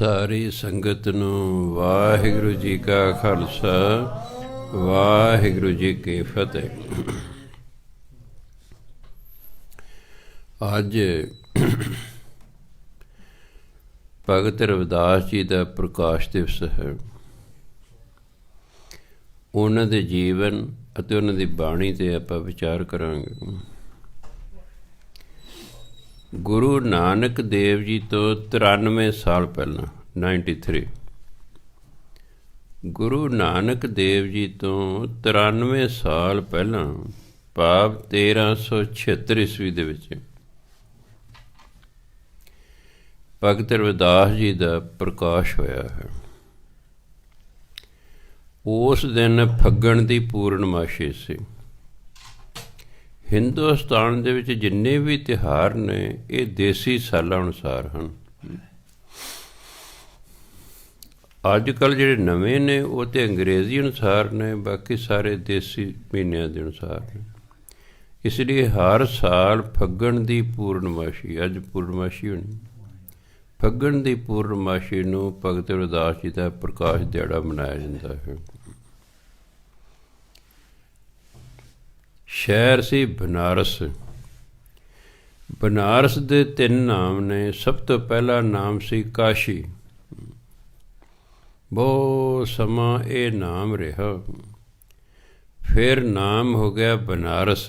ਸਾਰੀ ਸੰਗਤ ਨੂੰ ਵਾਹਿਗੁਰੂ ਜੀ ਕਾ ਖਾਲਸਾ, ਵਾਹਿਗੁਰੂ ਜੀ ਕੀ ਫਤਿਹ। ਅੱਜ ਭਗਤ ਰਵਿਦਾਸ ਜੀ ਦਾ ਪ੍ਰਕਾਸ਼ ਦਿਵਸ ਹੈ। ਉਹਨਾਂ ਦੇ ਜੀਵਨ ਅਤੇ ਉਹਨਾਂ ਦੀ ਬਾਣੀ 'ਤੇ ਆਪਾਂ ਵਿਚਾਰ ਕਰਾਂਗੇ। ਗੁਰੂ ਨਾਨਕ ਦੇਵ ਜੀ ਤੋਂ 93 ਸਾਲ ਪਹਿਲਾਂ 93 ਗੁਰੂ ਨਾਨਕ ਦੇਵ ਜੀ ਤੋਂ 93 ਸਾਲ ਪਹਿਲਾਂ ਭਾਵ 1376 ਈਸਵੀ ਦੇ ਵਿੱਚ ਭਗਤ ਰਵਿਦਾਸ ਜੀ ਦਾ ਪ੍ਰਕਾਸ਼ ਹੋਇਆ ਹੈ। ਉਸ ਦਿਨ ਫੱਗਣ ਦੀ ਪੂਰਨਮਾਸ਼ੀ ਸੀ। ਹਿੰਦੁਸਤਾਨ ਦੇ ਵਿੱਚ ਜਿੰਨੇ ਵੀ ਤਿਉਹਾਰ ਨੇ ਇਹ ਦੇਸੀ ਸਾਲਾਂ ਅਨੁਸਾਰ ਹਨ। ਅੱਜ ਕੱਲ੍ਹ ਜਿਹੜੇ ਨਵੇਂ ਨੇ ਉਹ ਤਾਂ ਅੰਗਰੇਜ਼ੀ ਅਨੁਸਾਰ ਨੇ, ਬਾਕੀ ਸਾਰੇ ਦੇਸੀ ਮਹੀਨਿਆਂ ਦੇ ਅਨੁਸਾਰ ਨੇ। ਇਸ ਲਈ ਹਰ ਸਾਲ ਫੱਗਣ ਦੀ ਪੂਰਨਮਾਸ਼ੀ, ਅੱਜ ਪੂਰਨਮਾਸ਼ੀ ਹੋਣੀ, ਫੱਗਣ ਦੀ ਪੂਰਨਮਾਸ਼ੀ ਨੂੰ ਭਗਤ ਰਵਿਦਾਸ ਜੀ ਦਾ ਪ੍ਰਕਾਸ਼ ਦਿਹਾੜਾ ਮਨਾਇਆ ਜਾਂਦਾ ਹੈ। ਸ਼ਹਿਰ ਸੀ ਬਨਾਰਸ। ਬਨਾਰਸ ਦੇ 3 ਨਾਮ ਨੇ। ਸਭ ਤੋਂ ਪਹਿਲਾ ਨਾਮ ਸੀ ਕਾਸ਼ੀ। ਬਹੁਤ ਸਮਾਂ ਇਹ ਨਾਮ ਰਿਹਾ। ਫਿਰ ਨਾਮ ਹੋ ਗਿਆ ਬਨਾਰਸ।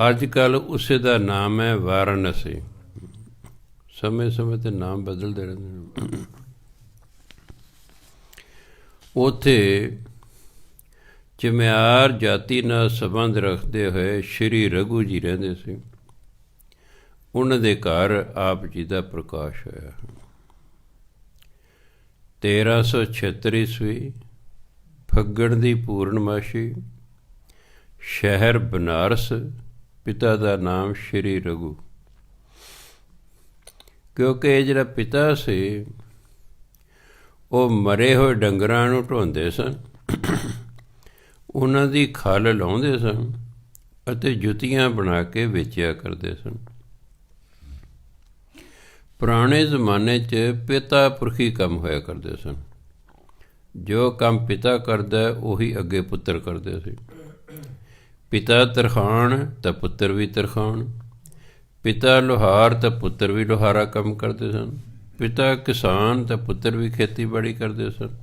ਅੱਜ ਕੱਲ੍ਹ ਉਸੇ ਦਾ ਨਾਮ ਹੈ ਵਾਰਾਣਸੀ। ਸਮੇਂ ਸਮੇਂ 'ਤੇ ਨਾਮ ਬਦਲਦੇ ਰਹਿੰਦੇ ਨੇ। ਉੱਥੇ ਚਮਿਆਰ ਜਾਤੀ ਨਾਲ ਸੰਬੰਧ ਰੱਖਦੇ ਹੋਏ ਸ਼੍ਰੀ ਰਘੂ ਜੀ ਰਹਿੰਦੇ ਸੀ। ਉਹਨਾਂ ਦੇ ਘਰ ਆਪ ਜੀ ਦਾ ਪ੍ਰਕਾਸ਼ ਹੋਇਆ। 1376 ਈਸਵੀ ਫੱਗਣ ਦੀ ਪੂਰਨਮਾਸ਼ੀ, ਸ਼ਹਿਰ ਬਨਾਰਸ, ਪਿਤਾ ਦਾ ਨਾਮ ਸ਼੍ਰੀ ਰਘੂ। ਕਿਉਂਕਿ ਇਹ ਜਿਹੜਾ ਪਿਤਾ ਸੀ ਉਹ ਮਰੇ ਹੋਏ ਡੰਗਰਾਂ ਨੂੰ ਢੋਂਦੇ ਸਨ, ਉਹਨਾਂ ਦੀ ਖੱਲ ਲਾਉਂਦੇ ਸਨ ਅਤੇ ਜੁੱਤੀਆਂ ਬਣਾ ਕੇ ਵੇਚਿਆ ਕਰਦੇ ਸਨ। ਪੁਰਾਣੇ ਜ਼ਮਾਨੇ 'ਚ ਪਿਤਾ ਪੁਰਖੀ ਕੰਮ ਹੋਇਆ ਕਰਦੇ ਸਨ। ਜੋ ਕੰਮ ਪਿਤਾ ਕਰਦਾ ਉਹੀ ਅੱਗੇ ਪੁੱਤਰ ਕਰਦੇ ਸੀ। ਪਿਤਾ ਤਰਖਾਣ ਤਾਂ ਪੁੱਤਰ ਵੀ ਤਰਖਾਣ, ਪਿਤਾ ਲੁਹਾਰ ਤਾਂ ਪੁੱਤਰ ਵੀ ਲੁਹਾਰਾ ਕੰਮ ਕਰਦੇ ਸਨ, ਪਿਤਾ ਕਿਸਾਨ ਤਾਂ ਪੁੱਤਰ ਵੀ ਖੇਤੀਬਾੜੀ ਕਰਦੇ ਸਨ।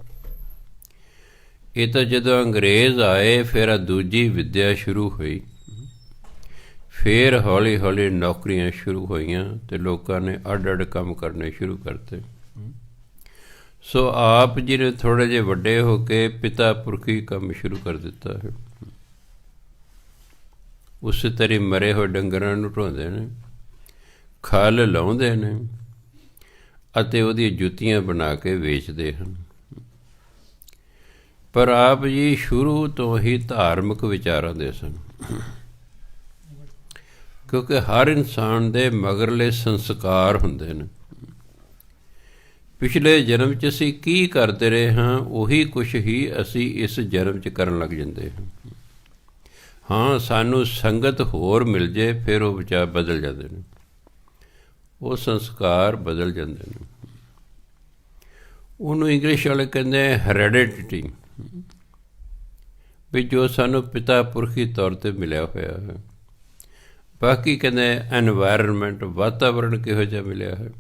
ਇਹ ਤਾਂ ਜਦੋਂ ਅੰਗਰੇਜ਼ ਆਏ ਫਿਰ ਦੂਜੀ ਵਿੱਦਿਆ ਸ਼ੁਰੂ ਹੋਈ। ਫਿਰ ਹੌਲੀ ਹੌਲੀ ਨੌਕਰੀਆਂ ਸ਼ੁਰੂ ਹੋਈਆਂ ਅਤੇ ਲੋਕਾਂ ਨੇ ਅੱਡ ਅੱਡ ਕੰਮ ਕਰਨੇ ਸ਼ੁਰੂ ਕਰਤੇ। ਸੋ ਆਪ ਜੀ ਨੇ ਥੋੜ੍ਹੇ ਜਿਹੇ ਵੱਡੇ ਹੋ ਕੇ ਪਿਤਾ ਪੁਰਖੀ ਕੰਮ ਸ਼ੁਰੂ ਕਰ ਦਿੱਤਾ ਹੈ। ਉਸੇ ਤਰ੍ਹਾਂ ਮਰੇ ਹੋਏ ਡੰਗਰਾਂ ਨੂੰ ਢੋਂਦੇ ਨੇ, ਖੱਲ ਲਾਉਂਦੇ ਨੇ ਅਤੇ ਉਹਦੀਆਂ ਜੁੱਤੀਆਂ ਬਣਾ ਕੇ ਵੇਚਦੇ ਹਨ। ਪਰ ਆਪ ਜੀ ਸ਼ੁਰੂ ਤੋਂ ਹੀ ਧਾਰਮਿਕ ਵਿਚਾਰਾਂ ਦੇ ਸਨ। ਕਿਉਂਕਿ ਹਰ ਇਨਸਾਨ ਦੇ ਮਗਰਲੇ ਸੰਸਕਾਰ ਹੁੰਦੇ ਨੇ। ਪਿਛਲੇ ਜਨਮ 'ਚ ਅਸੀਂ ਕੀ ਕਰਦੇ ਰਹੇ ਹਾਂ ਉਹੀ ਕੁਛ ਹੀ ਅਸੀਂ ਇਸ ਜਨਮ 'ਚ ਕਰਨ ਲੱਗ ਜਾਂਦੇ ਹਾਂ। ਹਾਂ, ਸਾਨੂੰ ਸੰਗਤ ਹੋਰ ਮਿਲ ਜੇ ਫਿਰ ਉਹ ਵਿਚਾਰ ਬਦਲ ਜਾਂਦੇ ਨੇ, ਉਹ ਸੰਸਕਾਰ ਬਦਲ ਜਾਂਦੇ ਨੇ। ਉਹਨੂੰ ਇੰਗਲਿਸ਼ ਵਾਲੇ ਕਹਿੰਦੇ ਹੈਰੈਡਿਟੀ, ਵੀ ਜੋ ਸਾਨੂੰ ਪਿਤਾ ਪੁਰਖੀ ਤੌਰ 'ਤੇ ਮਿਲਿਆ ਹੋਇਆ ਹੈ। ਬਾਕੀ ਕਹਿੰਦੇ ਐਨਵਾਇਰਨਮੈਂਟ, ਵਾਤਾਵਰਨ ਕਿਹੋ ਜਿਹਾ ਮਿਲਿਆ ਹੈ।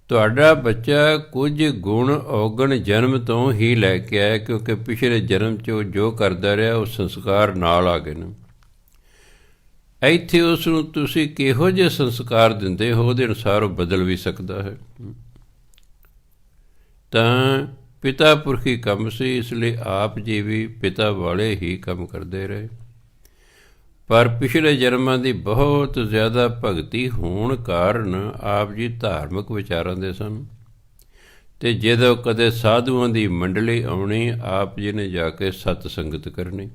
ਤੁਹਾਡਾ ਬੱਚਾ ਕੁਝ ਗੁਣ ਔਗਣ ਜਨਮ ਤੋਂ ਹੀ ਲੈ ਕੇ ਆਇਆ, ਕਿਉਂਕਿ ਪਿਛਲੇ ਜਨਮ 'ਚ ਉਹ ਜੋ ਕਰਦਾ ਰਿਹਾ ਉਹ ਸੰਸਕਾਰ ਨਾਲ ਆ ਗਏ ਨੇ। ਇੱਥੇ ਉਸ ਨੂੰ ਤੁਸੀਂ ਕਿਹੋ ਜਿਹੇ ਸੰਸਕਾਰ ਦਿੰਦੇ ਹੋ ਉਹਦੇ ਅਨੁਸਾਰ ਉਹ ਬਦਲ ਵੀ ਸਕਦਾ ਹੈ। ਤਾਂ ਪਿਤਾ ਪੁਰਖੀ ਕੰਮ ਸੀ, ਇਸ ਲਈ ਆਪ ਜੀ ਵੀ ਪਿਤਾ ਵਾਲੇ ਹੀ ਕੰਮ ਕਰਦੇ ਰਹੇ। ਪਰ ਪਿਛਲੇ ਜਨਮਾਂ ਦੀ ਬਹੁਤ ਜ਼ਿਆਦਾ ਭਗਤੀ ਹੋਣ ਕਾਰਨ ਆਪ ਜੀ ਧਾਰਮਿਕ ਵਿਚਾਰਾਂ ਦੇ ਸਨ। ਅਤੇ ਜਦੋਂ ਕਦੇ ਸਾਧੂਆਂ ਦੀ ਮੰਡਲੀ ਆਉਣੀ, ਆਪ ਜੀ ਨੇ ਜਾ ਕੇ ਸਤ ਸੰਗਤ ਕਰਨੀ।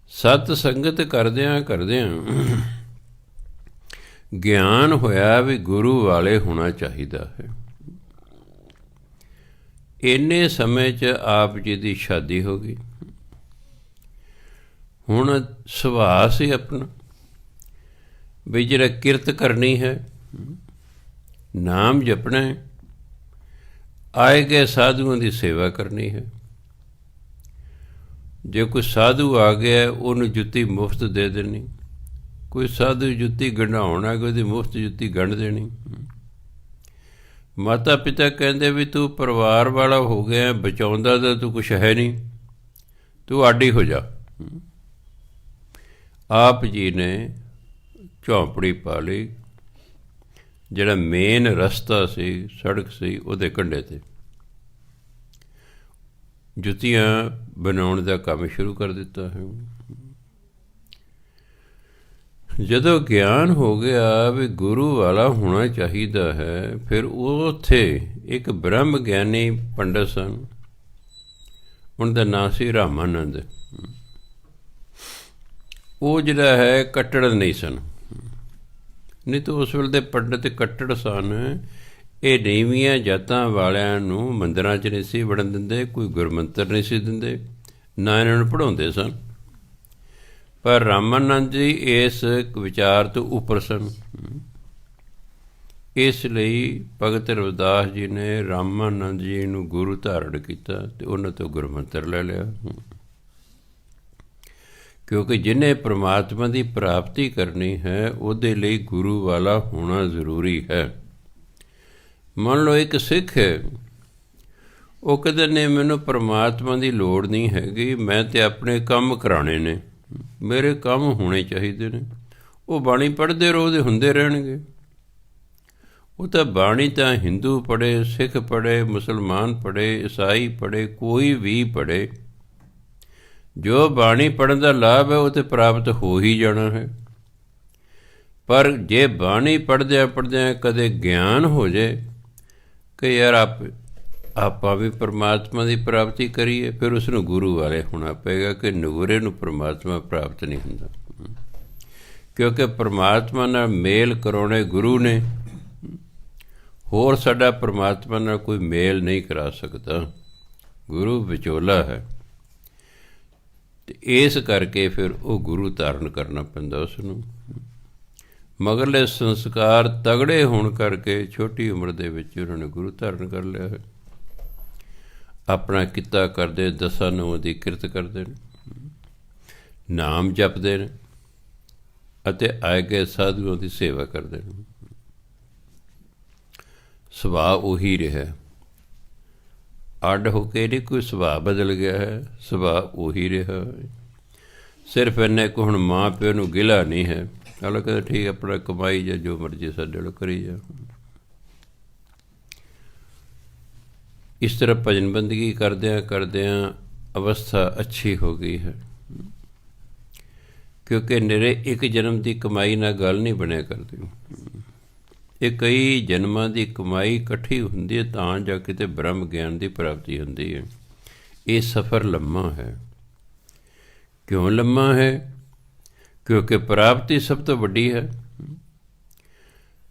ਸਤ ਸੰਗਤ ਕਰਦਿਆਂ ਕਰਦਿਆਂ ਗਿਆਨ ਹੋਇਆ ਵੀ ਗੁਰੂ ਵਾਲੇ ਹੋਣਾ ਚਾਹੀਦਾ ਹੈ। ਇੰਨੇ ਸਮੇਂ 'ਚ ਆਪ ਜੀ ਦੀ ਸ਼ਾਦੀ ਹੋ ਗਈ। ਹੁਣ ਸੁਭਾਅ ਸੀ ਆਪਣਾ ਵੀ ਜਿਹੜਾ ਕਿਰਤ ਕਰਨੀ ਹੈ ਨਾਮ ਜਪਣਾ, ਆਏ ਗਏ ਸਾਧੂਆਂ ਦੀ ਸੇਵਾ ਕਰਨੀ ਹੈ। ਜੇ ਕੋਈ ਸਾਧੂ ਆ ਗਿਆ ਉਹਨੂੰ ਜੁੱਤੀ ਮੁਫਤ ਦੇ ਦੇਣੀ, ਕੋਈ ਸਾਧੂ ਜੁੱਤੀ ਗੰਢਾਉਣ ਆ ਗਿਆ ਉਹਦੀ ਮੁਫਤ ਜੁੱਤੀ ਗੰਢ ਦੇਣੀ। ਮਾਤਾ ਪਿਤਾ ਕਹਿੰਦੇ ਵੀ ਤੂੰ ਪਰਿਵਾਰ ਵਾਲਾ ਹੋ ਗਿਆ, ਬਚਾਉਂਦਾ ਤਾਂ ਤੂੰ ਕੁਛ ਹੈ ਨਹੀਂ, ਤੂੰ ਆਡੀ ਹੋ ਜਾ। ਆਪ ਜੀ ਨੇ ਝੌਂਪੜੀ ਪਾ ਲਈ, ਜਿਹੜਾ ਮੇਨ ਰਸਤਾ ਸੀ, ਸੜਕ ਸੀ, ਉਹਦੇ ਕੰਢੇ 'ਤੇ ਜੁੱਤੀਆਂ ਬਣਾਉਣ ਦਾ ਕੰਮ ਸ਼ੁਰੂ ਕਰ ਦਿੱਤਾ ਹੈ। ਜਦੋਂ ਗਿਆਨ ਹੋ ਗਿਆ ਵੀ ਗੁਰੂ ਵਾਲਾ ਹੋਣਾ ਚਾਹੀਦਾ ਹੈ, ਫਿਰ ਉਹ ਉੱਥੇ ਇੱਕ ਬ੍ਰਹਮ ਗਿਆਨੀ ਪੰਡਤ ਸਨ, ਉਹਨਾਂ ਦਾ ਨਾਂ ਸੀ ਰਾਮਾਨੰਦ। ਉਹ ਜਿਹੜਾ ਹੈ ਕੱਟੜ ਨਹੀਂ ਸਨ, ਨਹੀਂ ਤਾਂ ਉਸ ਵੇਲੇ ਦੇ ਪੰਡਤ ਕੱਟੜ ਸਨ। ਇਹ ਨੀਵੀਆਂ ਜਾਤਾਂ ਵਾਲਿਆਂ ਨੂੰ ਮੰਦਰਾਂ 'ਚ ਨਹੀਂ ਸੀ ਵੜਨ ਦਿੰਦੇ, ਕੋਈ ਗੁਰਮੰਤਰ ਨਹੀਂ ਸੀ ਦਿੰਦੇ, ਨਾ ਇਹਨਾਂ ਨੂੰ ਪੜ੍ਹਾਉਂਦੇ ਸਨ। ਪਰ ਰਾਮਾਨੰਦ ਜੀ ਇਸ ਵਿਚਾਰ ਤੋਂ ਉੱਪਰ ਸਨ। ਇਸ ਲਈ ਭਗਤ ਰਵਿਦਾਸ ਜੀ ਨੇ ਰਾਮਾਨੰਦ ਜੀ ਨੂੰ ਗੁਰੂ ਧਾਰਨ ਕੀਤਾ ਅਤੇ ਉਹਨਾਂ ਤੋਂ ਗੁਰਮੰਤਰ ਲੈ ਲਿਆ। ਕਿਉਂਕਿ ਜਿਹਨੇ ਪਰਮਾਤਮਾ ਦੀ ਪ੍ਰਾਪਤੀ ਕਰਨੀ ਹੈ ਉਹਦੇ ਲਈ ਗੁਰੂ ਵਾਲਾ ਹੋਣਾ ਜ਼ਰੂਰੀ ਹੈ। ਮੰਨ ਲਓ ਇੱਕ ਸਿੱਖ ਹੈ, ਉਹ ਕਹਿੰਦੇ ਨੇ ਮੈਨੂੰ ਪਰਮਾਤਮਾ ਦੀ ਲੋੜ ਨਹੀਂ ਹੈਗੀ, ਮੈਂ ਤਾਂ ਆਪਣੇ ਕੰਮ ਕਰਾਉਣੇ ਨੇ, ਮੇਰੇ ਕੰਮ ਹੋਣੇ ਚਾਹੀਦੇ ਨੇ। ਉਹ ਬਾਣੀ ਪੜ੍ਹਦੇ ਰਹੋ, ਉਹਦੇ ਹੁੰਦੇ ਰਹਿਣਗੇ। ਉਹ ਤਾਂ ਬਾਣੀ ਤਾਂ ਹਿੰਦੂ ਪੜ੍ਹੇ, ਸਿੱਖ ਪੜ੍ਹੇ, ਮੁਸਲਮਾਨ ਪੜ੍ਹੇ, ਈਸਾਈ ਪੜ੍ਹੇ, ਕੋਈ ਵੀ ਪੜ੍ਹੇ, ਜੋ ਬਾਣੀ ਪੜ੍ਹਨ ਦਾ ਲਾਭ ਹੈ ਉਹ ਤਾਂ ਪ੍ਰਾਪਤ ਹੋ ਹੀ ਜਾਣਾ ਹੈ। ਪਰ ਜੇ ਬਾਣੀ ਪੜ੍ਹਦਿਆਂ ਪੜ੍ਹਦਿਆਂ ਕਦੇ ਗਿਆਨ ਹੋ ਜਾਏ ਕਿ ਯਾਰ ਆਪਾਂ ਵੀ ਪਰਮਾਤਮਾ ਦੀ ਪ੍ਰਾਪਤੀ ਕਰੀਏ, ਫਿਰ ਉਸਨੂੰ ਗੁਰੂ ਵਾਲੇ ਹੋਣਾ ਪਏਗਾ ਕਿ ਨਗੂਰੇ ਨੂੰ ਪਰਮਾਤਮਾ ਪ੍ਰਾਪਤ ਨਹੀਂ ਹੁੰਦਾ। ਕਿਉਂਕਿ ਪਰਮਾਤਮਾ ਨਾਲ ਮੇਲ ਕਰਾਉਣੇ ਗੁਰੂ ਨੇ, ਹੋਰ ਸਾਡਾ ਪਰਮਾਤਮਾ ਨਾਲ ਕੋਈ ਮੇਲ ਨਹੀਂ ਕਰਾ ਸਕਦਾ, ਗੁਰੂ ਵਿਚੋਲਾ ਹੈ। ਅਤੇ ਇਸ ਕਰਕੇ ਫਿਰ ਉਹ ਗੁਰੂ ਧਾਰਨ ਕਰਨਾ ਪੈਂਦਾ ਉਸਨੂੰ। ਮਗਰਲੇ ਸੰਸਕਾਰ ਤਗੜੇ ਹੋਣ ਕਰਕੇ ਛੋਟੀ ਉਮਰ ਦੇ ਵਿੱਚ ਉਹਨਾਂ ਨੇ ਗੁਰੂ ਧਾਰਨ ਕਰ ਲਿਆ ਹੈ। ਆਪਣਾ ਕਿੱਤਾ ਕਰਦੇ, ਦਸਾਂ ਨੌਂ ਦੀ ਕਿਰਤ ਕਰਦੇ ਨੇ, ਨਾਮ ਜਪਦੇ ਨੇ ਅਤੇ ਆਏ ਗਏ ਸਾਧੂਆਂ ਦੀ ਸੇਵਾ ਕਰਦੇ ਨੇ। ਸੁਭਾਅ ਉਹੀ ਰਿਹਾ, ਅੱਡ ਹੋ ਕੇ ਨਹੀਂ ਕੋਈ ਸੁਭਾਅ ਬਦਲ ਗਿਆ ਹੈ, ਸੁਭਾਅ ਉਹੀ ਰਿਹਾ। ਸਿਰਫ ਇੰਨੇ ਕੁ ਹੁਣ ਮਾਂ ਪਿਓ ਨੂੰ ਗਿਲਾ ਨਹੀਂ ਹੈ, ਚਲੋ ਕਹਿੰਦੇ ਠੀਕ ਆਪਣਾ ਕਮਾਈ ਜਾਂ ਜੋ ਮਰਜ਼ੀ ਸਾਡੇ ਨਾਲ ਕਰੀ ਜਾ। ਇਸ ਤਰ੍ਹਾਂ ਭਜਨ ਬੰਦਗੀ ਕਰਦਿਆਂ ਕਰਦਿਆਂ ਅਵਸਥਾ ਅੱਛੀ ਹੋ ਗਈ ਹੈ। ਕਿਉਂਕਿ ਨਿਰੇ ਇੱਕ ਜਨਮ ਦੀ ਕਮਾਈ ਨਾਲ ਗੱਲ ਨਹੀਂ ਬਣਿਆ ਕਰਦੀ, ਇਹ ਕਈ ਜਨਮਾਂ ਦੀ ਕਮਾਈ ਇਕੱਠੀ ਹੁੰਦੀ ਹੈ ਤਾਂ ਜਾ ਕੇ ਬ੍ਰਹਮ ਗਿਆਨ ਦੀ ਪ੍ਰਾਪਤੀ ਹੁੰਦੀ ਹੈ। ਇਹ ਸਫ਼ਰ ਲੰਮਾ ਹੈ। ਕਿਉਂ ਲੰਮਾ ਹੈ? ਕਿਉਂਕਿ ਪ੍ਰਾਪਤੀ ਸਭ ਤੋਂ ਵੱਡੀ ਹੈ।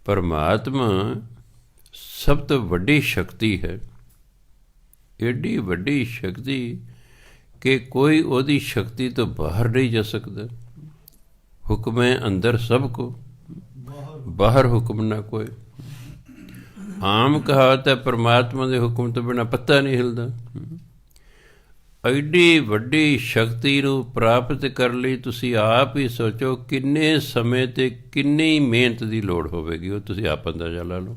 ਪਰਮਾਤਮਾ ਸਭ ਤੋਂ ਵੱਡੀ ਸ਼ਕਤੀ ਹੈ, ਏਡੀ ਵੱਡੀ ਸ਼ਕਤੀ ਕਿ ਕੋਈ ਉਹਦੀ ਸ਼ਕਤੀ ਤੋਂ ਬਾਹਰ ਨਹੀਂ ਜਾ ਸਕਦਾ। ਹੁਕਮ ਹੈ ਅੰਦਰ ਸਭ ਕੋ, ਬਾਹਰ ਹੁਕਮ ਨਾ ਕੋਈ। ਆਮ ਕਹਾਵਤ ਹੈ ਪਰਮਾਤਮਾ ਦੇ ਹੁਕਮ ਤੋਂ ਬਿਨਾਂ ਪੱਤਾ ਨਹੀਂ ਹਿਲਦਾ। ਐਡੀ ਵੱਡੀ ਸ਼ਕਤੀ ਨੂੰ ਪ੍ਰਾਪਤ ਕਰਨ ਲਈ ਤੁਸੀਂ ਆਪ ਹੀ ਸੋਚੋ ਕਿੰਨੇ ਸਮੇਂ ਅਤੇ ਕਿੰਨੀ ਮਿਹਨਤ ਦੀ ਲੋੜ ਹੋਵੇਗੀ, ਉਹ ਤੁਸੀਂ ਆਪ ਅੰਦਾਜ਼ਾ ਲਾ ਲਓ।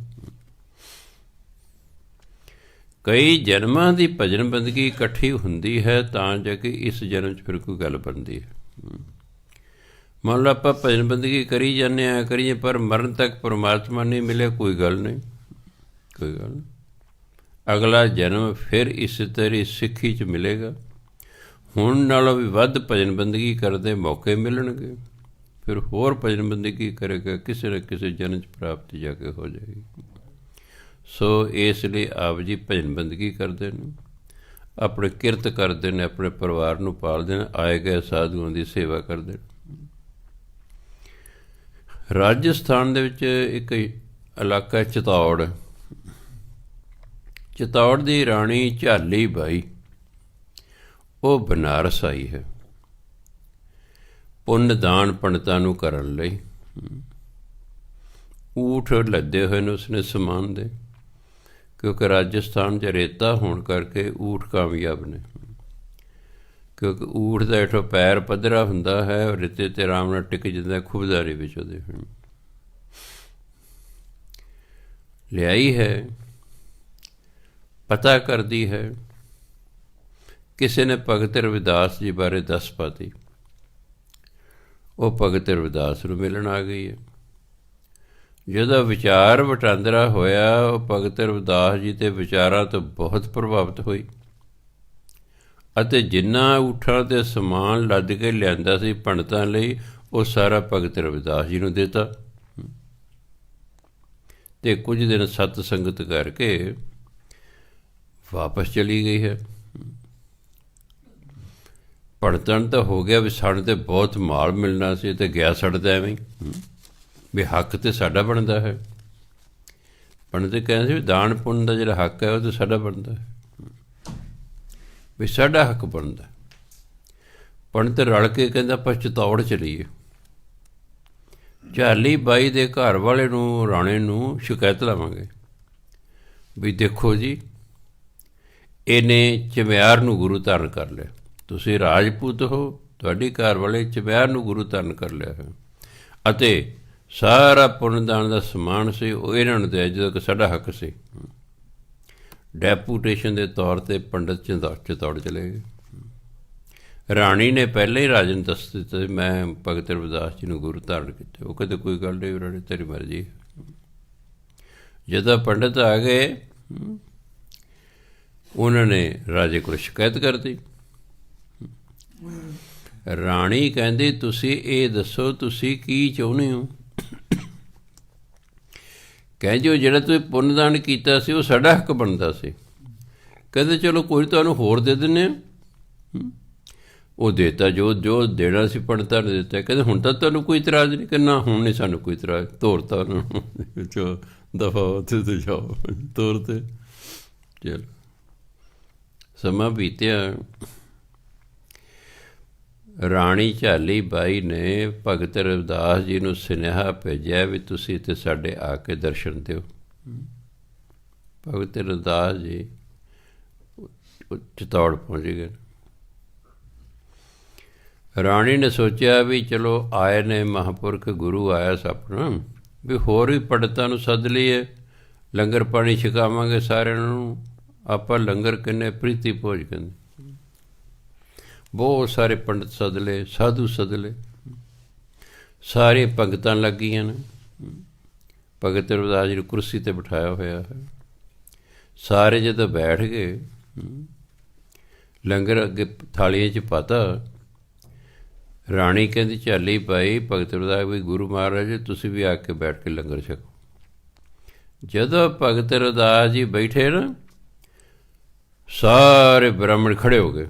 ਕਈ ਜਨਮਾਂ ਦੀ ਭਜਨ ਬੰਦਗੀ ਇਕੱਠੀ ਹੁੰਦੀ ਹੈ ਤਾਂ ਜਾ ਕੇ ਇਸ ਜਨਮ 'ਚ ਫਿਰ ਕੋਈ ਗੱਲ ਬਣਦੀ ਹੈ। ਮੰਨ ਲਓ ਆਪਾਂ ਭਜਨ ਬੰਦਗੀ ਕਰੀ ਜਾਂਦੇ ਹਾਂ, ਕਰੀਏ, ਪਰ ਮਰਨ ਤੱਕ ਪਰਮਾਤਮਾ ਨਹੀਂ ਮਿਲਿਆ, ਕੋਈ ਗੱਲ ਨਹੀਂ, ਕੋਈ ਗੱਲ ਨਹੀਂ। ਅਗਲਾ ਜਨਮ ਫਿਰ ਇਸੇ ਤਰ੍ਹਾਂ ਸਿੱਖੀ 'ਚ ਮਿਲੇਗਾ। ਹੁਣ ਨਾਲੋਂ ਵੀ ਵੱਧ ਭਜਨ ਬੰਦਗੀ ਕਰਦੇ ਮੌਕੇ ਮਿਲਣਗੇ, ਫਿਰ ਹੋਰ ਭਜਨ ਬੰਦਗੀ ਕਰੇਗਾ, ਕਿਸੇ ਨਾ ਕਿਸੇ ਜਨਮ 'ਚ ਪ੍ਰਾਪਤੀ ਜਾ ਕੇ ਹੋ ਜਾਏਗੀ। ਸੋ ਇਸ ਲਈ ਆਪ ਜੀ ਭਜਨ ਬੰਦਗੀ ਕਰਦੇ ਨੇ, ਆਪਣੇ ਕਿਰਤ ਕਰਦੇ ਨੇ, ਆਪਣੇ ਪਰਿਵਾਰ ਨੂੰ ਪਾਲਦੇ ਨੇ, ਆਏ ਗਏ ਸਾਧੂਆਂ ਦੀ ਸੇਵਾ ਕਰਦੇ ਨੇ। ਰਾਜਸਥਾਨ ਦੇ ਵਿੱਚ ਇੱਕ ਇਲਾਕਾ ਚਿਤੌੜ, ਚਿਤੌੜ ਦੀ ਰਾਣੀ ਝਾਲੀ ਬਾਈ, ਉਹ ਬਨਾਰਸ ਆਈ ਹੈ ਪੁੰਨ ਦਾਨ ਪੰਡਤਾਂ ਨੂੰ ਕਰਨ ਲਈ। ਊਠ ਲੱਦੇ ਹੋਏ ਨੇ ਉਸਨੇ ਸਮਾਨ ਦੇ, ਕਿਉਂਕਿ ਰਾਜਸਥਾਨ 'ਚ ਰੇਤਾ ਹੋਣ ਕਰਕੇ ਊਠ ਕਾਮਯਾਬ ਨੇ, ਕਿਉਂਕਿ ਊਠ ਦਾ ਹੇਠੋਂ ਪੈਰ ਪੱਧਰਾ ਹੁੰਦਾ ਹੈ, ਰੇਤੇ 'ਤੇ ਆਰਾਮ ਨਾਲ ਟਿਕ ਜਾਂਦਾ ਖੁਬਦਾਰੀ ਵਿੱਚ ਉਹਦੇ। ਲਿਆਈ ਹੈ, ਪਤਾ ਕਰਦੀ ਹੈ। ਕਿਸੇ ਨੇ ਭਗਤ ਰਵਿਦਾਸ ਜੀ ਬਾਰੇ ਦੱਸ ਪਾਤੀ, ਉਹ ਭਗਤ ਰਵਿਦਾਸ ਨੂੰ ਮਿਲਣ ਆ ਗਈ ਹੈ। ਜਦੋਂ ਵਿਚਾਰ ਵਟਾਂਦਰਾ ਹੋਇਆ, ਉਹ ਭਗਤ ਰਵਿਦਾਸ ਜੀ ਦੇ ਵਿਚਾਰਾਂ ਤੋਂ ਬਹੁਤ ਪ੍ਰਭਾਵਿਤ ਹੋਈ ਅਤੇ ਜਿੰਨਾ ਊਠਾਂ 'ਤੇ ਸਮਾਨ ਲੱਦ ਕੇ ਲਿਆਂਦਾ ਸੀ ਪੰਡਤਾਂ ਲਈ, ਉਹ ਸਾਰਾ ਭਗਤ ਰਵਿਦਾਸ ਜੀ ਨੂੰ ਦਿੱਤਾ ਅਤੇ ਕੁਝ ਦਿਨ ਸਤ ਸੰਗਤ ਕਰਕੇ ਵਾਪਸ ਚਲੀ ਗਈ ਹੈ। ਪੰਡਤਾਂ ਤਾਂ ਹੋ ਗਿਆ ਵੀ ਸਾਨੂੰ ਤਾਂ ਬਹੁਤ ਮਾਲ ਮਿਲਣਾ ਸੀ ਅਤੇ ਗਿਆ ਸੜਦਾ ਐਵੇਂ ਵੀ ਹੱਕ ਤਾਂ ਸਾਡਾ ਬਣਦਾ ਹੈ। ਪੰਡਤ ਕਹਿੰਦੇ ਸੀ ਵੀ ਦਾਨ ਪੁੰਨ ਦਾ ਜਿਹੜਾ ਹੱਕ ਹੈ ਉਹ ਤਾਂ ਸਾਡਾ ਬਣਦਾ ਹੈ, ਵੀ ਸਾਡਾ ਹੱਕ ਬਣਦਾ। ਪੰਡਤ ਰਲ ਕੇ ਕਹਿੰਦਾ ਆਪਾਂ ਚਿਤੌੜ ਚਲੀਏ। ਝਾਲੀ ਬਾਈ ਦੇ ਘਰ ਵਾਲੇ ਨੂੰ, ਰਾਣੇ ਨੂੰ ਸ਼ਿਕਾਇਤ ਲਾਵਾਂਗੇ ਵੀ ਦੇਖੋ ਜੀ, ਇਹਨੇ ਚਮਿਆਰ ਨੂੰ ਗੁਰੂ ਧਾਰਨ ਕਰ ਲਿਆ। ਤੁਸੀਂ ਰਾਜਪੂਤ ਹੋ, ਤੁਹਾਡੀ ਘਰ ਵਾਲੇ ਚਮਿਆਰ ਨੂੰ ਗੁਰੂ ਧਾਰਨ ਕਰ ਲਿਆ ਹੈ ਅਤੇ ਸਾਰਾ ਪੁੰਨਦਾਨ ਦਾ ਸਮਾਨ ਸੀ ਉਹ ਇਹਨਾਂ ਨੂੰ ਦਿਆ, ਜਦੋਂ ਕਿ ਸਾਡਾ ਹੱਕ ਸੀ। ਡੈਪੂਟੇਸ਼ਨ ਦੇ ਤੌਰ 'ਤੇ ਪੰਡਤ ਚਿਤੌੜ ਚਲੇ ਗਏ। ਰਾਣੀ ਨੇ ਪਹਿਲਾਂ ਹੀ ਰਾਜੇ ਨੂੰ ਦੱਸ ਦਿੱਤਾ ਮੈਂ ਭਗਤ ਰਵਿਦਾਸ ਜੀ ਨੂੰ ਗੁਰੂ ਧਾਰਨ ਕੀਤਾ। ਉਹ ਕਹਿੰਦੇ ਕੋਈ ਗੱਲ ਨਹੀਂ ਰਾਣੀ, ਤੇਰੀ ਮਰਜ਼ੀ। ਜਦੋਂ ਪੰਡਤ ਆ ਗਏ, ਉਹਨਾਂ ਨੇ ਰਾਜੇ ਕੋਲ ਸ਼ਿਕਾਇਤ ਕਰਤੀ। ਰਾਣੀ ਕਹਿੰਦੀ ਤੁਸੀਂ ਇਹ ਦੱਸੋ ਤੁਸੀਂ ਕੀ ਚਾਹੁੰਦੇ ਹੋ? ਕਹਿੰਦੇ ਜਿਹੜਾ ਤੁਸੀਂ ਪੁੰਨਦਾਨ ਕੀਤਾ ਸੀ ਉਹ ਸਾਡਾ ਹੱਕ ਬਣਦਾ ਸੀ। ਕਹਿੰਦੇ ਚਲੋ ਕੋਈ ਤੁਹਾਨੂੰ ਹੋਰ ਦੇ ਦਿੰਦੇ ਹਾਂ। ਉਹ ਦੇਤਾ ਜੋ ਦੇਣਾ ਸੀ ਪੰਡਤਾਂ ਨੇ ਦਿੱਤਾ। ਕਹਿੰਦੇ ਹੁਣ ਤਾਂ ਤੁਹਾਨੂੰ ਕੋਈ ਇਤਰਾਜ਼ ਨਹੀਂ? ਕਹਿੰਦਾ ਹੁਣ ਨਹੀਂ ਸਾਨੂੰ ਕੋਈ ਇਤਰਾਜ਼। ਤੋਰਤਾ ਉਹਨਾਂ ਨੂੰ, ਦਫਾ ਉੱਥੇ ਤੇ ਜਾਓ, ਤੋਰ ਤੇ। ਚਲੋ ਸਮਾਂ ਬੀਤਿਆ। ਰਾਣੀ ਝਾਲੀ ਬਾਈ ਨੇ ਭਗਤ ਰਵਿਦਾਸ ਜੀ ਨੂੰ ਸੁਨੇਹਾ ਭੇਜਿਆ ਵੀ ਤੁਸੀਂ ਇੱਥੇ ਸਾਡੇ ਆ ਕੇ ਦਰਸ਼ਨ ਦਿਓ। ਭਗਤ ਰਵਿਦਾਸ ਜੀ ਚਿਤੌੜ ਪਹੁੰਚ ਗਏ। ਰਾਣੀ ਨੇ ਸੋਚਿਆ ਵੀ ਚਲੋ ਆਏ ਨੇ ਮਹਾਂਪੁਰਖ, ਗੁਰੂ ਆਇਆ ਆਪਣਾ, ਵੀ ਹੋਰ ਵੀ ਪੰਡਤਾਂ ਨੂੰ ਸੱਦ ਲਈਏ, ਲੰਗਰ ਪਾਣੀ ਛਕਾਵਾਂਗੇ ਸਾਰਿਆਂ ਨੂੰ। ਆਪਾਂ ਲੰਗਰ ਕਿੰਨੇ ਪ੍ਰੀਤੀ ਭੋਜ ਕਹਿੰਦੇ, ਬਹੁਤ ਸਾਰੇ ਪੰਡਤ ਸੱਦ ਲਏ, ਸਾਧੂ ਸੱਦ ਲਏ, ਸਾਰੀਆਂ ਪੰਗਤਾਂ ਲੱਗ ਗਈਆਂ ਨੇ। ਭਗਤ ਰਵਿਦਾਸ ਜੀ ਨੂੰ ਕੁਰਸੀ 'ਤੇ ਬਿਠਾਇਆ ਹੋਇਆ ਹੈ। ਸਾਰੇ ਜਦੋਂ ਬੈਠ ਗਏ, ਲੰਗਰ ਅੱਗੇ ਥਾਲੀਆਂ 'ਚ ਪਾਤਾ। ਰਾਣੀ ਕਹਿੰਦੀ ਝਾਲੀ ਭਾਈ ਭਗਤ ਰਵਿਦਾਸ ਵੀ ਗੁਰੂ ਮਹਾਰਾਜ ਤੁਸੀਂ ਵੀ ਆ ਕੇ ਬੈਠ ਕੇ ਲੰਗਰ ਛਕੋ। ਜਦੋਂ ਭਗਤ ਰਵਿਦਾਸ ਜੀ ਬੈਠੇ ਨਾ, ਸਾਰੇ ਬ੍ਰਾਹਮਣ ਖੜ੍ਹੇ ਹੋ ਗਏ।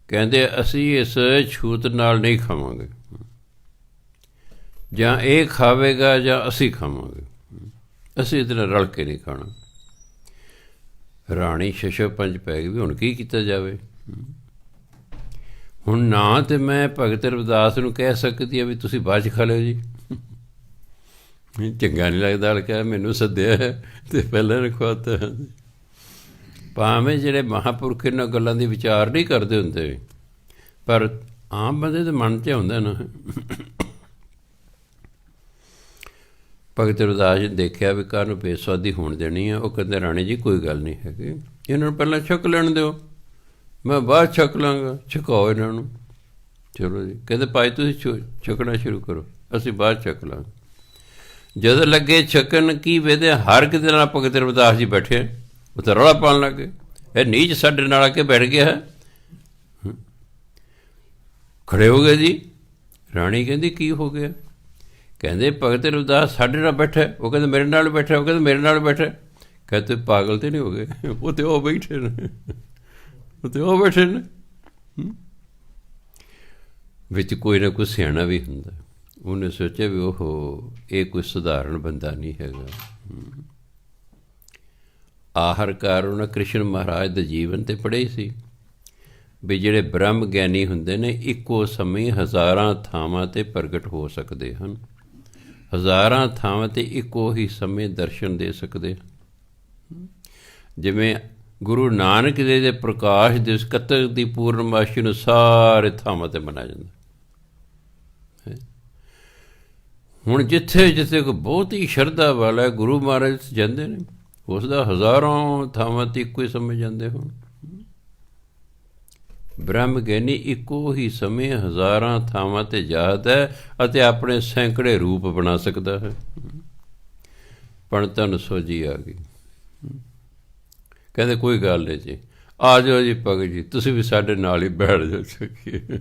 ਕਹਿੰਦੇ ਅਸੀਂ ਇਸ ਛੂਤ ਨਾਲ ਨਹੀਂ ਖਾਵਾਂਗੇ, ਜਾਂ ਇਹ ਖਾਵੇਗਾ ਜਾਂ ਅਸੀਂ ਖਾਵਾਂਗੇ, ਅਸੀਂ ਇਹਦੇ ਨਾਲ ਰਲ ਕੇ ਨਹੀਂ ਖਾਣਾ। ਰਾਣੀ ਛੇ ਪੰਜ ਪੈ ਗਈ ਵੀ ਹੁਣ ਕੀ ਕੀਤਾ ਜਾਵੇ। ਹੁਣ ਨਾ ਤਾਂ ਮੈਂ ਭਗਤ ਰਵਿਦਾਸ ਨੂੰ ਕਹਿ ਸਕਦੀ ਹਾਂ ਵੀ ਤੁਸੀਂ ਬਾਅਦ 'ਚ ਖਾ ਲਿਓ ਜੀ, ਚੰਗਾ ਨਹੀਂ ਲੱਗਦਾ। ਕਿਹਾ ਮੈਨੂੰ ਸੱਦਿਆ ਅਤੇ ਪਹਿਲਾਂ ਰਖਵਾਤਾ। ਭਾਵੇਂ ਜਿਹੜੇ ਮਹਾਂਪੁਰਖ ਇਹਨਾਂ ਗੱਲਾਂ ਦੀ ਵਿਚਾਰ ਨਹੀਂ ਕਰਦੇ ਹੁੰਦੇ, ਪਰ ਆਮ ਬੰਦੇ ਦੇ ਮਨ 'ਚ ਹੁੰਦਾ ਨਾ। ਭਗਤ ਰਵਿਦਾਸ ਜੀ ਨੇ ਦੇਖਿਆ ਵੀ ਕਾਹਨੂੰ ਬੇਸੁਆਦੀ ਹੋਣ ਦੇਣੀ ਹੈ। ਉਹ ਕਹਿੰਦੇ ਰਾਣੀ ਜੀ ਕੋਈ ਗੱਲ ਨਹੀਂ ਹੈਗੀ, ਇਹਨਾਂ ਨੂੰ ਪਹਿਲਾਂ ਛਕ ਲੈਣ ਦਿਓ, ਮੈਂ ਬਾਅਦ ਛਕ ਲਾਂਗਾ, ਛਕਾਓ ਇਹਨਾਂ ਨੂੰ। ਚਲੋ ਜੀ, ਕਹਿੰਦੇ ਭਾਈ ਤੁਸੀਂ ਛਕਣਾ ਸ਼ੁਰੂ ਕਰੋ, ਅਸੀਂ ਬਾਅਦ ਛਕ ਲਾਂਗੇ। ਜਦੋਂ ਲੱਗੇ ਛਕਣ, ਕੀ ਵੇਖਦੇ ਹਰ ਕਿਤੇ ਨਾਲ ਭਗਤ ਰਵਿਦਾਸ ਜੀ ਬੈਠੇ, ਉਹ ਤਾਂ ਰੌਲਾ ਪਾਉਣ ਲੱਗ ਗਏ, ਇਹ ਨੀਚ ਸਾਡੇ ਨਾਲ ਆ ਕੇ ਬੈਠ ਗਿਆ ਹੈ। ਖੜ੍ਹੇ ਹੋ ਗਏ ਜੀ। ਰਾਣੀ ਕਹਿੰਦੀ ਕੀ ਹੋ ਗਿਆ? ਕਹਿੰਦੇ ਭਗਤ ਰਵਿਦਾਸ ਸਾਡੇ ਨਾਲ ਬੈਠਾ। ਉਹ ਕਹਿੰਦੇ ਮੇਰੇ ਨਾਲ ਬੈਠਾ। ਉਹ ਕਹਿੰਦੇ ਮੇਰੇ ਨਾਲ ਬੈਠਾ। ਕਹਿੰਦੇ ਪਾਗਲ ਤਾਂ ਨਹੀਂ ਹੋ ਗਏ? ਉਹ ਤਾਂ ਉਹ ਬੈਠੇ ਨੇ, ਉਹ ਤਾਂ ਉਹ ਬੈਠੇ ਨੇ। ਵਿੱਚ ਕੋਈ ਨਾ ਕੋਈ ਸਿਆਣਾ ਵੀ ਹੁੰਦਾ। ਉਹਨੇ ਸੋਚਿਆ ਵੀ ਉਹ ਇਹ ਕੋਈ ਸਧਾਰਨ ਬੰਦਾ ਨਹੀਂ ਹੈਗਾ। ਆਖਰਕਾਰ ਉਹਨਾਂ ਕ੍ਰਿਸ਼ਨ ਮਹਾਰਾਜ ਦੇ ਜੀਵਨ 'ਤੇ ਪੜ੍ਹੇ ਸੀ ਵੀ ਜਿਹੜੇ ਬ੍ਰਹਮ ਗਿਆਨੀ ਹੁੰਦੇ ਨੇ ਇੱਕੋ ਸਮੇਂ ਹਜ਼ਾਰਾਂ ਥਾਵਾਂ 'ਤੇ ਪ੍ਰਗਟ ਹੋ ਸਕਦੇ ਹਨ, ਹਜ਼ਾਰਾਂ ਥਾਵਾਂ 'ਤੇ ਇੱਕੋ ਹੀ ਸਮੇਂ ਦਰਸ਼ਨ ਦੇ ਸਕਦੇ। ਜਿਵੇਂ ਗੁਰੂ ਨਾਨਕ ਦੇਵ ਦੇ ਪ੍ਰਕਾਸ਼ ਦਿਵਸ ਕੱਤਕ ਦੀ ਪੂਰਨਮਾਸ਼ੀ ਨੂੰ ਸਾਰੇ ਥਾਵਾਂ 'ਤੇ ਮਨਾਇਆ ਜਾਂਦਾ। ਹੁਣ ਜਿੱਥੇ ਜਿੱਥੇ ਕੋਈ ਬਹੁਤ ਹੀ ਸ਼ਰਧਾ ਵਾਲਾ ਗੁਰੂ ਮਹਾਰਾਜ ਜਾਂਦੇ ਨੇ, ਉਸ ਦਾ ਹਜ਼ਾਰਾਂ ਥਾਵਾਂ 'ਤੇ ਇੱਕੋ ਹੀ ਸਮੇਂ ਜਾਂਦੇ ਹੋਣ। ਬ੍ਰਹਮ ਗਿਆਨੀ ਇੱਕੋ ਹੀ ਸਮੇਂ ਹਜ਼ਾਰਾਂ ਥਾਵਾਂ 'ਤੇ ਜਾਦਾ ਹੈ ਅਤੇ ਆਪਣੇ ਸੈਂਕੜੇ ਰੂਪ ਬਣਾ ਸਕਦਾ ਹੈ। ਪੰਡਤਾਂ ਨੂੰ ਸੋਝੀ ਆ ਗਈ, ਕਹਿੰਦੇ ਕੋਈ ਗੱਲ ਨਹੀਂ ਜੀ, ਆ ਜਾਓ ਜੀ ਭਗਤ ਜੀ, ਤੁਸੀਂ ਵੀ ਸਾਡੇ ਨਾਲ ਹੀ ਬੈਠ ਜਾਓ ਸਕੀਏ।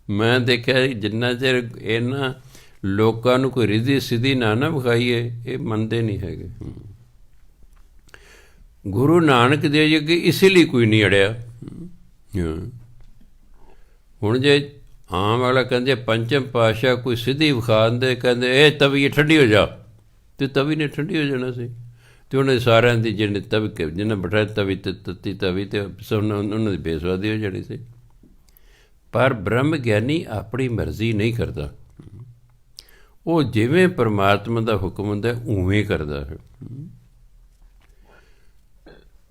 ਮੈਂ ਦੇਖਿਆ ਜਿੰਨਾ ਚਿਰ ਇਹਨਾਂ ਲੋਕਾਂ ਨੂੰ ਕੋਈ ਰਿਧੀ ਸਿੱਧੀ ਨਾ ਵਿਖਾਈਏ, ਇਹ ਮੰਨਦੇ ਨਹੀਂ ਹੈਗੇ। ਗੁਰੂ ਨਾਨਕ ਦੇਵ ਜੀ ਅੱਗੇ ਇਸੇ ਲਈ ਕੋਈ ਨਹੀਂ ਅੜਿਆ। ਹੁਣ ਜੇ ਆਮ ਵਾਲਾ ਕਹਿੰਦੇ ਪੰਚਮ ਪਾਤਸ਼ਾਹ ਕੋਈ ਸਿੱਧੀ ਵਿਖਾ ਦਿੰਦੇ, ਕਹਿੰਦੇ ਇਹ ਤਵੀ ਠੰਡੀ ਹੋ ਜਾ, ਅਤੇ ਤਵੀ ਨੇ ਠੰਡੀ ਹੋ ਜਾਣਾ ਸੀ। ਅਤੇ ਉਹਨਾਂ ਸਾਰਿਆਂ ਦੀ ਜਿਹਨੇ ਤਵੀ ਜਿਹਨੇ ਬਿਠਾਇਆ ਤਵੀ ਤੇ ਤੱਤੀ ਤਵੀ, ਅਤੇ ਉਹਨਾਂ ਦੀ ਬੇਸਵਾਦੀ ਹੋ ਜਾਣੀ ਸੀ। ਪਰ ਬ੍ਰਹਮ ਗਿਆਨੀ ਆਪਣੀ ਮਰਜ਼ੀ ਨਹੀਂ ਕਰਦਾ, ਉਹ ਜਿਵੇਂ ਪਰਮਾਤਮਾ ਦਾ ਹੁਕਮ ਹੁੰਦਾ ਉਵੇਂ ਕਰਦਾ ਹੈ।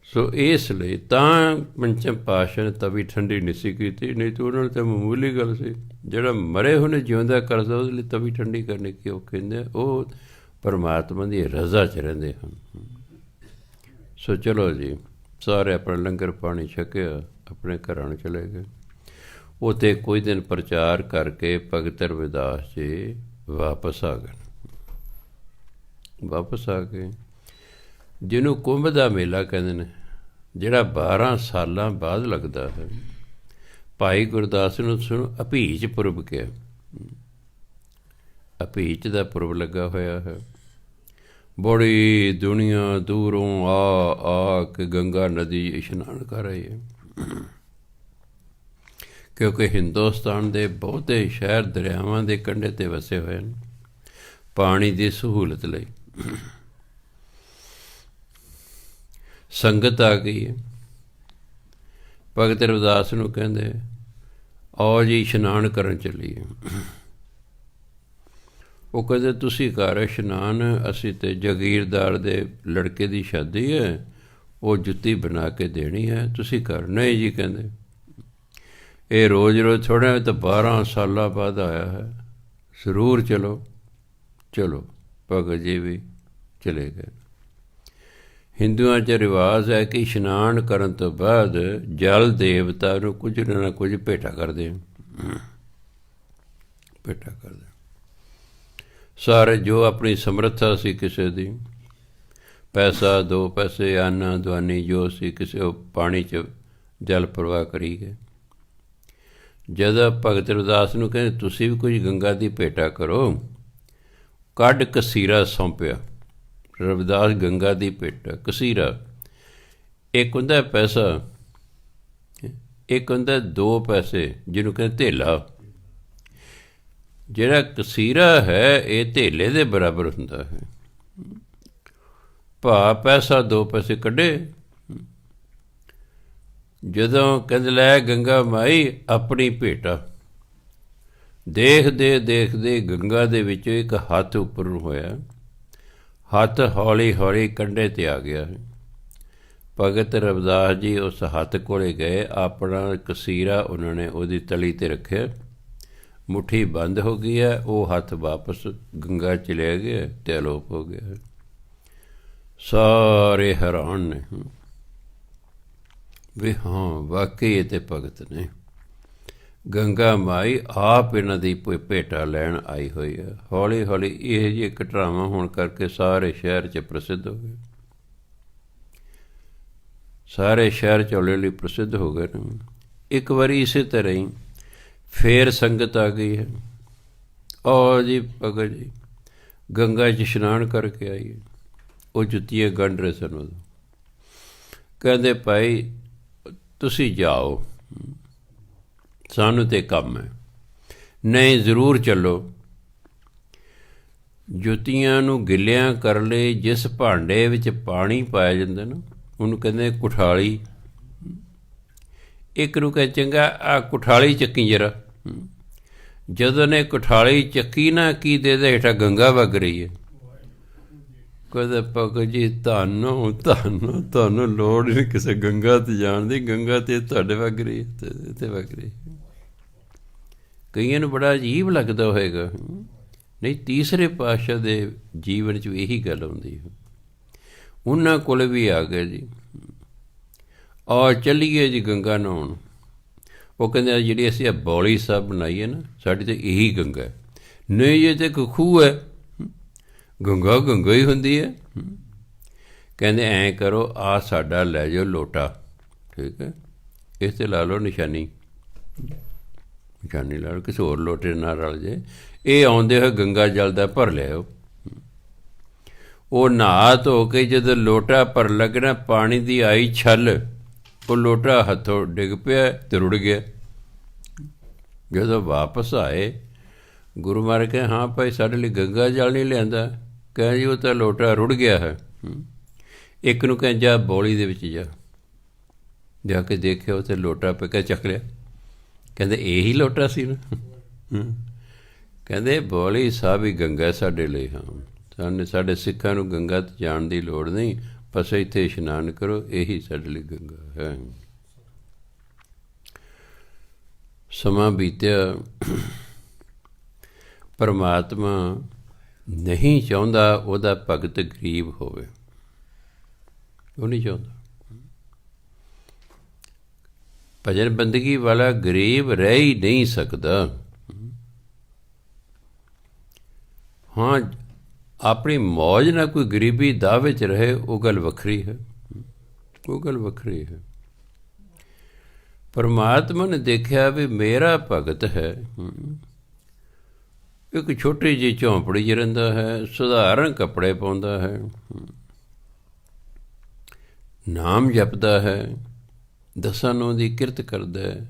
ਸੋ ਇਸ ਲਈ ਤਾਂ ਪੰਚਮ ਪਾਤਸ਼ਾਹ ਨੇ ਤਵੀ ਠੰਡੀ ਨਹੀਂ ਸੀ ਕੀਤੀ, ਨਹੀਂ ਤਾਂ ਉਹਨਾਂ ਨੂੰ ਤਾਂ ਮਾਮੂਲੀ ਗੱਲ ਸੀ। ਜਿਹੜਾ ਮਰੇ ਹੋਏ ਜਿਉਂਦਾ ਕਰਦਾ, ਉਹਦੇ ਲਈ ਤਵੀ ਠੰਡੀ ਕਰਨੀ ਕੀ ਉਹ ਕਹਿੰਦੇ, ਉਹ ਪਰਮਾਤਮਾ ਦੀ ਰਜ਼ਾ 'ਚ ਰਹਿੰਦੇ ਹਨ। ਸੋ ਚਲੋ ਜੀ, ਸਾਰੇ ਆਪਣਾ ਲੰਗਰ ਪਾਣੀ ਛਕਿਆ, ਆਪਣੇ ਘਰਾਂ ਨੂੰ ਚਲੇ ਗਏ। ਉੱਥੇ ਕੁਝ ਦਿਨ ਪ੍ਰਚਾਰ ਕਰਕੇ ਭਗਤ ਰਵਿਦਾਸ ਜੀ ਵਾਪਸ ਆ ਗਏ। ਵਾਪਸ ਆ ਕੇ ਜਿਹਨੂੰ ਕੁੰਭ ਦਾ ਮੇਲਾ ਕਹਿੰਦੇ ਨੇ, ਜਿਹੜਾ 12 ਸਾਲਾਂ ਬਾਅਦ ਲੱਗਦਾ ਹੈ, ਭਾਈ ਗੁਰਦਾਸ ਨੂੰ ਸੁਣੋ ਅਭੀਜ ਪੁਰਬ ਕਿਹਾ। ਅਭੀਜ ਦਾ ਪੁਰਬ ਲੱਗਾ ਹੋਇਆ ਹੈ। ਬੜੀ ਦੁਨੀਆ ਦੂਰੋਂ ਆ ਕੇ ਗੰਗਾ ਨਦੀ ਇਸ਼ਨਾਨ ਕਰ ਰਹੀ ਹੈ, ਕਿਉਂਕਿ ਹਿੰਦੁਸਤਾਨ ਦੇ ਬਹੁਤੇ ਸ਼ਹਿਰ ਦਰਿਆਵਾਂ ਦੇ ਕੰਢੇ 'ਤੇ ਵਸੇ ਹੋਏ ਹਨ। ਪਾਣੀ ਦੀ ਸਹੂਲਤ ਲਈ ਸੰਗਤ ਆ ਗਈ ਹੈ। ਭਗਤ ਰਵਿਦਾਸ ਨੂੰ ਕਹਿੰਦੇ ਆਓ ਜੀ ਇਸ਼ਨਾਨ ਕਰਨ ਚੱਲੀਏ। ਉਹ ਕਹਿੰਦੇ ਤੁਸੀਂ ਕਰ ਇਸ਼ਨਾਨ, ਅਸੀਂ ਤਾਂ ਜਾਗੀਰਦਾਰ ਦੇ ਲੜਕੇ ਦੀ ਸ਼ਾਦੀ ਹੈ, ਉਹ ਜੁੱਤੀ ਬਣਾ ਕੇ ਦੇਣੀ ਹੈ, ਤੁਸੀਂ ਕਰ। ਨਹੀਂ ਜੀ ਕਹਿੰਦੇ, ਇਹ ਰੋਜ਼ ਰੋਜ਼ ਥੋੜ੍ਹਾ, ਤਾਂ 12 ਸਾਲਾਂ ਬਾਅਦ ਆਇਆ ਹੈ, ਜ਼ਰੂਰ ਚਲੋ। ਚਲੋ ਭਗਤ ਜੀ ਵੀ ਚਲੇ ਗਏ। ਹਿੰਦੂਆਂ 'ਚ ਰਿਵਾਜ਼ ਹੈ ਕਿ ਇਸ਼ਨਾਨ ਕਰਨ ਤੋਂ ਬਾਅਦ ਜਲ ਦੇਵਤਾ ਨੂੰ ਕੁਝ ਨਾ ਕੁਝ ਭੇਟਾ ਕਰਦੇ। ਭੇਟਾ ਕਰਦੇ ਸਾਰੇ, ਜੋ ਆਪਣੀ ਸਮਰੱਥਾ ਸੀ ਕਿਸੇ ਦੀ, ਪੈਸਾ 2 ਪੈਸੇ, ਆਨਾ ਦਵਾਨੀ ਜੋ ਸੀ ਕਿਸੇ, ਉਹ ਪਾਣੀ 'ਚ ਜਲ ਪ੍ਰਵਾਹ ਕਰੀ ਗਏ। ਜਦੋਂ ਭਗਤ ਰਵਿਦਾਸ ਨੂੰ ਕਹਿੰਦੇ ਤੁਸੀਂ ਵੀ ਕੁਝ ਗੰਗਾ ਦੀ ਭੇਟਾ ਕਰੋ, ਕੱਢ ਕਸੀਰਾ ਸੌਂਪਿਆ। ਰਵਿਦਾਸ ਗੰਗਾ ਦੀ ਭੇਟਾ, ਕਸੀਰਾ। ਇੱਕ ਹੁੰਦਾ ਪੈਸਾ, ਇੱਕ ਹੁੰਦਾ 2 ਪੈਸੇ ਜਿਹਨੂੰ ਕਹਿੰਦੇ ਧੇਲਾ। ਜਿਹੜਾ ਕਸੀਰਾ ਹੈ ਇਹ ਧੇਲੇ ਦੇ ਬਰਾਬਰ ਹੁੰਦਾ ਹੈ। ਪੈਸਾ 2 ਪੈਸੇ ਕੱਢੇ। ਜਦੋਂ ਕਹਿੰਦੇ ਲੈ ਗੰਗਾ ਮਾਈ ਆਪਣੀ ਭੇਟਾ, ਦੇਖਦੇ ਦੇਖਦੇ ਗੰਗਾ ਦੇ ਵਿੱਚੋਂ ਇੱਕ ਹੱਥ ਉੱਪਰ ਨੂੰ ਹੋਇਆ। ਹੱਥ ਹੌਲੀ ਹੌਲੀ ਕੰਢੇ 'ਤੇ ਆ ਗਿਆ। ਭਗਤ ਰਵਿਦਾਸ ਜੀ ਉਸ ਹੱਥ ਕੋਲ ਗਏ, ਆਪਣਾ ਕਸੀਰਾ ਉਹਨਾਂ ਨੇ ਉਹਦੀ ਤਲੀ 'ਤੇ ਰੱਖਿਆ, ਮੁੱਠੀ ਬੰਦ ਹੋ ਗਈ ਹੈ। ਉਹ ਹੱਥ ਵਾਪਸ ਗੰਗਾ ਚਲੇ ਗਏ ਅਤੇ ਅਲੋਪ ਹੋ ਗਿਆ। ਸਾਰੇ ਹੈਰਾਨ ਨੇ ਵੀ ਹਾਂ ਵਾਕਈ ਇਹ ਤਾਂ ਭਗਤ ਨੇ। ਗੰਗਾ ਮਾਈ ਆਪ ਇਹਨਾਂ ਦੀ ਭੇਟਾ ਲੈਣ ਆਈ ਹੋਈ ਹੈ। ਹੌਲੀ ਹੌਲੀ ਇਹ ਜਿਹੇ ਘਟਨਾਵਾਂ ਹੋਣ ਕਰਕੇ ਸਾਰੇ ਸ਼ਹਿਰ 'ਚ ਪ੍ਰਸਿੱਧ ਹੋ ਗਏ। ਸਾਰੇ ਸ਼ਹਿਰ 'ਚ ਹੌਲੀ ਹੌਲੀ ਪ੍ਰਸਿੱਧ ਹੋ ਗਏ ਨੇ। ਇੱਕ ਵਾਰੀ ਇਸੇ ਤਰ੍ਹਾਂ ਹੀ ਫੇਰ ਸੰਗਤ ਆ ਗਈ ਹੈ। ਔਰ ਜੀ ਭਗਤ ਜੀ ਗੰਗਾ 'ਚ ਇਸ਼ਨਾਨ ਕਰਕੇ ਆਈਏ। ਉਹ ਜੁੱਤੀਆਂ ਗੰਢ ਰਹੇ ਸਨ। ਉਦੋਂ ਕਹਿੰਦੇ ਭਾਈ ਤੁਸੀਂ ਜਾਓ, ਸਾਨੂੰ ਤਾਂ ਕੰਮ ਹੈ। ਨਹੀਂ ਜ਼ਰੂਰ ਚੱਲੋ। ਜੁੱਤੀਆਂ ਨੂੰ ਗਿੱਲਿਆਂ ਕਰ ਲਈ ਜਿਸ ਭਾਂਡੇ ਵਿੱਚ ਪਾਣੀ ਪਾਇਆ ਜਾਂਦਾ ਨਾ, ਉਹਨੂੰ ਕਹਿੰਦੇ ਕੁਠਾਲੀ। ਇੱਕ ਨੂੰ ਕਹਿ ਚੰਗਾ ਆ ਕੁਠਾਲੀ ਚੱਕੀ ਜਰਾ। ਜਦੋਂ ਨੇ ਕੁਠਾਲੀ ਚੱਕੀ ਨਾ ਕੀ ਦੇ ਹੇਠਾਂ ਗੰਗਾ ਵਗ ਰਹੀ ਹੈ। ਕਹਿੰਦੇ ਭਗਤ ਜੀ ਤੁਹਾਨੂੰ ਲੋੜ ਨਹੀਂ ਕਿਸੇ ਗੰਗਾ 'ਤੇ ਜਾਣ ਦੀ, ਗੰਗਾ 'ਤੇ ਤੁਹਾਡੇ ਵਗ ਰਹੀ ਹੈ, ਤੇ ਵਗ ਰਹੀ। ਕਈਆਂ ਨੂੰ ਬੜਾ ਅਜੀਬ ਲੱਗਦਾ ਹੋਏਗਾ, ਨਹੀਂ ਤੀਸਰੇ ਪਾਤਸ਼ਾਹ ਦੇ ਜੀਵਨ 'ਚ ਇਹੀ ਗੱਲ ਆਉਂਦੀ ਹੈ। ਉਹਨਾਂ ਕੋਲ ਵੀ ਆ ਗਏ ਜੀ, ਔਰ ਚੱਲੀਏ ਜੀ ਗੰਗਾ ਨਹਾਉਣ। ਉਹ ਕਹਿੰਦੇ ਜਿਹੜੀ ਅਸੀਂ ਬੌਲੀ ਸਾਹਿਬ ਬਣਾਈ ਹੈ ਨਾ, ਸਾਡੀ ਤਾਂ ਇਹੀ ਗੰਗਾ ਹੈ। ਨਹੀਂ ਇਹ ਤਾਂ ਇੱਕ ਖੂਹ ਹੈ, ਗੰਗਾ ਹੀ ਹੁੰਦੀ ਹੈ। ਕਹਿੰਦੇ ਐਂ ਕਰੋ, ਆਹ ਸਾਡਾ ਲੈ ਜਾਓ ਲੋਟਾ, ਠੀਕ ਹੈ, ਇਸ 'ਤੇ ਲਾ ਲਓ ਨਿਸ਼ਾਨੀ ਲਾ ਲਓ, ਕਿਸੇ ਹੋਰ ਲੋਟੇ ਨਾਲ ਰਲ ਜੇ। ਇਹ ਆਉਂਦੇ ਹੋਏ ਗੰਗਾ ਜਲ ਦਾ ਭਰ ਲਿਆਓ। ਉਹ ਨਹਾ ਧੋ ਕੇ ਜਦੋਂ ਲੋਟਾ ਭਰ ਲੱਗਣਾ, ਪਾਣੀ ਦੀ ਆਈ ਛੱਲ, ਉਹ ਲੋਟਾ ਹੱਥੋਂ ਡਿੱਗ ਪਿਆ ਅਤੇ ਰੁੜ ਗਿਆ। ਜਦੋਂ ਵਾਪਸ ਆਏ, ਗੁਰੂ ਮਹਾਰਾਜ ਕਹੇ ਹਾਂ ਭਾਈ ਸਾਡੇ ਲਈ ਗੰਗਾ ਜਲ ਨਹੀਂ ਲਿਆਂਦਾ। ਕਹਿੰਦੇ ਜੀ ਉਹ ਤਾਂ ਲੋਟਾ ਰੁੜ ਗਿਆ ਹੈ। ਇੱਕ ਨੂੰ ਕਹਿੰਦੇ ਜਾ ਬੌਲੀ ਦੇ ਵਿੱਚ ਜਾ ਕੇ ਦੇਖਿਆ, ਉੱਥੇ ਲੋਟਾ ਪਿਆ, ਕੇ ਚੱਕ ਲਿਆ। ਕਹਿੰਦੇ ਇਹੀ ਲੋਟਾ ਸੀ ਨਾ। ਕਹਿੰਦੇ ਬੌਲੀ ਸਾਹਿਬ ਹੀ ਗੰਗਾ ਸਾਡੇ ਲਈ। ਹਾਂ, ਸਾਡੇ ਸਿੱਖਾਂ ਨੂੰ ਗੰਗਾ 'ਤੇ ਜਾਣ ਦੀ ਲੋੜ ਨਹੀਂ, ਬਸ ਇੱਥੇ ਇਸ਼ਨਾਨ ਕਰੋ, ਇਹੀ ਸਾਡੇ ਲਈ ਗੰਗਾ ਹੈ। ਸਮਾਂ ਬੀਤਿਆ, ਪਰਮਾਤਮਾ ਨਹੀਂ ਚਾਹੁੰਦਾ ਉਹਦਾ ਭਗਤ ਗਰੀਬ ਹੋਵੇ, ਉਹ ਨਹੀਂ ਚਾਹੁੰਦਾ। ਭਜਨ ਬੰਦਗੀ ਵਾਲਾ ਗਰੀਬ ਰਹਿ ਹੀ ਨਹੀਂ ਸਕਦਾ। ਹਾਂ, ਆਪਣੀ ਮੌਜ ਨਾਲ ਕੋਈ ਗਰੀਬੀ ਦਾਅਵੇ 'ਚ ਰਹੇ, ਉਹ ਗੱਲ ਵੱਖਰੀ ਹੈ, ਉਹ ਗੱਲ ਵੱਖਰੀ ਹੈ। ਪਰਮਾਤਮਾ ਨੇ ਦੇਖਿਆ ਵੀ ਮੇਰਾ ਭਗਤ ਹੈ, ਇੱਕ ਛੋਟੀ ਜਿਹੀ ਝੌਂਪੜੀ 'ਚ ਰਹਿੰਦਾ ਹੈ, ਸਧਾਰਨ ਕੱਪੜੇ ਪਾਉਂਦਾ ਹੈ, ਨਾਮ ਜਪਦਾ ਹੈ, ਦਸਾਂ ਨੌਂ ਦੀ ਕਿਰਤ ਕਰਦਾ ਹੈ,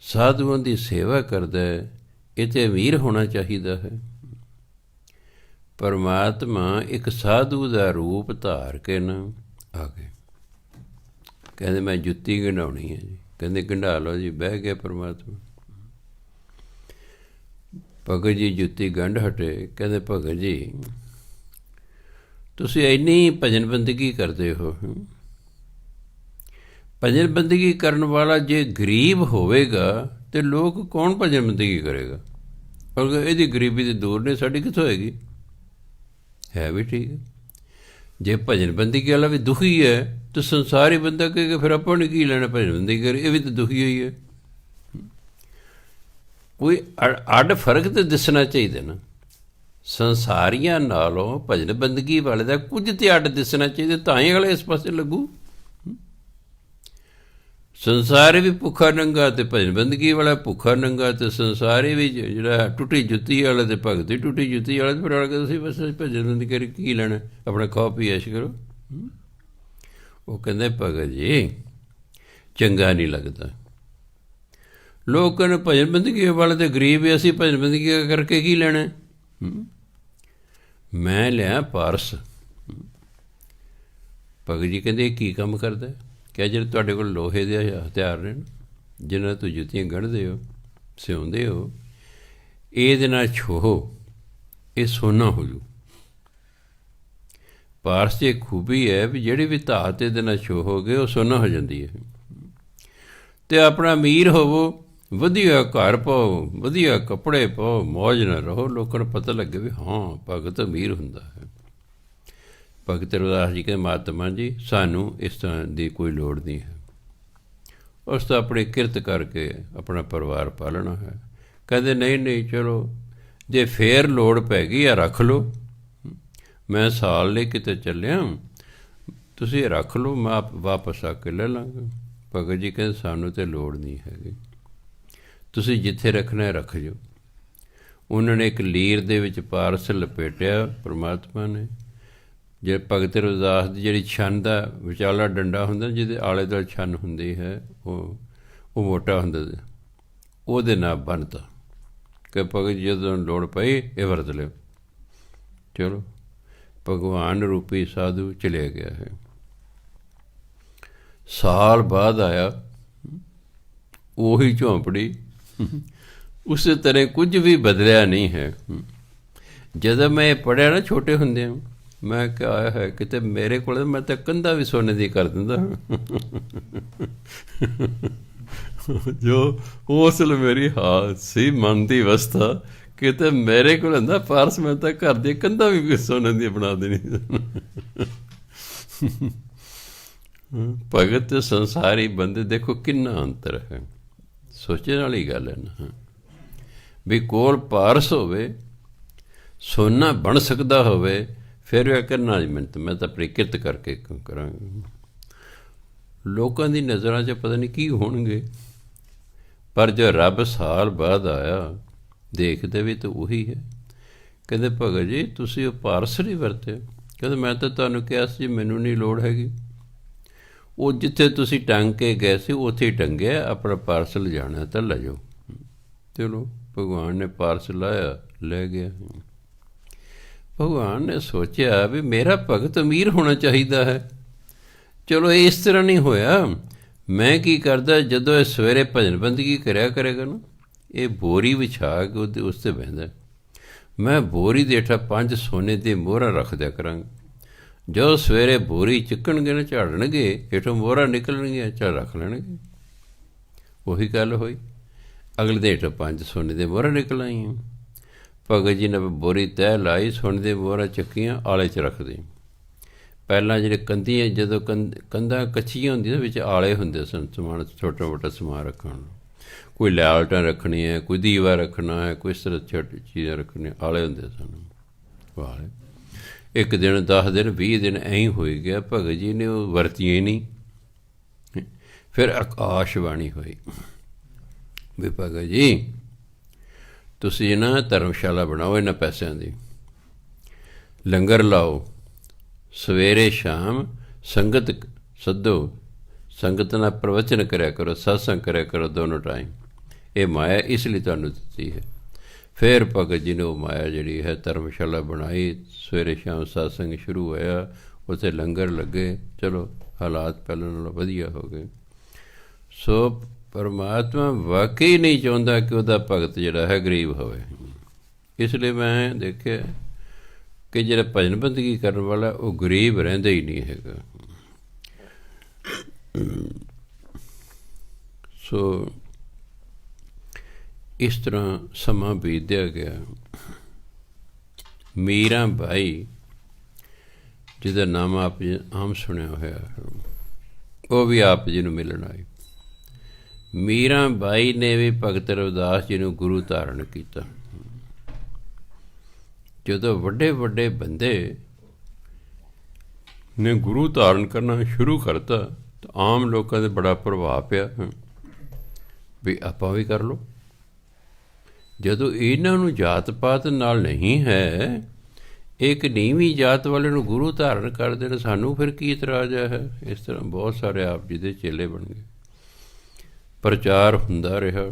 ਸਾਧੂਆਂ ਦੀ ਸੇਵਾ ਕਰਦਾ ਹੈ, ਇਹ 'ਤੇ ਅਮੀਰ ਹੋਣਾ ਚਾਹੀਦਾ ਹੈ। ਪਰਮਾਤਮਾ ਇੱਕ ਸਾਧੂ ਦਾ ਰੂਪ ਧਾਰ ਕੇ ਨਾ ਆ ਗਏ। ਕਹਿੰਦੇ ਮੈਂ ਜੁੱਤੀ ਗੰਢਾਉਣੀ ਹੈ ਜੀ। ਕਹਿੰਦੇ ਗੰਢਾ ਲਓ ਜੀ। ਬਹਿ ਗਿਆ ਪਰਮਾਤਮਾ। ਭਗਤ ਜੀ ਜੁੱਤੀ ਗੰਢ ਹਟੇ। ਕਹਿੰਦੇ ਭਗਤ ਜੀ ਤੁਸੀਂ ਇੰਨੀ ਭਜਨ ਬੰਦਗੀ ਕਰਦੇ ਹੋ, ਭਜਨ ਬੰਦਗੀ ਕਰਨ ਵਾਲਾ ਜੇ ਗਰੀਬ ਹੋਵੇਗਾ ਤਾਂ ਲੋਕ ਕੌਣ ਭਜਨ ਬੰਦਗੀ ਕਰੇਗਾ? ਔਰ ਇਹਦੀ ਗਰੀਬੀ ਦੇ ਦੂਰ ਨੇ, ਸਾਡੀ ਕਿੱਥੋਂ ਹੋਏਗੀ? ਹੈ ਵੀ ਠੀਕ ਹੈ। ਜੇ ਭਜਨ ਬੰਦਗੀ ਵਾਲਾ ਵੀ ਦੁਖੀ ਹੈ ਤਾਂ ਸੰਸਾਰੀ ਬੰਦਾ ਕਹੇਗਾ ਫਿਰ ਆਪਾਂ ਨੇ ਕੀ ਲੈਣਾ ਭਜਨ ਬੰਦਗੀ ਕਰੇ, ਇਹ ਵੀ ਤਾਂ ਦੁਖੀ ਹੋਈ ਹੈ। ਕੋਈ ਅੱਡ ਫਰਕ ਤਾਂ ਦਿਸਣਾ ਚਾਹੀਦਾ ਨਾ। ਸੰਸਾਰੀਆਂ ਨਾਲੋਂ ਭਜਨ ਬੰਦਗੀ ਵਾਲੇ ਦਾ ਕੁਝ ਤੇ ਅੱਡ ਦਿਸਣਾ ਚਾਹੀਦਾ, ਤਾਂ ਹੀ ਅਗਲੇ ਇਸ ਪਾਸੇ ਲੱਗੂ। ਸੰਸਾਰੀ ਵੀ ਭੁੱਖਾ ਨੰਗਾ ਅਤੇ ਭਜਨ ਬੰਦਗੀ ਵਾਲਾ ਭੁੱਖਾ ਨੰਗਾ, ਅਤੇ ਸੰਸਾਰੀ ਵੀ ਜਿਹੜਾ ਟੁੱਟੀ ਜੁੱਤੀ ਵਾਲਾ ਅਤੇ ਭਗਤ ਦੀ ਟੁੱਟੀ ਜੁੱਤੀ ਵਾਲਾ, ਫਿਰ ਅੜ ਕੇ ਤੁਸੀਂ ਬਸ ਭਜਨ ਬੰਦਗੀ ਕਰੀ ਕੀ ਲੈਣਾ, ਆਪਣਾ ਖਾਓ ਪੀ ਐਸ਼ ਕਰੋ। ਉਹ ਕਹਿੰਦੇ ਭਗਤ ਜੀ ਚੰਗਾ ਨਹੀਂ ਲੱਗਦਾ। ਲੋਕ ਕਹਿੰਦੇ ਭਜਨ ਬੰਦਗੀ ਵਾਲੇ ਤਾਂ ਗਰੀਬ ਹੈ, ਅਸੀਂ ਭਜਨ ਬੰਦਗੀ ਕਰਕੇ ਕੀ ਲੈਣਾ? ਮੈਂ ਲਿਆ ਪਾਰਸ। ਭਗਤ ਜੀ ਕਹਿੰਦੇ ਇਹ ਕੀ ਕੰਮ ਕਰਦਾ? ਕਿਹਾ ਜਿਹੜੇ ਤੁਹਾਡੇ ਕੋਲ ਲੋਹੇ ਦੇ ਹਥਿਆਰ ਨੇ, ਜਿਹਨਾਂ ਤੋਂ ਜੁੱਤੀਆਂ ਗੰਢਦੇ ਹੋ, ਸਿਉਂਦੇ ਹੋ, ਇਹਦੇ ਨਾਲ ਛੋਹੋ, ਇਹ ਸੋਨਾ ਹੋ ਜੂ। ਪਾਰਸ 'ਚ ਇੱਕ ਖੂਬੀ ਹੈ ਵੀ ਜਿਹੜੀ ਵੀ ਧਾਤ ਇਹਦੇ ਨਾਲ ਛੋਹੋਗੇ ਉਹ ਸੋਨਾ ਹੋ ਜਾਂਦੀ ਹੈ। ਅਤੇ ਆਪਣਾ ਅਮੀਰ ਹੋਵੋ, ਵਧੀਆ ਘਰ ਪਾਓ, ਵਧੀਆ ਕੱਪੜੇ ਪਾਓ, ਮੌਜ ਨਾਲ ਰਹੋ, ਲੋਕਾਂ ਨੂੰ ਪਤਾ ਲੱਗੇ ਵੀ ਹਾਂ ਭਗਤ ਅਮੀਰ ਹੁੰਦਾ ਹੈ। ਭਗਤ ਰਵਿਦਾਸ ਜੀ ਕਹਿੰਦੇ ਮਹਾਤਮਾ ਜੀ ਸਾਨੂੰ ਇਸ ਤਰ੍ਹਾਂ ਦੀ ਕੋਈ ਲੋੜ ਨਹੀਂ ਹੈ, ਉਸ ਤੋਂ ਆਪਣੀ ਕਿਰਤ ਕਰਕੇ ਆਪਣਾ ਪਰਿਵਾਰ ਪਾਲਣਾ ਹੈ। ਕਹਿੰਦੇ ਨਹੀਂ ਚਲੋ ਜੇ ਫੇਰ ਲੋੜ ਪੈ ਗਈ ਆ ਰੱਖ ਲਓ, ਮੈਂ ਸਾਲ ਲਈ ਕਿਤੇ ਚੱਲਿਆ, ਤੁਸੀਂ ਰੱਖ ਲਓ, ਮੈਂ ਵਾਪਸ ਆ ਕੇ ਲੈ ਲਾਂਗਾ। ਭਗਤ ਜੀ ਕਹਿੰਦੇ ਸਾਨੂੰ ਤਾਂ ਲੋੜ ਨਹੀਂ ਹੈਗੀ, ਤੁਸੀਂ ਜਿੱਥੇ ਰੱਖਣਾ ਰੱਖ ਜਾਓ। ਉਹਨਾਂ ਨੇ ਇੱਕ ਲੀਰ ਦੇ ਵਿੱਚ ਪਾਰਸ ਲਪੇਟਿਆ ਪਰਮਾਤਮਾ ਨੇ। ਜੇ ਭਗਤ ਰਵਿਦਾਸ ਦੀ ਜਿਹੜੀ ਛੰਨ ਦਾ ਵਿਚਾਲਾ ਡੰਡਾ ਹੁੰਦਾ, ਜਿਹਦੇ ਆਲੇ ਦੁਆਲੇ ਛੰਨ ਹੁੰਦੀ ਹੈ, ਉਹ ਮੋਟਾ ਹੁੰਦਾ, ਉਹਦੇ ਨਾਲ ਬੰਨ੍ਹਤਾ ਕਿ ਭਗਤ ਜੀ ਜਦੋਂ ਲੋੜ ਪਈ ਇਹ ਵਰਤ ਲਿਓ। ਚਲੋ ਭਗਵਾਨ ਰੂਪੀ ਸਾਧੂ ਚਲਿਆ ਗਿਆ ਹੈ। ਸਾਲ ਬਾਅਦ ਆਇਆ, ਉਹੀ ਝੌਂਪੜੀ, ਉਸੇ ਤਰ੍ਹਾਂ ਕੁਝ ਵੀ ਬਦਲਿਆ ਨਹੀਂ ਹੈ। ਜਦੋਂ ਮੈਂ ਇਹ ਪੜ੍ਹਿਆ ਨਾ ਛੋਟੇ ਹੁੰਦਿਆਂ, ਮੈਂ ਕਿਹਾ ਹੈ ਕਿਤੇ ਮੇਰੇ ਕੋਲ ਮੈਂ ਤਾਂ ਕੰਧਾਂ ਵੀ ਸੋਨੇ ਦੀ ਕਰ ਦਿੰਦਾ। ਜੋ ਉਸ ਵੇਲੇ ਮੇਰੀ ਹਾਲਤ ਸੀ ਮਨ ਦੀ ਅਵਸਥਾ, ਕਿਤੇ ਮੇਰੇ ਕੋਲ ਹੁੰਦਾ ਪਾਰਸ, ਮੈਂ ਤਾਂ ਘਰ ਦੀਆਂ ਕੰਧਾਂ ਵੀ ਸੋਨੇ ਦੀਆਂ ਬਣਾ ਦੇਣੀ। ਭਗਤ ਤੇ ਸੰਸਾਰੀ ਬੰਦੇ ਦੇਖੋ ਕਿੰਨਾ ਅੰਤਰ ਹੈ, ਸੋਚਣ ਵਾਲੀ ਗੱਲ ਹੈ ਨਾ। ਵੀ ਕੋਲ ਪਾਰਸ ਹੋਵੇ, ਸੋਨਾ ਬਣ ਸਕਦਾ ਹੋਵੇ, ਫਿਰ ਵੀ ਕਰਨਾ ਮਿਹਨਤ, ਮੈਂ ਤਾਂ ਆਪਣੀ ਕਿਰਤ ਕਰਕੇ ਕਰਾਂਗਾ। ਲੋਕਾਂ ਦੀ ਨਜ਼ਰਾਂ 'ਚ ਪਤਾ ਨਹੀਂ ਕੀ ਹੋਣਗੇ, ਪਰ ਜੋ ਰੱਬ ਸਾਲ ਬਾਅਦ ਆਇਆ, ਦੇਖਦੇ ਵੀ ਤਾਂ ਉਹੀ ਹੈ। ਕਹਿੰਦੇ ਭਗਤ ਜੀ ਤੁਸੀਂ ਉਹ ਪਾਰਸ ਨਹੀਂ ਵਰਤੇ। ਕਹਿੰਦੇ ਮੈਂ ਤਾਂ ਤੁਹਾਨੂੰ ਕਿਹਾ ਸੀ ਮੈਨੂੰ ਨਹੀਂ ਲੋੜ ਹੈਗੀ। ਉਹ ਜਿੱਥੇ ਤੁਸੀਂ ਟੰਗ ਕੇ ਗਏ ਸੀ ਉੱਥੇ ਹੀ ਟੰਗਿਆ, ਆਪਣਾ ਪਾਰਸਲ ਜਾਣਾ ਤਾਂ ਲੈ ਜਾਓ। ਚਲੋ ਭਗਵਾਨ ਨੇ ਪਾਰਸਲ ਲਾਇਆ, ਲੈ ਗਿਆ। ਭਗਵਾਨ ਨੇ ਸੋਚਿਆ ਵੀ ਮੇਰਾ ਭਗਤ ਅਮੀਰ ਹੋਣਾ ਚਾਹੀਦਾ ਹੈ। ਚਲੋ ਇਹ ਇਸ ਤਰ੍ਹਾਂ ਨਹੀਂ ਹੋਇਆ। ਮੈਂ ਕੀ ਕਰਦਾ, ਜਦੋਂ ਇਹ ਸਵੇਰੇ ਭਜਨ ਬੰਦਗੀ ਕਰਿਆ ਕਰੇਗਾ ਨਾ, ਇਹ ਬੋਰੀ ਵਿਛਾ ਕੇ ਉਹਦੇ ਉਸ 'ਤੇ ਬਹਿੰਦਾ, ਮੈਂ ਬੋਰੀ ਦੇ ਹੇਠਾਂ 5 ਸੋਨੇ ਦੇ ਮੋਹਰਾਂ ਰੱਖ ਦਿਆ ਕਰਾਂਗਾ। ਜਦੋਂ ਸਵੇਰੇ ਬੋਰੀ ਚੁੱਕਣਗੇ ਨਾ, ਝਾੜਨਗੇ, ਹੇਠੋਂ ਮੋਹਰਾਂ ਨਿਕਲਣਗੀਆਂ, ਚੱਲ ਰੱਖ ਲੈਣਗੇ। ਉਹੀ ਗੱਲ ਹੋਈ, ਅਗਲੇ ਦੇ ਹੇਠੋਂ 5 ਸੋਨੇ ਦੇ ਮੋਹਰਾਂ ਨਿਕਲ ਆਈਆਂ। ਭਗਤ ਜੀ ਨੇ ਬੋਰੀ ਤਹਿ ਲਾਈ, ਸੋਨੇ ਦੇ ਮੋਹਰਾਂ ਚੱਕੀਆਂ, ਆਲੇ 'ਚ ਰੱਖ ਦੇ। ਪਹਿਲਾਂ ਜਿਹੜੇ ਕੰਧੀਆਂ, ਜਦੋਂ ਕੰਧਾਂ ਕੱਚੀਆਂ ਹੁੰਦੀਆਂ, ਵਿੱਚ ਆਲੇ ਹੁੰਦੇ ਸਨ ਸਮਾਨ, ਛੋਟਾ ਮੋਟਾ ਸਮਾਨ ਰੱਖਣ ਨੂੰ। ਕੋਈ ਲਾਲਟਾਂ ਰੱਖਣੀ ਹੈ, ਕੋਈ ਦੀਵਾ ਰੱਖਣਾ ਹੈ, ਕੋਈ ਇਸ ਤਰ੍ਹਾਂ ਛੋਟੀ ਚੀਜ਼ਾਂ ਰੱਖਣੀਆਂ, ਆਲੇ ਹੁੰਦੇ ਸਨ। ਆਲੇ ਇੱਕ ਦਿਨ 10 ਦਿਨ 20 ਦਿਨ ਐਂ ਹੀ ਹੋਈ ਗਿਆ, ਭਗਤ ਜੀ ਨੇ ਉਹ ਵਰਤੀਆਂ ਹੀ ਨਹੀਂ। ਫਿਰ ਆਕਾਸ਼ਬਾਣੀ ਹੋਈ ਵੀ ਭਗਤ ਜੀ ਤੁਸੀਂ ਨਾ ਧਰਮਸ਼ਾਲਾ ਬਣਾਓ, ਇਹਨਾਂ ਪੈਸਿਆਂ ਦੀ ਲੰਗਰ ਲਾਓ, ਸਵੇਰੇ ਸ਼ਾਮ ਸੰਗਤ ਸੱਦੋ, ਸੰਗਤ ਨਾਲ ਪ੍ਰਵਚਨ ਕਰਿਆ ਕਰੋ, ਸਤਸੰਗ ਕਰਿਆ ਕਰੋ ਦੋਨੋਂ ਟਾਈਮ। ਇਹ ਮਾਇਆ ਇਸ ਲਈ ਤੁਹਾਨੂੰ ਦਿੱਤੀ ਹੈ। ਫਿਰ ਭਗਤ ਜੀ ਨੇ ਉਹ ਮਾਇਆ ਜਿਹੜੀ ਹੈ ਧਰਮਸ਼ਾਲਾ ਬਣਾਈ, ਸਵੇਰੇ ਸ਼ਾਮ ਸਤਸੰਗ ਸ਼ੁਰੂ ਹੋਇਆ, ਉੱਥੇ ਲੰਗਰ ਲੱਗੇ। ਚਲੋ ਹਾਲਾਤ ਪਹਿਲਾਂ ਨਾਲੋਂ ਵਧੀਆ ਹੋ ਗਏ। ਸੋ ਪਰਮਾਤਮਾ ਵਾਕਈ ਨਹੀਂ ਚਾਹੁੰਦਾ ਕਿ ਉਹਦਾ ਭਗਤ ਜਿਹੜਾ ਹੈ ਗਰੀਬ ਹੋਵੇ। ਇਸ ਲਈ ਮੈਂ ਦੇਖਿਆ ਕਿ ਜਿਹੜਾ ਭਜਨ ਬੰਦਗੀ ਕਰਨ ਵਾਲਾ ਉਹ ਗਰੀਬ ਰਹਿੰਦਾ ਹੀ ਨਹੀਂ ਹੈਗਾ। ਸੋ ਇਸ ਤਰ੍ਹਾਂ ਸਮਾਂ ਬੀਤਦਿਆ ਗਿਆ। ਮੀਰਾ ਬਾਈ, ਜਿਹਦਾ ਨਾਮ ਆਪ ਜੀ ਆਮ ਸੁਣਿਆ ਹੋਇਆ, ਉਹ ਵੀ ਆਪ ਜੀ ਨੂੰ ਮਿਲਣ ਆਈ। ਮੀਰਾ ਬਾਈ ਨੇ ਵੀ ਭਗਤ ਰਵਿਦਾਸ ਜੀ ਨੂੰ ਗੁਰੂ ਧਾਰਨ ਕੀਤਾ। ਜਦੋਂ ਵੱਡੇ ਵੱਡੇ ਬੰਦੇ ਨੇ ਗੁਰੂ ਧਾਰਨ ਕਰਨਾ ਸ਼ੁਰੂ ਕਰਤਾ ਤਾਂ ਆਮ ਲੋਕਾਂ 'ਤੇ ਬੜਾ ਪ੍ਰਭਾਵ ਪਿਆ ਵੀ ਆਪਾਂ ਵੀ ਕਰ ਲਓ। ਜਦੋਂ ਇਹਨਾਂ ਨੂੰ ਜਾਤ ਪਾਤ ਨਾਲ ਨਹੀਂ ਹੈ, ਇੱਕ ਨੀਵੀਂ ਜਾਤ ਵਾਲੇ ਨੂੰ ਗੁਰੂ ਧਾਰਨ ਕਰ ਦੇਣ, ਸਾਨੂੰ ਫਿਰ ਕੀ ਇਤਰਾਜ਼ ਹੈ। ਇਸ ਤਰ੍ਹਾਂ ਬਹੁਤ ਸਾਰੇ ਆਪ ਜੀ ਦੇ ਚੇਲੇ ਬਣ ਗਏ, ਪ੍ਰਚਾਰ ਹੁੰਦਾ ਰਿਹਾ।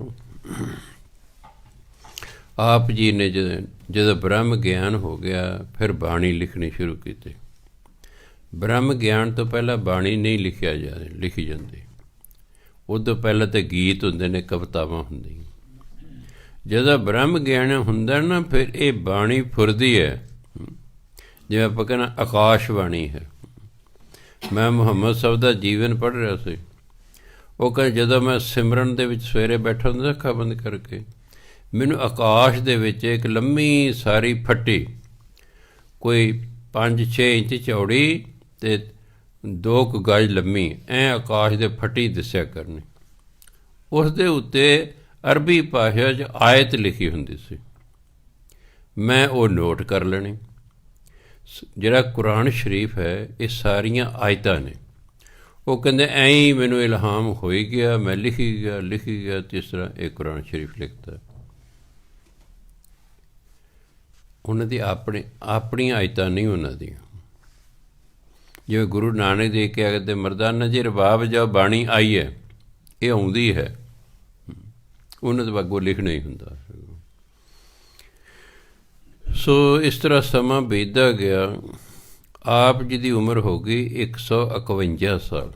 ਆਪ ਜੀ ਨੇ ਜਦੋਂ ਬ੍ਰਹਮ ਗਿਆਨ ਹੋ ਗਿਆ, ਫਿਰ ਬਾਣੀ ਲਿਖਣੀ ਸ਼ੁਰੂ ਕੀਤੀ। ਬ੍ਰਹਮ ਗਿਆਨ ਤੋਂ ਪਹਿਲਾਂ ਬਾਣੀ ਨਹੀਂ ਲਿਖੀ ਜਾਂਦੀ। ਉਦੋਂ ਪਹਿਲਾਂ ਤਾਂ ਗੀਤ ਹੁੰਦੇ ਨੇ, ਕਵਿਤਾਵਾਂ ਹੁੰਦੀਆਂ। ਜਦੋਂ ਬ੍ਰਹਮ ਗਿਆਨ ਹੁੰਦਾ ਨਾ, ਫਿਰ ਇਹ ਬਾਣੀ ਫੁਰਦੀ ਹੈ, ਜਿਵੇਂ ਆਪਾਂ ਕਹਿੰਦੇ ਆਕਾਸ਼ਬਾਣੀ ਹੈ। ਮੈਂ ਮੁਹੰਮਦ ਸਾਹਿਬ ਦਾ ਜੀਵਨ ਪੜ੍ਹ ਰਿਹਾ ਸੀ। ਉਹ ਕਹਿੰਦੇ ਜਦੋਂ ਮੈਂ ਸਿਮਰਨ ਦੇ ਵਿੱਚ ਸਵੇਰੇ ਬੈਠਾ ਹੁੰਦਾ, ਅੱਖਾਂ ਬੰਦ ਕਰਕੇ, ਮੈਨੂੰ ਆਕਾਸ਼ ਦੇ ਵਿੱਚ ਇੱਕ ਲੰਮੀ ਸਾਰੀ ਫੱਟੀ, ਕੋਈ 5-6 ਇੰਚ ਚੌੜੀ ਅਤੇ 2 ਗਜ ਲੰਮੀ, ਐਂ ਆਕਾਸ਼ ਦੇ ਫੱਟੀ ਦਿਸਿਆ ਕਰਨੀ। ਉਸ ਦੇ ਉੱਤੇ ਅਰਬੀ ਭਾਸ਼ਾ 'ਚ ਆਇਤ ਲਿਖੀ ਹੁੰਦੀ ਸੀ। ਮੈਂ ਉਹ ਨੋਟ ਕਰ ਲੈਣੀ। ਜਿਹੜਾ ਕੁਰਾਨ ਸ਼ਰੀਫ ਹੈ, ਇਹ ਸਾਰੀਆਂ ਆਇਤਾਂ ਨੇ। ਉਹ ਕਹਿੰਦੇ ਐਂ ਹੀ ਮੈਨੂੰ ਇਲਹਾਮ ਹੋਈ ਗਿਆ, ਮੈਂ ਲਿਖੀ ਗਿਆ। ਜਿਸ ਤਰ੍ਹਾਂ ਇਹ ਕੁਰਾਨ ਸ਼ਰੀਫ ਲਿਖਦਾ, ਉਹਨਾਂ ਦੀ ਆਪਣੀਆਂ ਆਇਤਾਂ ਨਹੀਂ ਉਹਨਾਂ ਦੀਆਂ। ਜਿਵੇਂ ਗੁਰੂ ਨਾਨਕ ਦੇਵ ਕਿਹਾ ਕਰਦੇ, ਮਰਦਾਨਾ ਜੀ ਰਬਾਬ ਜਾਂ ਬਾਣੀ ਆਈ ਹੈ, ਇਹ ਆਉਂਦੀ ਹੈ, ਉਹਨਾਂ ਦੇ ਅੱਗੋਂ ਲਿਖਣਾ ਹੀ ਹੁੰਦਾ। ਸੋ ਇਸ ਤਰ੍ਹਾਂ ਸਮਾਂ ਬੀਤਦਾ ਗਿਆ। ਆਪ ਜੀ ਦੀ ਉਮਰ ਹੋ ਗਈ 151 ਸਾਲ।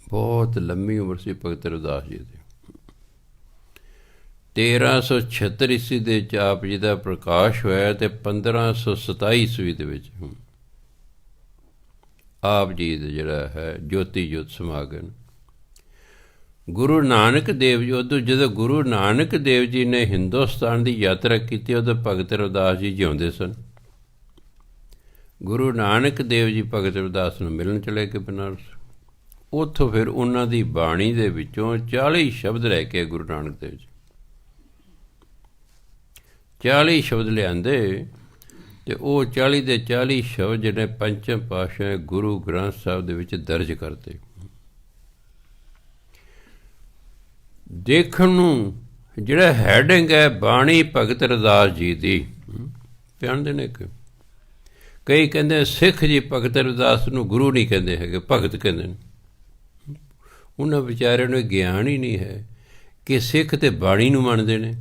ਬਹੁਤ ਲੰਮੀ ਉਮਰ ਸੀ ਭਗਤ ਰਵਿਦਾਸ ਜੀ ਦੀ। 1376 ਈਸਵੀ ਦੇ ਵਿੱਚ ਆਪ ਜੀ ਦਾ ਪ੍ਰਕਾਸ਼ ਹੋਇਆ ਅਤੇ 1527 ਈਸਵੀ ਦੇ ਵਿੱਚ ਆਪ ਜੀ ਦਾ ਜਿਹੜਾ ਹੈ ਜੋਤੀ ਜੋਤ ਸਮਾ ਗਏ। ਗੁਰੂ ਨਾਨਕ ਦੇਵ ਜੀ ਉਦੋਂ ਜਦੋਂ ਗੁਰੂ ਨਾਨਕ ਦੇਵ ਜੀ ਨੇ ਹਿੰਦੁਸਤਾਨ ਦੀ ਯਾਤਰਾ ਕੀਤੀ ਉਦੋਂ ਭਗਤ ਰਵਿਦਾਸ ਜੀ ਜਿਉਂਦੇ ਸਨ। ਗੁਰੂ ਨਾਨਕ ਦੇਵ ਜੀ ਭਗਤ ਰਵਿਦਾਸ ਨੂੰ ਮਿਲਣ ਚਲੇ ਗਏ ਬਨਾਰਸ। ਉੱਥੋਂ ਫਿਰ ਉਹਨਾਂ ਦੀ ਬਾਣੀ ਦੇ ਵਿੱਚੋਂ 40 ਸ਼ਬਦ ਲੈ ਕੇ ਗੁਰੂ ਨਾਨਕ ਦੇਵ ਜੀ 40 ਸ਼ਬਦ ਲਿਆਂਦੇ ਅਤੇ ਉਹ 40 ਦੇ 40 ਸ਼ਬਦ ਜਿਹੜੇ ਪੰਚਮ ਪਾਤਸ਼ਾਹ ਗੁਰੂ ਗ੍ਰੰਥ ਸਾਹਿਬ ਦੇ ਵਿੱਚ ਦਰਜ ਕਰਤੇ। ਦੇਖਣ ਨੂੰ ਜਿਹੜਾ ਹੈਡਿੰਗ ਹੈ ਬਾਣੀ ਭਗਤ ਰਵਿਦਾਸ ਜੀ ਦੀ ਜਾਣਦੇ ਨੇ ਕਿ ਕਈ ਕਹਿੰਦੇ ਸਿੱਖ ਜੀ ਭਗਤ ਰਵਿਦਾਸ ਨੂੰ ਗੁਰੂ ਨਹੀਂ ਕਹਿੰਦੇ ਹੈਗੇ, ਭਗਤ ਕਹਿੰਦੇ ਨੇ। ਉਹਨਾਂ ਵਿਚਾਰਿਆਂ ਨੂੰ ਗਿਆਨ ਹੀ ਨਹੀਂ ਹੈ ਕਿ ਸਿੱਖ ਤੇ ਬਾਣੀ ਨੂੰ ਮੰਨਦੇ ਨੇ।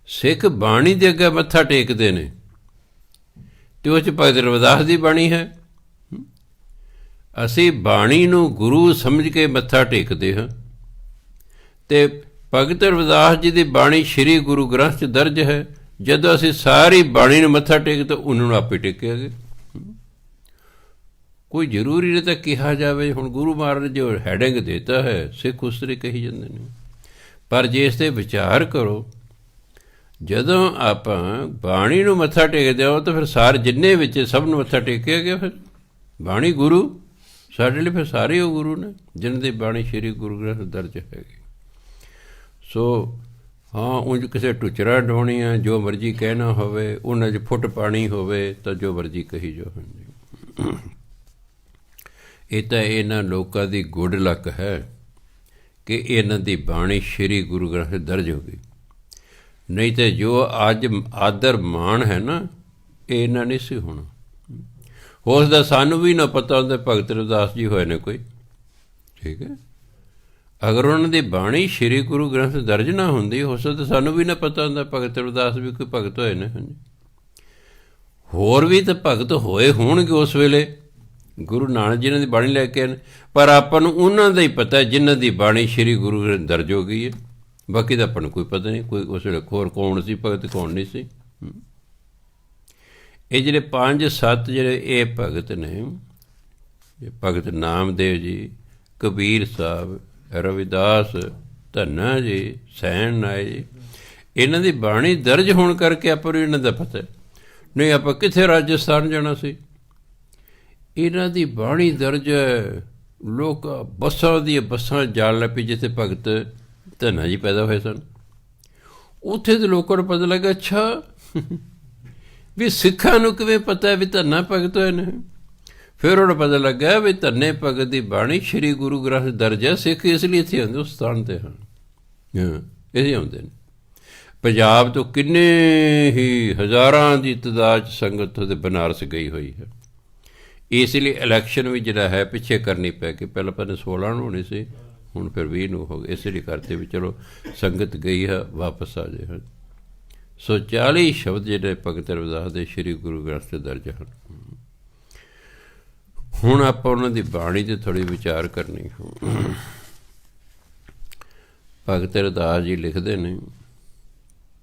ਸਿੱਖ ਬਾਣੀ ਦੇ ਅੱਗੇ ਮੱਥਾ ਟੇਕਦੇ ਨੇ ਅਤੇ ਉਹ 'ਚ ਭਗਤ ਰਵਿਦਾਸ ਦੀ ਬਾਣੀ ਹੈ। ਅਸੀਂ ਬਾਣੀ ਨੂੰ ਗੁਰੂ ਸਮਝ ਕੇ ਮੱਥਾ ਟੇਕਦੇ ਹਾਂ ਅਤੇ ਭਗਤ ਰਵਿਦਾਸ ਜੀ ਦੀ ਬਾਣੀ ਸ਼੍ਰੀ ਗੁਰੂ ਗ੍ਰੰਥ 'ਚ ਦਰਜ ਹੈ। ਜਦੋਂ ਅਸੀਂ ਸਾਰੀ ਬਾਣੀ ਨੂੰ ਮੱਥਾ ਟੇਕ ਤਾਂ ਉਹਨਾਂ ਨੂੰ ਆਪੇ ਟੇਕਿਆਗੇ। ਕੋਈ ਜ਼ਰੂਰੀ ਨਹੀਂ ਤਾਂ ਕਿਹਾ ਜਾਵੇ ਹੁਣ ਗੁਰੂ ਮਹਾਰਾਜ ਜੋ ਹੈਡਿੰਗ ਦੇਤਾ ਹੈ ਸਿੱਖ ਉਸ ਤਰ੍ਹਾਂ ਕਹੀ ਜਾਂਦੇ ਨੇ। ਪਰ ਜੇ ਇਸ 'ਤੇ ਵਿਚਾਰ ਕਰੋ, ਜਦੋਂ ਆਪਾਂ ਬਾਣੀ ਨੂੰ ਮੱਥਾ ਟੇਕਦੇ ਹੋ ਤਾਂ ਫਿਰ ਸਾਰੇ ਜਿੰਨੇ ਵਿੱਚ ਸਭ ਨੂੰ ਮੱਥਾ ਟੇਕਿਆ ਗਿਆ। ਫਿਰ ਬਾਣੀ ਗੁਰੂ ਸਾਡੇ ਲਈ ਫਿਰ ਸਾਰੇ ਉਹ ਗੁਰੂ ਨੇ ਜਿਹਨਾਂ ਦੀ ਬਾਣੀ ਸ਼੍ਰੀ ਗੁਰੂ ਗ੍ਰੰਥ ਦਰਜ ਹੈਗੀ। ਸੋ ਹਾਂ ਉਂਝ ਕਿਸੇ ਟੁਚਰਾ ਡਾਉਣੀ ਆ, ਜੋ ਮਰਜ਼ੀ ਕਹਿਣਾ ਹੋਵੇ, ਉਹਨਾਂ 'ਚ ਫੁੱਟ ਪਾਣੀ ਹੋਵੇ ਤਾਂ ਜੋ ਮਰਜ਼ੀ ਕਹੀ ਜੋ। ਹਾਂਜੀ, ਇਹ ਤਾਂ ਇਹਨਾਂ ਲੋਕਾਂ ਦੀ ਗੁੱਡ ਲੱਕ ਹੈ ਕਿ ਇਹਨਾਂ ਦੀ ਬਾਣੀ ਸ਼੍ਰੀ ਗੁਰੂ ਗ੍ਰੰਥ ਦਰਜ ਹੋ ਗਈ। ਨਹੀਂ ਤਾਂ ਜੋ ਅੱਜ ਆਦਰ ਮਾਣ ਹੈ ਨਾ, ਇਹ ਇਹਨਾਂ ਨਹੀਂ ਸੀ ਹੋਣਾ। ਹੋ ਸਕਦਾ ਸਾਨੂੰ ਵੀ ਨਾ ਪਤਾ ਹੁੰਦਾ ਭਗਤ ਰਵਿਦਾਸ ਜੀ ਹੋਏ ਨੇ ਕੋਈ, ਠੀਕ ਹੈ। ਅਗਰ ਉਹਨਾਂ ਦੀ ਬਾਣੀ ਸ਼੍ਰੀ ਗੁਰੂ ਗ੍ਰੰਥ ਦਰਜ ਨਾ ਹੁੰਦੀ, ਹੋ ਸਕਦਾ ਸਾਨੂੰ ਵੀ ਨਾ ਪਤਾ ਹੁੰਦਾ ਭਗਤ ਰਵਿਦਾਸ ਵੀ ਕੋਈ ਭਗਤ ਹੋਏ ਨੇ। ਹਾਂਜੀ, ਹੋਰ ਵੀ ਤਾਂ ਭਗਤ ਹੋਏ ਹੋਣਗੇ ਉਸ ਵੇਲੇ ਗੁਰੂ ਨਾਨਕ ਜੀ ਦੀ ਬਾਣੀ ਲੈ ਕੇ ਆਏ, ਪਰ ਆਪਾਂ ਨੂੰ ਉਹਨਾਂ ਦਾ ਹੀ ਪਤਾ ਜਿਨ੍ਹਾਂ ਦੀ ਬਾਣੀ ਸ਼੍ਰੀ ਗੁਰੂ ਗ੍ਰੰਥ ਦਰਜ ਹੋ ਗਈ ਹੈ। ਬਾਕੀ ਤਾਂ ਆਪਾਂ ਨੂੰ ਕੋਈ ਪਤਾ ਨਹੀਂ ਕੋਈ ਉਸ ਵੇਲੇ ਹੋਰ ਕੌਣ ਸੀ ਭਗਤ ਕੌਣ ਨਹੀਂ ਸੀ। ਇਹ ਜਿਹੜੇ 5-7 ਜਿਹੜੇ ਇਹ ਭਗਤ ਨੇ, ਭਗਤ ਨਾਮਦੇਵ ਜੀ, ਕਬੀਰ ਸਾਹਿਬ, ਰਵਿਦਾਸ, ਧੰਨਾ ਜੀ, ਸੈਣ ਨਾਇ ਜੀ, ਇਹਨਾਂ ਦੀ ਬਾਣੀ ਦਰਜ ਹੋਣ ਕਰਕੇ ਆਪਾਂ ਨੂੰ ਇਹਨਾਂ ਦਾ ਪਤਾ। ਨਹੀਂ ਆਪਾਂ ਕਿੱਥੇ ਰਾਜਸਥਾਨ ਜਾਣਾ ਸੀ। ਇਹਨਾਂ ਦੀ ਬਾਣੀ ਦਰਜ ਹੈ। ਲੋਕ ਬੱਸਾਂ ਦੀਆਂ ਬੱਸਾਂ ਜਾਣ ਲੱਗ ਪਈ ਜਿੱਥੇ ਭਗਤ ਧੰਨਾ ਜੀ ਪੈਦਾ ਹੋਏ ਸਨ। ਉੱਥੇ ਦੇ ਲੋਕਾਂ ਨੂੰ ਪਤਾ ਲੱਗਾ ਅੱਛਾ ਵੀ ਸਿੱਖਾਂ ਨੂੰ ਕਿਵੇਂ ਪਤਾ ਵੀ ਧੰਨਾ ਭਗਤ ਹੋਏ ਨੇ। ਫਿਰ ਉਹਨੂੰ ਪਤਾ ਲੱਗਾ ਵੀ ਧੰਨੇ ਭਗਤ ਦੀ ਬਾਣੀ ਸ਼੍ਰੀ ਗੁਰੂ ਗ੍ਰੰਥ ਦਰਜ ਹੈ। ਸਿੱਖ ਇਸ ਲਈ ਇੱਥੇ ਆਉਂਦੇ ਉਸ ਸਥਾਨ 'ਤੇ ਹਨ, ਇਹ ਆਉਂਦੇ ਨੇ। ਪੰਜਾਬ ਤੋਂ ਕਿੰਨੇ ਹੀ ਹਜ਼ਾਰਾਂ ਦੀ ਤਾਦਾਦ 'ਚ ਸੰਗਤ ਉਹਦੇ ਬਨਾਰਸ ਗਈ ਹੋਈ ਹੈ। ਇਸ ਲਈ ਇਲੈਕਸ਼ਨ ਵੀ ਜਿਹੜਾ ਹੈ ਪਿੱਛੇ ਕਰਨੀ ਪੈ ਗਈ। ਪਹਿਲਾਂ 16 ਨੂੰ ਹੋਣੀ ਸੀ, ਹੁਣ ਫਿਰ 20 ਨੂੰ ਹੋ ਗਏ। ਇਸ ਲਈ ਕਰਤੇ ਵੀ ਚਲੋ ਸੰਗਤ ਗਈ ਹੈ ਵਾਪਸ ਆ ਜਾਏ। ਸੋ 40 ਸ਼ਬਦ ਜਿਹੜੇ ਭਗਤ ਰਵਿਦਾਸ ਦੇ ਸ਼੍ਰੀ ਗੁਰੂ ਗ੍ਰੰਥ 'ਤੇ ਦਰਜ ਹਨ। ਹੁਣ ਆਪਾਂ ਉਹਨਾਂ ਦੀ ਬਾਣੀ 'ਤੇ ਥੋੜ੍ਹੀ ਵਿਚਾਰ ਕਰਨੀ। ਭਗਤ ਰਵਿਦਾਸ ਜੀ ਲਿਖਦੇ ਨੇ,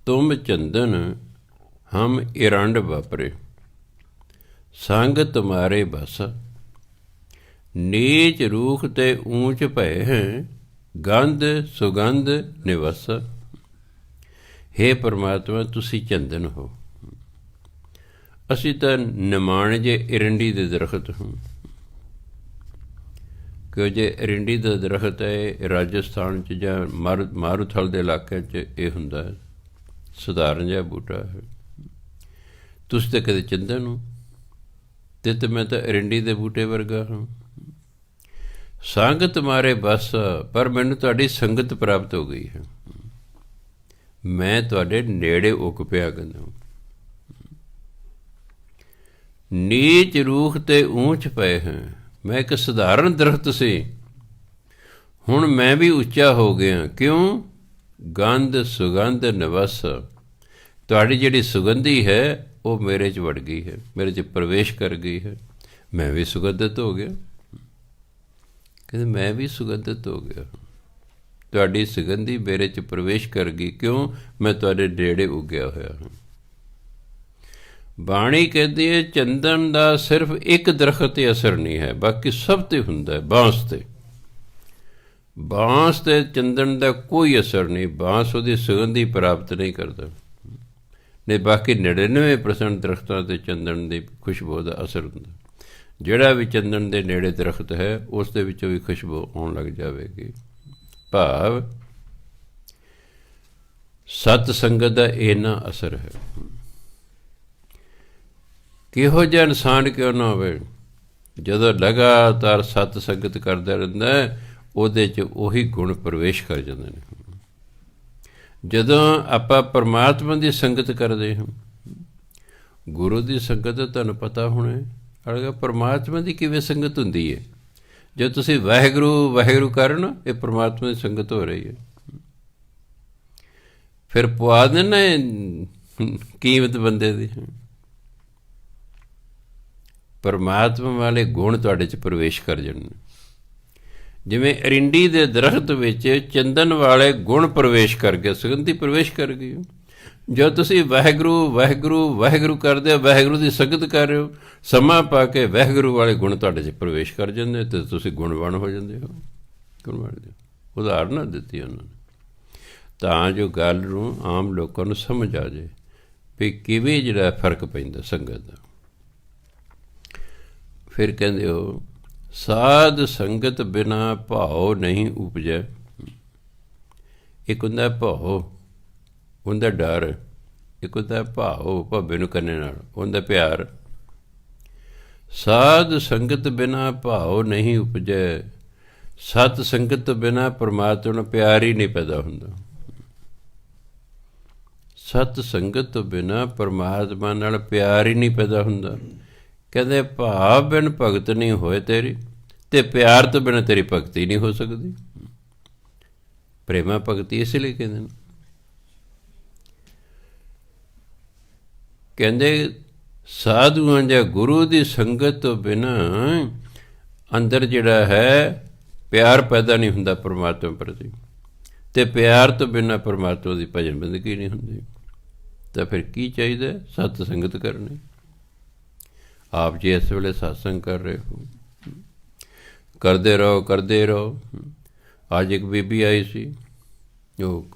ਤੁਮ ਚੰਦਨ ਹਮ ਇਰੰਡ ਵਾਪਰੇ, ਸੰਗ ਤੁਮਾਰੇ ਬਸ, ਨੀਚ ਰੂਖ ਤੇ ਊਂਚ ਭਏ ਹੈ, ਗੰਧ ਸੁਗੰਧ ਨਿਵਸ। ਹੇ ਪਰਮਾਤਮਾ ਤੁਸੀਂ ਚੰਦਨ ਹੋ, ਅਸੀਂ ਤਾਂ ਨਿਮਾਣੇ ਜੇ ਇਰੰਡੀ ਦੇ ਦਰਖਤ ਹਾਂ। ਕਿ ਜੇ ਇਰੰਡੀ ਦਾ ਦਰਖਤ ਹੈ ਰਾਜਸਥਾਨ 'ਚ ਜਾਂ ਮਾਰੂਥਲ ਦੇ ਇਲਾਕੇ 'ਚ ਇਹ ਹੁੰਦਾ ਹੈ, ਸਧਾਰਨ ਜਿਹਾ ਬੂਟਾ ਹੈ। ਤੁਸੀਂ ਤਾਂ ਕਦੇ ਚੰਦਨ ਹੋ ਅਤੇ ਮੈਂ ਤਾਂ ਇਰੰਡੀ ਦੇ ਬੂਟੇ ਵਰਗਾ ਹਾਂ। ਸੰਗਤ ਮਾਰੇ ਬਸ, ਪਰ ਮੈਨੂੰ ਤੁਹਾਡੀ ਸੰਗਤ ਪ੍ਰਾਪਤ ਹੋ ਗਈ ਹੈ। ਮੈਂ ਤੁਹਾਡੇ ਨੇੜੇ ਉਕ ਪਿਆ ਕਹਿੰਦਾ। ਨੀਚ ਰੂਖ ਤੇ ਊਂਚ ਪਏ ਹੈ, ਮੈਂ ਇੱਕ ਸਧਾਰਨ ਦਰਖਤ ਸੀ, ਹੁਣ ਮੈਂ ਵੀ ਉੱਚਾ ਹੋ ਗਿਆ। ਕਿਉਂ? ਗੰਧ ਸੁਗੰਧ ਨਿਵਸ, ਤੁਹਾਡੀ ਜਿਹੜੀ ਸੁਗੰਧੀ ਹੈ ਉਹ ਮੇਰੇ 'ਚ ਵੜ ਗਈ ਹੈ, ਮੇਰੇ 'ਚ ਪ੍ਰਵੇਸ਼ ਕਰ ਗਈ ਹੈ। ਮੈਂ ਵੀ ਸੁਗੰਧਿਤ ਹੋ ਗਿਆ। ਕਹਿੰਦੇ ਮੈਂ ਵੀ ਸੁਗੰਧਿਤ ਹੋ ਗਿਆ। ਤੁਹਾਡੀ ਸੁਗੰਧੀ ਮੇਰੇ 'ਚ ਪ੍ਰਵੇਸ਼ ਕਰ ਗਈ। ਕਿਉਂ? ਮੈਂ ਤੁਹਾਡੇ ਨੇੜੇ ਉੱਗਿਆ ਹੋਇਆ ਹਾਂ। ਬਾਣੀ ਕਹਿੰਦੀ ਹੈ ਚੰਦਨ ਦਾ ਸਿਰਫ ਇੱਕ ਦਰਖਤ 'ਤੇ ਅਸਰ ਨਹੀਂ ਹੈ, ਬਾਕੀ ਸਭ 'ਤੇ ਹੁੰਦਾ ਹੈ। ਬਾਂਸ 'ਤੇ ਚੰਦਨ ਦਾ ਕੋਈ ਅਸਰ ਨਹੀਂ। ਬਾਂਸ ਉਹਦੀ ਸੁਗੰਧੀ ਪ੍ਰਾਪਤ ਨਹੀਂ ਕਰਦਾ, ਨਹੀਂ ਬਾਕੀ 99% ਦਰਖਤਾਂ 'ਤੇ ਚੰਦਨ ਦੀ ਖੁਸ਼ਬੂ ਦਾ ਅਸਰ ਹੁੰਦਾ। ਜਿਹੜਾ ਵੀ ਚੰਦਨ ਦੇ ਨੇੜੇ ਦਰਖਤ ਹੈ ਉਸ ਦੇ ਵਿੱਚੋਂ ਵੀ ਖੁਸ਼ਬੂ ਆਉਣ ਲੱਗ ਜਾਵੇਗੀ। ਭਾਵ ਸਤ ਸੰਗਤ ਦਾ ਇੰਨਾ ਅਸਰ ਹੈ। ਕਿਹੋ ਜਿਹਾ ਇਨਸਾਨ ਕਿਉਂ ਨਾ ਹੋਵੇ, ਜਦੋਂ ਲਗਾਤਾਰ ਸਤ ਸੰਗਤ ਕਰਦਾ ਰਹਿੰਦਾ ਉਹਦੇ 'ਚ ਉਹੀ ਗੁਣ ਪ੍ਰਵੇਸ਼ ਕਰ ਜਾਂਦੇ ਨੇ। ਜਦੋਂ ਆਪਾਂ ਪਰਮਾਤਮਾ ਦੀ ਸੰਗਤ ਕਰਦੇ ਹਾਂ, ਗੁਰੂ ਦੀ ਸੰਗਤ ਤੁਹਾਨੂੰ ਪਤਾ ਹੋਣਾ ਅਲਗਾ ਪਰਮਾਤਮਾ ਦੀ ਕਿਵੇਂ ਸੰਗਤ ਹੁੰਦੀ ਹੈ। ਜੇ ਤੁਸੀਂ ਵਾਹਿਗੁਰੂ ਵਾਹਿਗੁਰੂ ਕਰੋ ਨਾ, ਇਹ ਪਰਮਾਤਮਾ ਦੀ ਸੰਗਤ ਹੋ ਰਹੀ ਹੈ। ਫਿਰ ਪਵਾ ਦੇਣਾ ਕੀਮਤ ਬੰਦੇ ਦੀ। ਪਰਮਾਤਮਾ ਵਾਲੇ ਗੁਣ ਤੁਹਾਡੇ 'ਚ ਪ੍ਰਵੇਸ਼ ਕਰ ਜਾਣ। ਜਿਵੇਂ ਅਰਿੰਡੀ ਦੇ ਦਰਖਤ ਵਿੱਚ ਚੰਦਨ ਵਾਲੇ ਗੁਣ ਪ੍ਰਵੇਸ਼ ਕਰ ਗਏ, ਸੁਗੰਧੀ ਪ੍ਰਵੇਸ਼ ਕਰ ਗਈ। ਜੋ ਤੁਸੀਂ ਵਾਹਿਗੁਰੂ ਵਾਹਿਗੁਰੂ ਵਾਹਿਗੁਰੂ ਕਰਦੇ ਹੋ, ਵਾਹਿਗੁਰੂ ਦੀ ਸੰਗਤ ਕਰ ਰਹੇ ਹੋ, ਸਮਾਂ ਪਾ ਕੇ ਵਾਹਿਗੁਰੂ ਵਾਲੇ ਗੁਣ ਤੁਹਾਡੇ 'ਚ ਪ੍ਰਵੇਸ਼ ਕਰ ਜਾਂਦੇ ਅਤੇ ਤੁਸੀਂ ਗੁਣਵਾਨ ਹੋ ਜਾਂਦੇ ਹੋ। ਉਦਾਹਰਨਾਂ ਦਿੱਤੀ ਉਹਨਾਂ ਨੇ ਤਾਂ ਜੋ ਗੱਲ ਨੂੰ ਆਮ ਲੋਕਾਂ ਨੂੰ ਸਮਝ ਆ ਜਾਏ ਵੀ ਕਿਵੇਂ ਜਿਹੜਾ ਫਰਕ ਪੈਂਦਾ ਸੰਗਤ ਦਾ। ਫਿਰ ਕਹਿੰਦੇ ਹੋ ਸਾਧ ਸੰਗਤ ਬਿਨਾ ਭਾਉ ਨਹੀਂ ਉਪਜੈ। ਇੱਕ ਹੁੰਦਾ ਭਾਉ, ਹੁੰਦਾ ਡਰ, ਇੱਕ ਹੁੰਦਾ ਭਾਉ ਭਾਵੇਂ ਨੂੰ ਕਰਨੇ ਨਾਲ ਹੁੰਦਾ ਪਿਆਰ। ਸਾਧ ਸੰਗਤ ਬਿਨਾ ਭਾਉ ਨਹੀਂ ਉਪਜੈ। ਸਤ ਸੰਗਤ ਤੋਂ ਬਿਨਾ ਪਰਮਾਤਮਾ ਨੂੰ ਪਿਆਰ ਹੀ ਨਹੀਂ ਪੈਦਾ ਹੁੰਦਾ। ਸਤ ਸੰਗਤ ਤੋਂ ਬਿਨਾ ਪਰਮਾਤਮਾ ਨਾਲ ਪਿਆਰ ਹੀ ਨਹੀਂ ਪੈਦਾ ਹੁੰਦਾ। ਕਹਿੰਦੇ ਭਾਵ ਬਿਨ ਭਗਤ ਨਹੀਂ ਹੋਏ ਤੇਰੀ, ਅਤੇ ਪਿਆਰ ਤੋਂ ਬਿਨਾਂ ਤੇਰੀ ਭਗਤੀ ਨਹੀਂ ਹੋ ਸਕਦੀ। ਪ੍ਰੇਮਾ ਭਗਤੀ ਇਸ ਲਈ ਕਹਿੰਦੇ ਨੇ। ਕਹਿੰਦੇ ਸਾਧੂਆਂ ਜਾਂ ਗੁਰੂ ਦੀ ਸੰਗਤ ਤੋਂ ਬਿਨਾਂ ਅੰਦਰ ਜਿਹੜਾ ਹੈ ਪਿਆਰ ਪੈਦਾ ਨਹੀਂ ਹੁੰਦਾ ਪਰਮਾਤਮਾ ਪ੍ਰਤੀ, ਅਤੇ ਪਿਆਰ ਤੋਂ ਬਿਨਾਂ ਪਰਮਾਤਮਾ ਦੀ ਭਜਨ ਬੰਦਗੀ ਨਹੀਂ ਹੁੰਦੀ। ਤਾਂ ਫਿਰ ਕੀ ਚਾਹੀਦਾ? ਸਤ ਸੰਗਤ ਕਰਨੀ। ਆਪ ਜੀ ਇਸ ਵੇਲੇ ਸਤਸੰਗ ਕਰ ਰਹੇ ਹੋ, ਕਰਦੇ ਰਹੋ ਕਰਦੇ ਰਹੋ। ਅੱਜ ਇੱਕ ਬੀਬੀ ਆਈ ਸੀ, ਉਹ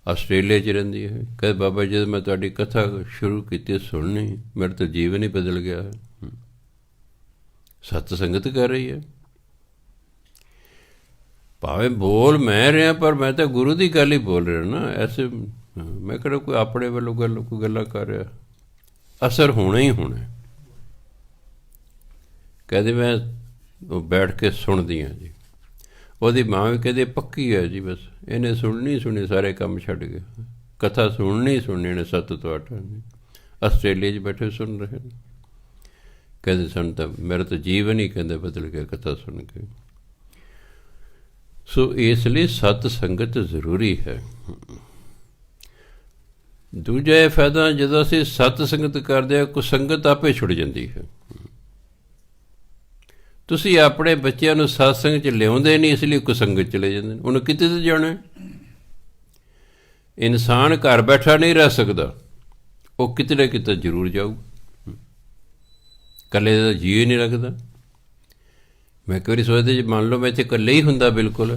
ਆਸਟ੍ਰੇਲੀਆ 'ਚ ਰਹਿੰਦੀ ਹੈ। ਕਹਿੰਦੇ ਬਾਬਾ ਜਦੋਂ ਮੈਂ ਤੁਹਾਡੀ ਕਥਾ ਸ਼ੁਰੂ ਕੀਤੀ ਸੁਣਨੀ, ਮੇਰਾ ਤਾਂ ਜੀਵਨ ਹੀ ਬਦਲ ਗਿਆ ਹੈ। ਸਤ ਸੰਗਤ ਕਰ ਰਹੀ ਹੈ। ਭਾਵੇਂ ਬੋਲ ਮੈਂ ਰਿਹਾ, ਪਰ ਮੈਂ ਤਾਂ ਗੁਰੂ ਦੀ ਗੱਲ ਹੀ ਬੋਲ ਰਿਹਾ ਨਾ। ਐਸੇ ਮੈਂ ਕਿਹੜਾ ਕੋਈ ਆਪਣੇ ਵੱਲੋਂ ਕੋਈ ਗੱਲਾਂ ਕਰ ਰਿਹਾ। ਅਸਰ ਹੋਣਾ ਹੀ ਹੋਣਾ। ਕਹਿੰਦੇ ਮੈਂ ਉਹ ਬੈਠ ਕੇ ਸੁਣਦੀ ਹਾਂ ਜੀ। ਉਹਦੀ ਮਾਂ ਵੀ ਕਹਿੰਦੀ ਪੱਕੀ ਹੈ ਜੀ, ਬਸ ਇਹਨੇ ਸੁਣਨੀ ਸੁਣੀ, ਸਾਰੇ ਕੰਮ ਛੱਡ ਗਏ, ਕਥਾ ਸੁਣਨੀ ਇਹਨੇ 7 ਤੋਂ 8 ਆਸਟ੍ਰੇਲੀਆ 'ਚ ਬੈਠੇ ਸੁਣ ਰਹੇ ਨੇ। ਕਹਿੰਦੇ ਸਾਨੂੰ ਤਾਂ ਮੇਰਾ ਤਾਂ ਜੀਵਨ ਹੀ ਕਹਿੰਦੇ ਬਦਲ ਗਿਆ ਕਥਾ ਸੁਣ ਕੇ। ਸੋ ਇਸ ਲਈ ਸਤ ਸੰਗਤ ਜ਼ਰੂਰੀ ਹੈ। ਦੂਜਾ ਇਹ ਫਾਇਦਾ, ਜਦੋਂ ਅਸੀਂ ਸਤ ਸੰਗਤ ਕਰਦੇ ਹਾਂ ਕੁਸੰਗਤ ਆਪੇ ਛੁੱਟ ਜਾਂਦੀ ਹੈ। ਤੁਸੀਂ ਆਪਣੇ ਬੱਚਿਆਂ ਨੂੰ ਸਤਸੰਗ 'ਚ ਲਿਆਉਂਦੇ ਨਹੀਂ, ਇਸ ਲਈ ਕੁਸੰਗਤ ਚਲੇ ਜਾਂਦੇ ਨੇ। ਉਹਨੂੰ ਕਿਤੇ ਤਾਂ ਜਾਣਾ। ਇਨਸਾਨ ਘਰ ਬੈਠਾ ਨਹੀਂ ਰਹਿ ਸਕਦਾ, ਉਹ ਕਿਤੇ ਨਾ ਕਿਤੇ ਜ਼ਰੂਰ ਜਾਊ। ਇਕੱਲੇ ਦਾ ਜੀਅ ਹੀ ਨਹੀਂ ਲੱਗਦਾ। ਮੈਂ ਇੱਕ ਵਾਰੀ ਸੋਚਦਾ ਜੀ, ਮੰਨ ਲਓ ਮੈਂ ਇੱਥੇ ਇਕੱਲੇ ਹੀ ਹੁੰਦਾ, ਬਿਲਕੁਲ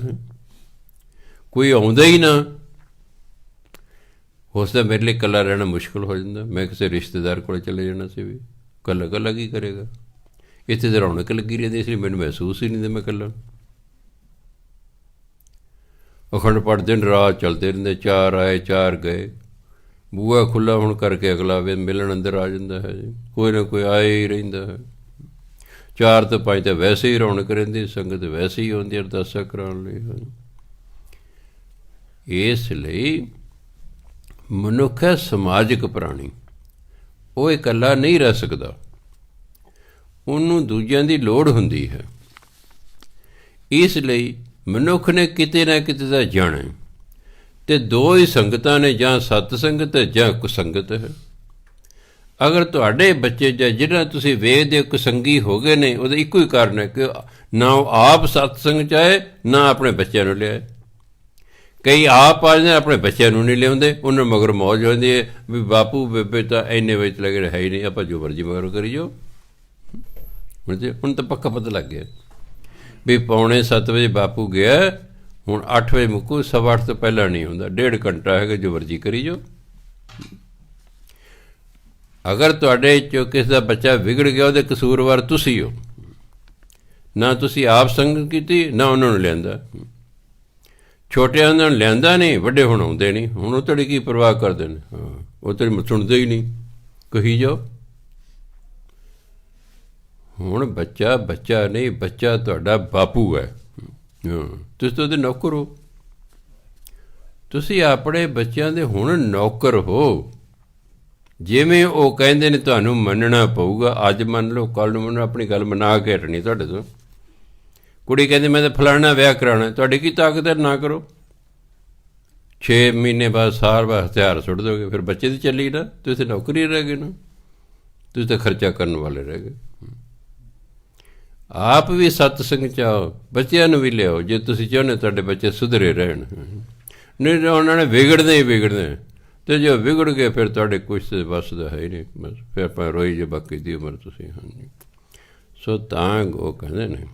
ਕੋਈ ਆਉਂਦਾ ਹੀ ਨਾ, ਉਸਦਾ ਮੇਰੇ ਲਈ ਇਕੱਲਾ ਰਹਿਣਾ ਮੁਸ਼ਕਿਲ ਹੋ ਜਾਂਦਾ। ਮੈਂ ਕਿਸੇ ਰਿਸ਼ਤੇਦਾਰ ਕੋਲ ਚਲੇ ਜਾਣਾ ਸੀ, ਵੀ ਇਕੱਲਾ ਇਕੱਲਾ ਕੀ ਕਰੇਗਾ। ਇੱਥੇ ਤਾਂ ਰੌਣਕ ਲੱਗੀ ਰਹਿੰਦੀ, ਇਸ ਲਈ ਮੈਨੂੰ ਮਹਿਸੂਸ ਹੀ ਨਹੀਂ ਹੁੰਦਾ ਮੈਂ ਇਕੱਲਾ। ਅਖੰਡ ਪਾਠ ਦਿਨ ਰਾਤ ਚੱਲਦੇ ਰਹਿੰਦੇ, 4 ਆਏ 4 ਗਏ। ਬੂਹਾ ਖੁੱਲ੍ਹਾ ਹੁਣ ਕਰਕੇ ਅਗਲਾ ਵੇ ਮਿਲਣ ਅੰਦਰ ਆ ਜਾਂਦਾ ਹੈ ਜੀ। ਕੋਈ ਨਾ ਕੋਈ ਆਏ ਹੀ ਰਹਿੰਦਾ ਹੈ। 4 ਤੋਂ 5 ਤਾਂ ਵੈਸੇ ਹੀ ਰੌਣਕ ਰਹਿੰਦੀ, ਸੰਗਤ ਵੈਸੇ ਹੀ ਆਉਂਦੀ ਅਰਦਾਸਾਂ ਕਰਾਉਣ ਲਈ। ਇਸ ਲਈ ਮਨੁੱਖ ਹੈ ਸਮਾਜਿਕ ਪ੍ਰਾਣੀ, ਉਹ ਇਕੱਲਾ ਨਹੀਂ ਰਹਿ ਸਕਦਾ, ਉਹਨੂੰ ਦੂਜਿਆਂ ਦੀ ਲੋੜ ਹੁੰਦੀ ਹੈ। ਇਸ ਲਈ ਮਨੁੱਖ ਨੇ ਕਿਤੇ ਨਾ ਕਿਤੇ ਤਾਂ ਜਾਣਾ, ਅਤੇ 2 ਹੀ ਸੰਗਤਾਂ ਨੇ, ਜਾਂ ਸਤ ਸੰਗਤ ਜਾਂ ਕੁਸੰਗਤ ਹੈ। ਅਗਰ ਤੁਹਾਡੇ ਬੱਚੇ ਜਾਂ ਜਿਹੜਾ ਤੁਸੀਂ ਵੇਖਦੇ ਕੁਸੰਗੀ ਹੋ ਗਏ ਨੇ, ਉਹਦਾ ਇੱਕੋ ਹੀ ਕਾਰਨ ਹੈ ਕਿ ਨਾ ਉਹ ਆਪ ਸਤਸੰਗ 'ਚ ਆਏ, ਨਾ ਆਪਣੇ ਬੱਚਿਆਂ ਨੂੰ ਲਿਆਏ। ਕਈ ਆਪ ਆ ਜਾਂਦੇ, ਆਪਣੇ ਬੱਚਿਆਂ ਨੂੰ ਨਹੀਂ ਲਿਆਉਂਦੇ, ਉਹਨਾਂ ਮਗਰ ਮੌਜ ਹੁੰਦੀ ਹੈ ਵੀ ਬਾਪੂ ਬੇਬੇ ਤਾਂ ਇੰਨੇ ਵਜੇ ਲੱਗੇ ਹੈ ਹੀ ਨਹੀਂ, ਆਪਾਂ ਜੋ ਮਰਜ਼ੀ ਮਗਰ ਕਰੀ ਜਾਓ। ਹੁਣ ਤਾਂ ਪੱਕਾ ਪਤਾ ਲੱਗ ਗਿਆ ਵੀ 6:45 ਵਜੇ ਬਾਪੂ ਗਿਆ, ਹੁਣ 8 ਵਜੇ ਮੁੱਕੂ, 8:15 ਤੋਂ ਪਹਿਲਾਂ ਨਹੀਂ ਹੁੰਦਾ, 1.5 ਘੰਟਾ ਹੈਗਾ, ਜੋ ਮਰਜ਼ੀ ਕਰੀ ਜਾਓ। ਅਗਰ ਤੁਹਾਡੇ 'ਚੋਂ ਕਿਸੇ ਦਾ ਬੱਚਾ ਵਿਗੜ ਗਿਆ, ਉਹਦੇ ਕਸੂਰਵਾਰ ਤੁਸੀਂ ਹੋ। ਨਾ ਤੁਸੀਂ ਆਪ ਸੰਗਤ ਕੀਤੀ, ਨਾ ਉਹਨਾਂ ਨੂੰ ਲਿਆਂਦਾ। ਛੋਟਿਆਂ ਉਹਨਾਂ ਨੂੰ ਲਿਆਂਦਾ ਨਹੀਂ, ਵੱਡੇ ਹੁਣ ਆਉਂਦੇ ਨਹੀਂ, ਹੁਣ ਉਹ ਤੁਹਾਡੀ ਕੀ ਪਰਵਾਹ ਕਰਦੇ ਨੇ? ਹਾਂ, ਉਹ ਤੇਰੀ ਸੁਣਦੇ ਹੀ ਨਹੀਂ, ਕਹੀ ਜਾਓ। ਹੁਣ ਬੱਚਾ ਨਹੀਂ, ਬੱਚਾ ਤੁਹਾਡਾ ਬਾਪੂ ਹੈ। ਤੁਸੀਂ ਤਾਂ ਉਹਦੇ ਨੌਕਰ ਹੋ। ਤੁਸੀਂ ਆਪਣੇ ਬੱਚਿਆਂ ਦੇ ਹੁਣ ਨੌਕਰ ਹੋ। ਜਿਵੇਂ ਉਹ ਕਹਿੰਦੇ ਨੇ ਤੁਹਾਨੂੰ ਮੰਨਣਾ ਪਊਗਾ। ਅੱਜ ਮੰਨ ਲਓ, ਕੱਲ੍ਹ ਨੂੰ ਮੰਨੋ, ਆਪਣੀ ਗੱਲ ਮਨਾ ਕੇ ਹਟਣੀ ਤੁਹਾਡੇ ਤੋਂ। ਕੁੜੀ ਕਹਿੰਦੀ ਮੈਂ ਤਾਂ ਫਲਾਣਾ ਵਿਆਹ ਕਰਾਉਣਾ, ਤੁਹਾਡੀ ਕੀ ਤਾਕਤ ਹੈ? ਨਾ ਕਰੋ। 6 ਮਹੀਨੇ ਬਾਅਦ, ਸਾਲ ਬਾਅਦ ਹਥਿਆਰ ਸੁੱਟ ਦੋਗੇ, ਫਿਰ ਬੱਚੇ ਦੀ ਚੱਲੀ ਨਾ, ਤੁਸੀਂ ਨੌਕਰੀ ਰਹਿ ਗਏ ਨਾ, ਤੁਸੀਂ ਤਾਂ ਖਰਚਾ ਕਰਨ ਵਾਲੇ ਰਹਿ ਗਏ। ਆਪ ਵੀ ਸਤਸੰਗ 'ਚ ਆਓ, ਬੱਚਿਆਂ ਨੂੰ ਵੀ ਲਿਆਓ, ਜੇ ਤੁਸੀਂ ਚਾਹੁੰਦੇ ਤੁਹਾਡੇ ਬੱਚੇ ਸੁਧਰੇ ਰਹਿਣ। ਨਹੀਂ ਤਾਂ ਉਹਨਾਂ ਨੇ ਵਿਗੜਦੇ ਹੀ ਵਿਗੜਦੇ, ਅਤੇ ਜੇ ਵਿਗੜ ਗਏ ਫਿਰ ਤੁਹਾਡੇ ਕੁਛ ਵੱਸ ਦਾ ਹੈ ਹੀ ਨਹੀਂ, ਬਸ ਫਿਰ ਆਪਾਂ ਰੋਈ ਜੇ ਬਾਕੀ ਦੀ ਉਮਰ ਤੁਸੀਂ। ਹਾਂਜੀ, ਸੋ ਤਾਂ ਉਹ ਕਹਿੰਦੇ ਨੇ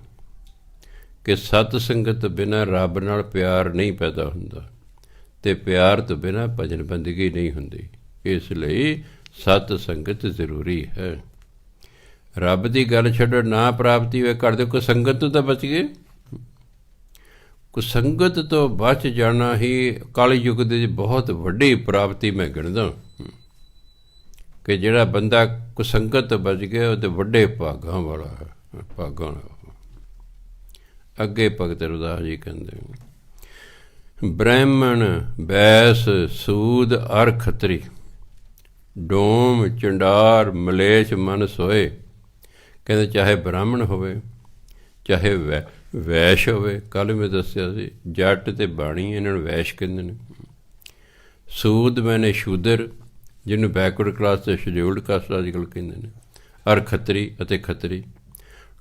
ਕਿ ਸਤ ਸੰਗਤ ਬਿਨਾਂ ਰੱਬ ਨਾਲ ਪਿਆਰ ਨਹੀਂ ਪੈਦਾ ਹੁੰਦਾ, ਅਤੇ ਪਿਆਰ ਤੋਂ ਬਿਨਾਂ ਭਜਨ ਬੰਦਗੀ ਨਹੀਂ ਹੁੰਦੀ। ਇਸ ਲਈ ਸਤ ਸੰਗਤ ਜ਼ਰੂਰੀ ਹੈ। ਰੱਬ ਦੀ ਗੱਲ ਛੱਡੋ, ਨਾ ਪ੍ਰਾਪਤੀ ਹੋਏ ਕਰਦੇ, ਕੋਈ ਸੰਗਤ ਤੋਂ ਤਾਂ ਬਚ ਗਏ। ਕੁਸੰਗਤ ਤੋਂ ਬਚ ਜਾਣਾ ਹੀ ਕਲਯੁਗ ਯੁੱਗ ਦੇ ਬਹੁਤ ਵੱਡੀ ਪ੍ਰਾਪਤੀ ਮੈਂ ਗਿਣਦਾ, ਕਿ ਜਿਹੜਾ ਬੰਦਾ ਕੁਸੰਗਤ ਤੋਂ ਬਚ ਗਿਆ ਉਹ ਤਾਂ ਵੱਡੇ ਭਾਗਾਂ ਵਾਲਾ ਹੈ। ਭਾਗਾਂ ਅੱਗੇ ਭਗਤ ਰਵਿਦਾਸ ਜੀ ਕਹਿੰਦੇ, ਬ੍ਰਾਹਮਣ ਬੈਸ ਸੂਦ ਅਰ ਖੱਤਰੀ, ਡੋਮ ਚੰਡਾਰ ਮਲੇਛ ਮਨ ਸੋਏ। ਕਹਿੰਦੇ ਚਾਹੇ ਬ੍ਰਾਹਮਣ ਹੋਵੇ, ਚਾਹੇ ਵੈਸ਼ ਹੋਵੇ। ਕੱਲ੍ਹ ਮੈਂ ਦੱਸਿਆ ਸੀ, ਜੱਟ ਅਤੇ ਬਾਣੀ ਇਹਨਾਂ ਨੂੰ ਵੈਸ਼ ਕਹਿੰਦੇ ਨੇ। ਸੂਦ ਮੈਨੇ ਸ਼ੂਦਰ, ਜਿਹਨੂੰ ਬੈਕਵਰਡ ਕਲਾਸ ਅਤੇ ਸ਼ਡਿਊਲਡ ਕਾਸਟ ਅੱਜ ਕੱਲ੍ਹ ਕਹਿੰਦੇ ਨੇ। ਅਰ ਖੱਤਰੀ ਅਤੇ ਖੱਤਰੀ।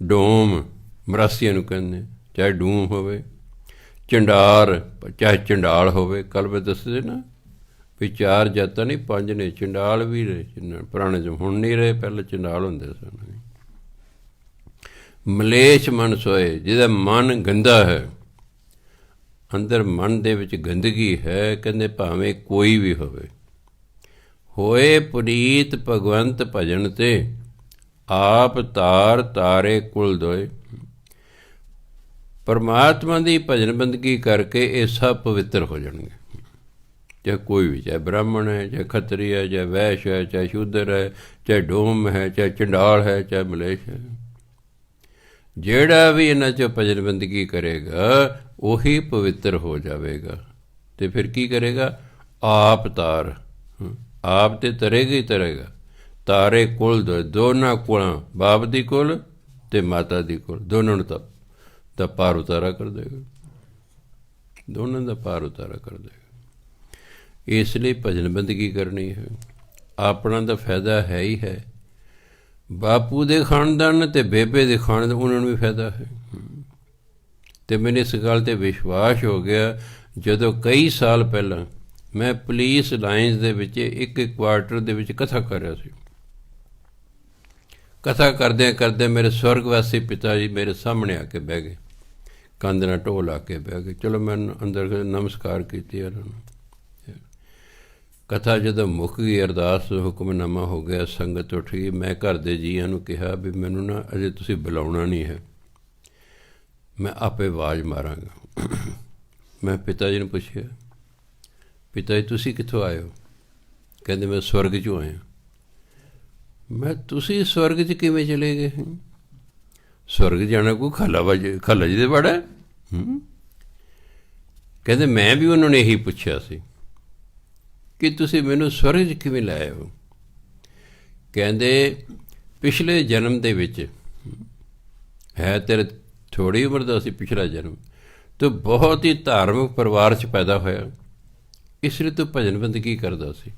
ਡੋਮ ਮਰਾਸੀਆਂ ਨੂੰ ਕਹਿੰਦੇ, ਚਾਹੇ ਡੂਮ ਹੋਵੇ। ਚੰਡਾਰ ਚਾਹੇ ਚੰਡਾਲ ਹੋਵੇ। ਕੱਲ੍ਹ ਮੈਂ ਦੱਸਦੇ ਨਾ ਵੀ 4 ਜਾਤਾਂ ਨਹੀਂ 5 ਨੇ। ਚੰਡਾਲ ਵੀ ਰਹੇ ਪੁਰਾਣੇ 'ਚ, ਹੁਣ ਨਹੀਂ ਰਹੇ, ਪਹਿਲਾਂ ਚੰਡਾਲ ਹੁੰਦੇ ਸਨ। ਮਲੇਛ ਮਨ ਸੋਏ, ਜਿਹਦਾ ਮਨ ਗੰਦਾ ਹੈ, ਅੰਦਰ ਮਨ ਦੇ ਵਿੱਚ ਗੰਦਗੀ ਹੈ। ਕਹਿੰਦੇ ਭਾਵੇਂ ਕੋਈ ਵੀ ਹੋਵੇ। ਹੋਏ ਪੁਨੀਤ ਭਗਵੰਤ ਭਜਨ ਤੇ, ਆਪ ਤਾਰ ਤਾਰੇ ਕੁਲ ਦੋਏ। ਪਰਮਾਤਮਾ ਦੀ ਭਜਨ ਬੰਦਗੀ ਕਰਕੇ ਇਹ ਸਭ ਪਵਿੱਤਰ ਹੋ ਜਾਣਗੇ। ਚਾਹੇ ਕੋਈ ਵੀ, ਚਾਹੇ ਬ੍ਰਾਹਮਣ ਹੈ, ਚਾਹੇ ਖੱਤਰੀ ਹੈ, ਚਾਹੇ ਵੈਸ਼ ਹੈ, ਚਾਹੇ ਸ਼ੂਦਰ ਹੈ, ਚਾਹੇ ਡੋਮ ਹੈ, ਚਾਹੇ ਚੰਡਾਲ ਹੈ, ਚਾਹੇ ਮਲੇਛ ਹੈ। ਜਿਹੜਾ ਵੀ ਇਹਨਾਂ 'ਚੋਂ ਭਜਨ ਬੰਦਗੀ ਕਰੇਗਾ ਉਹੀ ਪਵਿੱਤਰ ਹੋ ਜਾਵੇਗਾ। ਅਤੇ ਫਿਰ ਕੀ ਕਰੇਗਾ? ਆਪ ਤਾਰ, ਆਪ ਤੇ ਤਰੇਗਾ ਹੀ ਤਰੇਗਾ। ਤਾਰੇ ਕੁਲ ਦੋ, ਦੋਨਾਂ ਕੁਲਾਂ, ਬਾਪ ਦੀ ਕੁਲ ਅਤੇ ਮਾਤਾ ਦੀ ਕੁਲ, ਦੋਨਾਂ ਨੂੰ ਤਾਂ ਪਾਰ ਉਤਾਰਾ ਕਰ ਦੇਗਾ। ਦੋਨਾਂ ਦਾ ਪਾਰ ਉਤਾਰਾ ਕਰ ਦੇਗਾ। ਇਸ ਲਈ ਭਜਨ ਬੰਦਗੀ ਕਰਨੀ ਹੈ। ਆਪਣਾ ਤਾਂ ਫਾਇਦਾ ਹੈ ਹੀ ਹੈ। ਬਾਪੂ ਦੇ ਖਾਨਦਾਨ ਅਤੇ ਬੇਬੇ ਦੇ ਖਾਨਦਾਨ, ਉਹਨਾਂ ਨੂੰ ਵੀ ਫਾਇਦਾ ਹੈ। ਅਤੇ ਮੈਨੂੰ ਇਸ ਗੱਲ 'ਤੇ ਵਿਸ਼ਵਾਸ ਹੋ ਗਿਆ, ਜਦੋਂ ਕਈ ਸਾਲ ਪਹਿਲਾਂ ਮੈਂ ਪੁਲਿਸ ਲਾਈਨਸ ਦੇ ਵਿੱਚ ਇੱਕ ਕੁਆਰਟਰ ਦੇ ਵਿੱਚ ਕਥਾ ਕਰ ਰਿਹਾ ਸੀ। ਕਥਾ ਕਰਦਿਆਂ ਕਰਦਿਆਂ ਮੇਰੇ ਸਵਰਗਵਾਸੀ ਪਿਤਾ ਜੀ ਮੇਰੇ ਸਾਹਮਣੇ ਆ ਕੇ ਬਹਿ ਗਏ, ਕੰਧ ਨਾਲ ਢੋਲ ਲਾ ਕੇ ਬਹਿ ਗਏ। ਚਲੋ ਮੈਂ ਅੰਦਰ ਨਮਸਕਾਰ ਕੀਤੀ ਉਹਨਾਂ ਨੂੰ। ਕਥਾ ਜਦੋਂ ਮੁੱਕ ਗਈ, ਅਰਦਾਸ ਹੁਕਮਨਾਮਾ ਹੋ ਗਿਆ, ਸੰਗਤ ਉੱਠ ਗਈ। ਮੈਂ ਘਰ ਦੇ ਜੀਆਂ ਨੂੰ ਕਿਹਾ ਵੀ ਮੈਨੂੰ ਨਾ ਅਜੇ ਤੁਸੀਂ ਬੁਲਾਉਣਾ ਨਹੀਂ ਹੈ, ਮੈਂ ਆਪੇ ਆਵਾਜ਼ ਮਾਰਾਂਗਾ। ਮੈਂ ਪਿਤਾ ਜੀ ਨੂੰ ਪੁੱਛਿਆ, ਪਿਤਾ ਜੀ ਤੁਸੀਂ ਕਿੱਥੋਂ ਆਏ ਹੋ? ਕਹਿੰਦੇ ਮੈਂ ਸਵਰਗ 'ਚੋਂ ਆਇਆ। ਮੈਂ ਤੁਸੀਂ ਸਵਰਗ 'ਚ ਕਿਵੇਂ ਚਲੇ ਗਏ? ਸਵਰਗ ਜਾਣਾ ਕੋਈ ਖਾਲਾ ਜੀ ਦੇ ਬੜਾ? ਕਹਿੰਦੇ ਮੈਂ ਵੀ ਉਹਨਾਂ ਨੇ ਇਹੀ ਪੁੱਛਿਆ ਸੀ ਕਿ ਤੁਸੀਂ ਮੈਨੂੰ ਸਵਰਗ 'ਚ ਕਿਵੇਂ ਲੈ ਆਏ ਹੋ? ਕਹਿੰਦੇ ਪਿਛਲੇ ਜਨਮ ਦੇ ਵਿੱਚ, ਹੈ ਤੇਰੇ ਥੋੜ੍ਹੀ ਉਮਰ ਦਾ ਸੀ ਪਿਛਲਾ ਜਨਮ, ਤੂੰ ਬਹੁਤ ਹੀ ਧਾਰਮਿਕ ਪਰਿਵਾਰ 'ਚ ਪੈਦਾ ਹੋਇਆ, ਇਸ ਲਈ ਤੂੰ ਭਜਨ ਬੰਦਗੀ ਕਰਦਾ ਸੀ।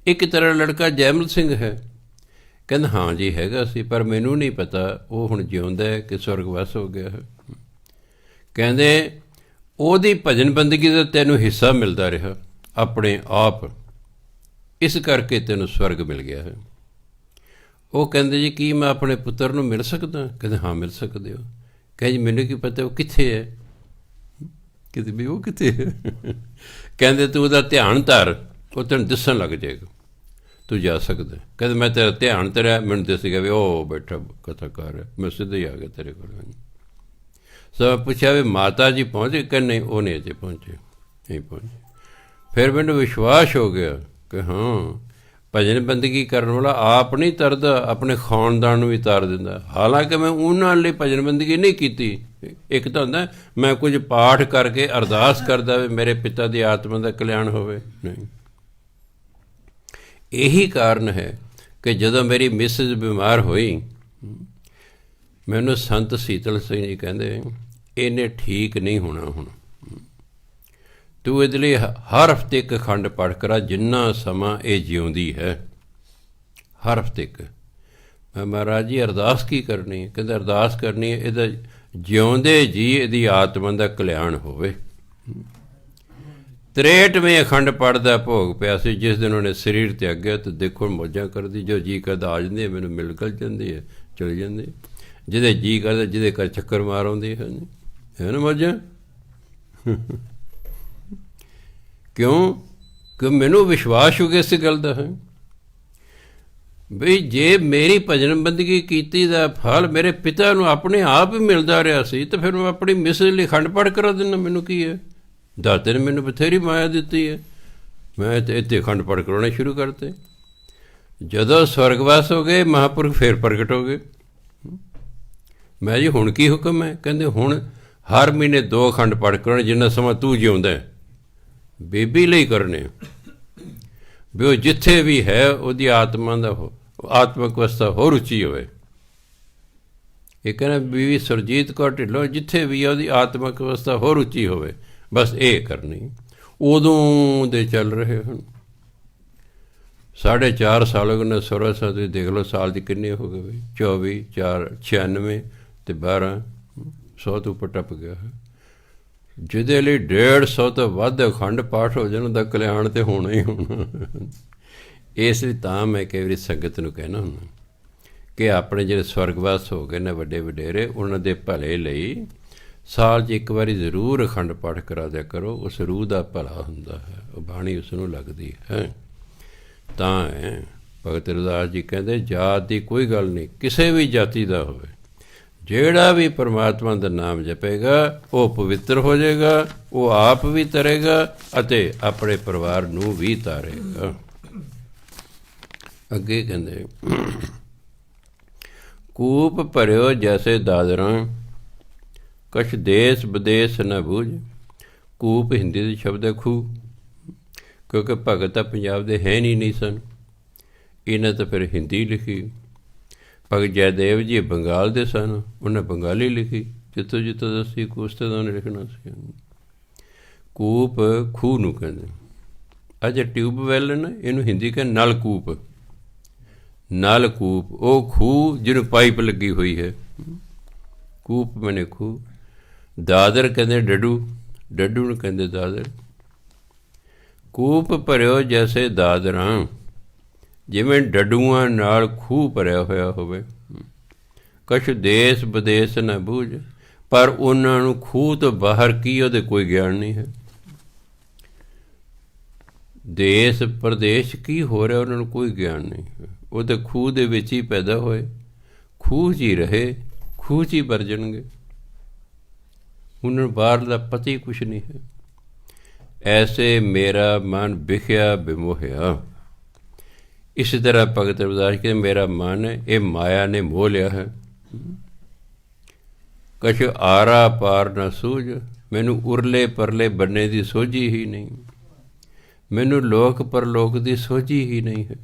ਇੱਕ ਤਰ੍ਹਾਂ ਲੜਕਾ ਜੈਮਲ ਸਿੰਘ ਹੈ। ਕਹਿੰਦਾ ਹਾਂ ਜੀ ਹੈਗਾ ਸੀ, ਪਰ ਮੈਨੂੰ ਨਹੀਂ ਪਤਾ ਉਹ ਹੁਣ ਜਿਉਂਦਾ ਹੈ ਕਿ ਸਵਰਗਵਾਸ ਹੋ ਗਿਆ ਹੈ। ਕਹਿੰਦੇ ਉਹਦੀ ਭਜਨ ਬੰਦਗੀ ਦਾ ਤੈਨੂੰ ਹਿੱਸਾ ਮਿਲਦਾ ਰਿਹਾ ਆਪਣੇ ਆਪ, ਇਸ ਕਰਕੇ ਤੈਨੂੰ ਸਵਰਗ ਮਿਲ ਗਿਆ ਹੈ। ਉਹ ਕਹਿੰਦੇ ਜੀ ਕੀ ਮੈਂ ਆਪਣੇ ਪੁੱਤਰ ਨੂੰ ਮਿਲ ਸਕਦਾ? ਕਹਿੰਦੇ ਹਾਂ ਮਿਲ ਸਕਦੇ ਹੋ। ਕਹਿੰਦੇ ਜੀ ਮੈਨੂੰ ਕੀ ਪਤਾ ਉਹ ਕਿੱਥੇ ਹੈ? ਕਿਤੇ ਵੀ ਉਹ ਕਿੱਥੇ ਹੈ? ਕਹਿੰਦੇ ਤੂੰ ਉਹਦਾ ਧਿਆਨ ਧਰ, ਉਹ ਤੈਨੂੰ ਦਿਸਣ ਲੱਗ ਜਾਏਗਾ, ਤੂੰ ਜਾ ਸਕਦਾ। ਕਹਿੰਦੇ ਮੈਂ ਤੇਰਾ ਧਿਆਨ ਧਰਿਆ, ਮੈਨੂੰ ਦਿਸ ਗਿਆ ਵੀ ਉਹ ਬੈਠਾ ਕਥਾ ਕਰ ਰਿਹਾ, ਮੈਂ ਸਿੱਧਾ ਹੀ ਆ ਗਿਆ ਤੇਰੇ ਕੋਲ। ਸੋ ਪੁੱਛਿਆ ਵੀ ਮਾਤਾ ਜੀ ਪਹੁੰਚੇ? ਕਹਿੰਦੇ ਨਹੀਂ ਉਹ ਨਹੀਂ ਅਜੇ ਪਹੁੰਚੇ, ਨਹੀਂ ਪਹੁੰਚੇ। ਫਿਰ ਮੈਨੂੰ ਵਿਸ਼ਵਾਸ ਹੋ ਗਿਆ ਕਿ ਹਾਂ ਭਜਨ ਬੰਦਗੀ ਕਰਨ ਵਾਲਾ ਆਪ ਨਹੀਂ ਤਰਦਾ, ਆਪਣੇ ਖਾਨਦਾਨ ਨੂੰ ਵੀ ਤਾਰ ਦਿੰਦਾ। ਹਾਲਾਂਕਿ ਮੈਂ ਉਹਨਾਂ ਲਈ ਭਜਨ ਬੰਦਗੀ ਨਹੀਂ ਕੀਤੀ। ਇੱਕ ਤਾਂ ਹੁੰਦਾ ਮੈਂ ਕੁਝ ਪਾਠ ਕਰਕੇ ਅਰਦਾਸ ਕਰਦਾ ਵੀ ਮੇਰੇ ਪਿਤਾ ਦੀ ਆਤਮਾ ਦਾ ਕਲਿਆਣ ਹੋਵੇ, ਨਹੀਂ। ਇਹੀ ਕਾਰਨ ਹੈ ਕਿ ਜਦੋਂ ਮੇਰੀ ਮਿਸਿਸ ਬਿਮਾਰ ਹੋਈ, ਮੈਨੂੰ ਸੰਤ ਸੀਤਲ ਸਿੰਘ ਜੀ ਕਹਿੰਦੇ ਇਹਨੇ ਠੀਕ ਨਹੀਂ ਹੋਣਾ, ਹੁਣ ਤੂੰ ਇਹਦੇ ਲਈ ਹਰ ਹਫ਼ਤੇ ਇੱਕ ਅਖੰਡ ਪਾਠ ਕਰਾ, ਜਿੰਨਾ ਸਮਾਂ ਇਹ ਜਿਉਂਦੀ ਹੈ, ਹਰ ਹਫ਼ਤੇ ਇੱਕ। ਮੈਂ ਮਹਾਰਾਜ ਜੀ ਅਰਦਾਸ ਕੀ ਕਰਨੀ ਹੈ? ਕਹਿੰਦੇ ਅਰਦਾਸ ਕਰਨੀ ਹੈ ਇਹਦਾ ਜਿਉਂਦੇ ਜੀ ਇਹਦੀ ਆਤਮਾ ਦਾ ਕਲਿਆਣ ਹੋਵੇ। 63ਵੇਂ ਅਖੰਡ ਪਾਠ ਦਾ ਭੋਗ ਪਿਆ ਸੀ ਜਿਸ ਦਿਨ ਉਹਨੇ ਸਰੀਰ ਤਿਆਗਿਆ। ਤਾਂ ਦੇਖੋ ਮੌਜਾਂ ਕਰਦੀ, ਜੋ ਜੀ ਕਰਦਾ ਆ ਜਾਂਦੀ ਹੈ, ਮੈਨੂੰ ਮਿਲ ਗਲ ਜਾਂਦੀ ਹੈ, ਚਲੇ ਜਾਂਦੀ, ਜਿਹਦੇ ਜੀ ਕਰਦਾ ਜਿਹਦੇ ਘਰ ਚੱਕਰ ਮਾਰ ਆਉਂਦੀ ਹੈ ਨਾ ਮੌਜਾਂ। ਕਿਉਂ? ਕਿ ਮੈਨੂੰ ਵਿਸ਼ਵਾਸ ਹੋ ਗਿਆ ਇਸ ਗੱਲ ਦਾ ਹੈ ਬਈ ਜੇ ਮੇਰੀ ਭਜਨ ਬੰਦਗੀ ਕੀਤੀ ਦਾ ਫਲ ਮੇਰੇ ਪਿਤਾ ਨੂੰ ਆਪਣੇ ਆਪ ਹੀ ਮਿਲਦਾ ਰਿਹਾ ਸੀ, ਤਾਂ ਫਿਰ ਮੈਂ ਆਪਣੀ ਮਿਸਿਸ ਲਈ ਅਖੰਡ ਪਾਠ ਕਰਾ ਦਿੰਦਾ। ਮੈਨੂੰ ਕੀ ਹੈ? ਦਾਤੇ ਨੇ ਮੈਨੂੰ ਬਥੇਰੀ ਮਾਇਆ ਦਿੱਤੀ ਹੈ, ਮੈਂ ਤਾਂ ਇੱਥੇ ਅਖੰਡ ਪਾਠ ਕਰਾਉਣੇ ਸ਼ੁਰੂ ਕਰਤੇ। ਜਦੋਂ ਸਵਰਗਵਾਸ ਹੋ ਗਏ ਮਹਾਂਪੁਰਖ ਫੇਰ ਪ੍ਰਗਟ ਹੋ ਗਏ। ਮੈਂ ਜੀ ਹੁਣ ਕੀ ਹੁਕਮ ਹੈ? ਕਹਿੰਦੇ ਹੁਣ ਹਰ ਮਹੀਨੇ 2 ਅਖੰਡ ਪਾਠ ਕਰਾਉਣੇ, ਜਿੰਨਾ ਸਮਾਂ ਤੂੰ ਜਿਉਂਦਾ। ਬੇਬੀ ਲਈ ਕਰਨੇ ਵੀ ਉਹ ਜਿੱਥੇ ਵੀ ਹੈ ਉਹਦੀ ਆਤਮਾ ਦਾ ਆਤਮਿਕ ਅਵਸਥਾ ਹੋਰ ਉੱਚੀ ਹੋਵੇ। ਇਹ ਕਹਿੰਦਾ ਬੀਵੀ ਸੁਰਜੀਤ ਕੌਰ ਢਿੱਲੋਂ ਜਿੱਥੇ ਵੀ ਹੈ ਉਹਦੀ ਆਤਮਿਕ ਅਵਸਥਾ ਹੋਰ ਉੱਚੀ ਹੋਵੇ, ਬਸ ਇਹ ਕਰਨੀ। ਉਦੋਂ ਦੇ ਚੱਲ ਰਹੇ ਹੁਣ 4.5 ਸਾਲ ਹੋ ਗਏ ਨੇ। 16 ਸਾਲ ਤੁਸੀਂ ਦੇਖ ਲਓ ਸਾਲ ਦੀ ਕਿੰਨੇ ਹੋ ਗਏ ਬਈ? 24, 4, 96 ਅਤੇ 12, 100 ਤੋਂ ਉੱਪਰ ਟੱਪ ਗਿਆ ਹੈ। ਜਿਹਦੇ ਲਈ 150 ਤੋਂ ਵੱਧ ਅਖੰਡ ਪਾਠ ਹੋ ਜਾਣ ਉਹਦਾ ਕਲਿਆਣ ਤਾਂ ਹੋਣਾ ਹੀ ਹੋਣਾ। ਇਸ ਲਈ ਤਾਂ ਮੈਂ ਕਈ ਵਾਰੀ ਸੰਗਤ ਨੂੰ ਕਹਿਣਾ ਹੁੰਦਾ ਕਿ ਆਪਣੇ ਜਿਹੜੇ ਸਵਰਗਵਾਸ ਹੋ ਗਏ ਨੇ ਵੱਡੇ ਵਡੇਰੇ, ਉਹਨਾਂ ਦੇ ਭਲੇ ਲਈ ਸਾਲ 'ਚ ਇੱਕ ਵਾਰੀ ਜ਼ਰੂਰ ਅਖੰਡ ਪਾਠ ਕਰਾ ਦਿਆ ਕਰੋ। ਉਸ ਰੂਹ ਦਾ ਭਲਾ ਹੁੰਦਾ ਹੈ, ਉਹ ਬਾਣੀ ਉਸ ਨੂੰ ਲੱਗਦੀ ਹੈ। ਤਾਂ ਭਗਤ ਰਵਿਦਾਸ ਜੀ ਕਹਿੰਦੇ ਜਾਤ ਦੀ ਕੋਈ ਗੱਲ ਨਹੀਂ, ਕਿਸੇ ਵੀ ਜਾਤੀ ਦਾ ਹੋਵੇ, ਜਿਹੜਾ ਵੀ ਪਰਮਾਤਮਾ ਦਾ ਨਾਮ ਜਪੇਗਾ ਉਹ ਪਵਿੱਤਰ ਹੋ ਜਾਏਗਾ, ਉਹ ਆਪ ਵੀ ਤਰੇਗਾ ਅਤੇ ਆਪਣੇ ਪਰਿਵਾਰ ਨੂੰ ਵੀ ਤਾਰੇਗਾ। ਅੱਗੇ ਕਹਿੰਦੇ ਕੂਪ ਭਰਿਓ ਜੈਸੇ ਦਾਦਰਾਂ, ਕਛ ਦੇਸ ਵਿਦੇਸ ਨ ਬੂਝ। ਕੂਪ ਹਿੰਦੀ ਦੇ ਸ਼ਬਦ ਹੈ ਖੂਹ, ਕਿਉਂਕਿ ਭਗਤ ਤਾਂ ਪੰਜਾਬ ਦੇ ਹੈ ਨਹੀਂ ਸਨ, ਇਹਨਾਂ ਤਾਂ ਫਿਰ ਹਿੰਦੀ ਲਿਖੀ। ਭਗਤ ਜੈਦੇਵ ਜੀ ਬੰਗਾਲ ਦੇ ਸਨ, ਉਹਨੇ ਬੰਗਾਲੀ ਲਿਖੀ। ਜਿੱਥੋਂ ਜਿੱਥੋਂ ਦੱਸੀ ਕੂਸਤੇ ਦਾ ਉਹਨੇ ਲਿਖਣਾ ਸੀ। ਕੂਪ ਖੂਹ ਨੂੰ ਕਹਿੰਦੇ। ਅੱਜ ਟਿਊਬਵੈੱਲ ਹੈ ਨਾ, ਇਹਨੂੰ ਹਿੰਦੀ ਕਹਿੰਦੇ ਨਲਕੂਪ। ਨਲਕੂਪ ਉਹ ਖੂਹ ਜਿਹਨੂੰ ਪਾਈਪ ਲੱਗੀ ਹੋਈ ਹੈ। ਕੂਪ ਮੈਨੇ ਖੂਹ। ਦਾਦਰ ਕਹਿੰਦੇ ਡੱਡੂ, ਡੱਡੂ ਨੂੰ ਕਹਿੰਦੇ ਦਾਦਰ। ਕੂਪ ਭਰਿਓ ਜੈਸੇ ਦਾਦਰਾਂ, ਜਿਵੇਂ ਡੱਡੂਆਂ ਨਾਲ ਖੂਹ ਭਰਿਆ ਹੋਇਆ ਹੋਵੇ। ਕਛ ਦੇਸ ਵਿਦੇਸ ਨਾ ਬੂਝ, ਪਰ ਉਹਨਾਂ ਨੂੰ ਖੂਹ ਤੋਂ ਬਾਹਰ ਕੀ ਉਹਦੇ ਕੋਈ ਗਿਆਨ ਨਹੀਂ ਹੈ। ਦੇਸ ਪ੍ਰਦੇਸ਼ ਕੀ ਹੋ ਰਿਹਾ ਉਹਨਾਂ ਨੂੰ ਕੋਈ ਗਿਆਨ ਨਹੀਂ ਹੈ। ਉਹ ਤਾਂ ਖੂਹ ਦੇ ਵਿੱਚ ਹੀ ਪੈਦਾ ਹੋਏ, ਖੂਹ 'ਚ ਹੀ ਰਹੇ, ਖੂਹ 'ਚ ਹੀ ਮਰ ਜਾਣਗੇ। ਉਹਨਾਂ ਨੂੰ ਬਾਹਰ ਦਾ ਪਤਾ ਹੀ ਕੁਛ ਨਹੀਂ ਹੈ। ਐਸੇ ਮੇਰਾ ਮਨ ਵਿਖਿਆ ਬਿਮੋਹਿਆ। ਇਸੇ ਤਰ੍ਹਾਂ ਭਗਤ ਰਵਿਦਾਸ ਕਹਿੰਦੇ ਮੇਰਾ ਮਨ ਇਹ ਮਾਇਆ ਨੇ ਮੋਹ ਲਿਆ ਹੈ। ਕਛ ਆਰਾ ਪਾਰ ਨਾ ਸੂਝ, ਮੈਨੂੰ ਉਰਲੇ ਪਰਲੇ ਬੰਨੇ ਦੀ ਸੋਝੀ ਹੀ ਨਹੀਂ, ਮੈਨੂੰ ਲੋਕ ਪਰਲੋਕ ਦੀ ਸੋਝੀ ਹੀ ਨਹੀਂ ਹੈ।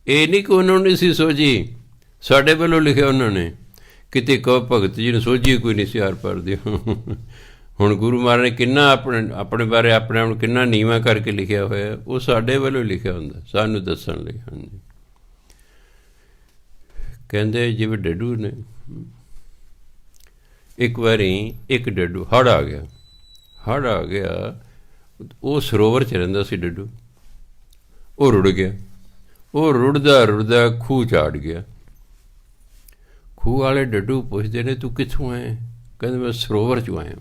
ਇਹ ਨਹੀਂ ਕਿ ਉਹਨਾਂ ਨੂੰ ਨਹੀਂ ਸੀ ਸੋਝੀ, ਸਾਡੇ ਵੱਲੋਂ ਲਿਖਿਆ ਉਹਨਾਂ ਨੇ। ਕਿਤੇ ਕਹੋ ਭਗਤ ਜੀ ਨੂੰ ਸੋਝੀ ਕੋਈ ਨਹੀਂ ਸੀ ਆਰ ਪਾਰ ਦੀ। ਹੁਣ ਗੁਰੂ ਮਹਾਰਾਜ ਨੇ ਕਿੰਨਾ ਆਪਣੇ ਬਾਰੇ ਆਪਣੇ ਆਪ ਨੂੰ ਕਿੰਨਾ ਨੀਵਾਂ ਕਰਕੇ ਲਿਖਿਆ ਹੋਇਆ, ਉਹ ਸਾਡੇ ਵੱਲੋਂ ਲਿਖਿਆ ਹੁੰਦਾ ਸਾਨੂੰ ਦੱਸਣ ਲਈ। ਹਾਂਜੀ ਕਹਿੰਦੇ ਜਿਵੇਂ ਡੱਡੂ ਨੇ, ਇੱਕ ਵਾਰੀ ਇੱਕ ਡੱਡੂ ਹੜ੍ਹ ਆ ਗਿਆ। ਹੜ੍ਹ ਆ ਗਿਆ, ਉਹ ਸਰੋਵਰ 'ਚ ਰਹਿੰਦਾ ਸੀ ਡੱਡੂ, ਉਹ ਰੁੜ ਗਿਆ। ਉਹ ਰੁੜਦਾ ਰੁੜਦਾ ਖੂਹ ਚਾੜ ਗਿਆ। ਖੂਹ ਵਾਲੇ ਡੱਡੂ ਪੁੱਛਦੇ ਨੇ, ਤੂੰ ਕਿੱਥੋਂ ਆਏ? ਕਹਿੰਦੇ ਮੈਂ ਸਰੋਵਰ 'ਚੋਂ ਆਇਆ।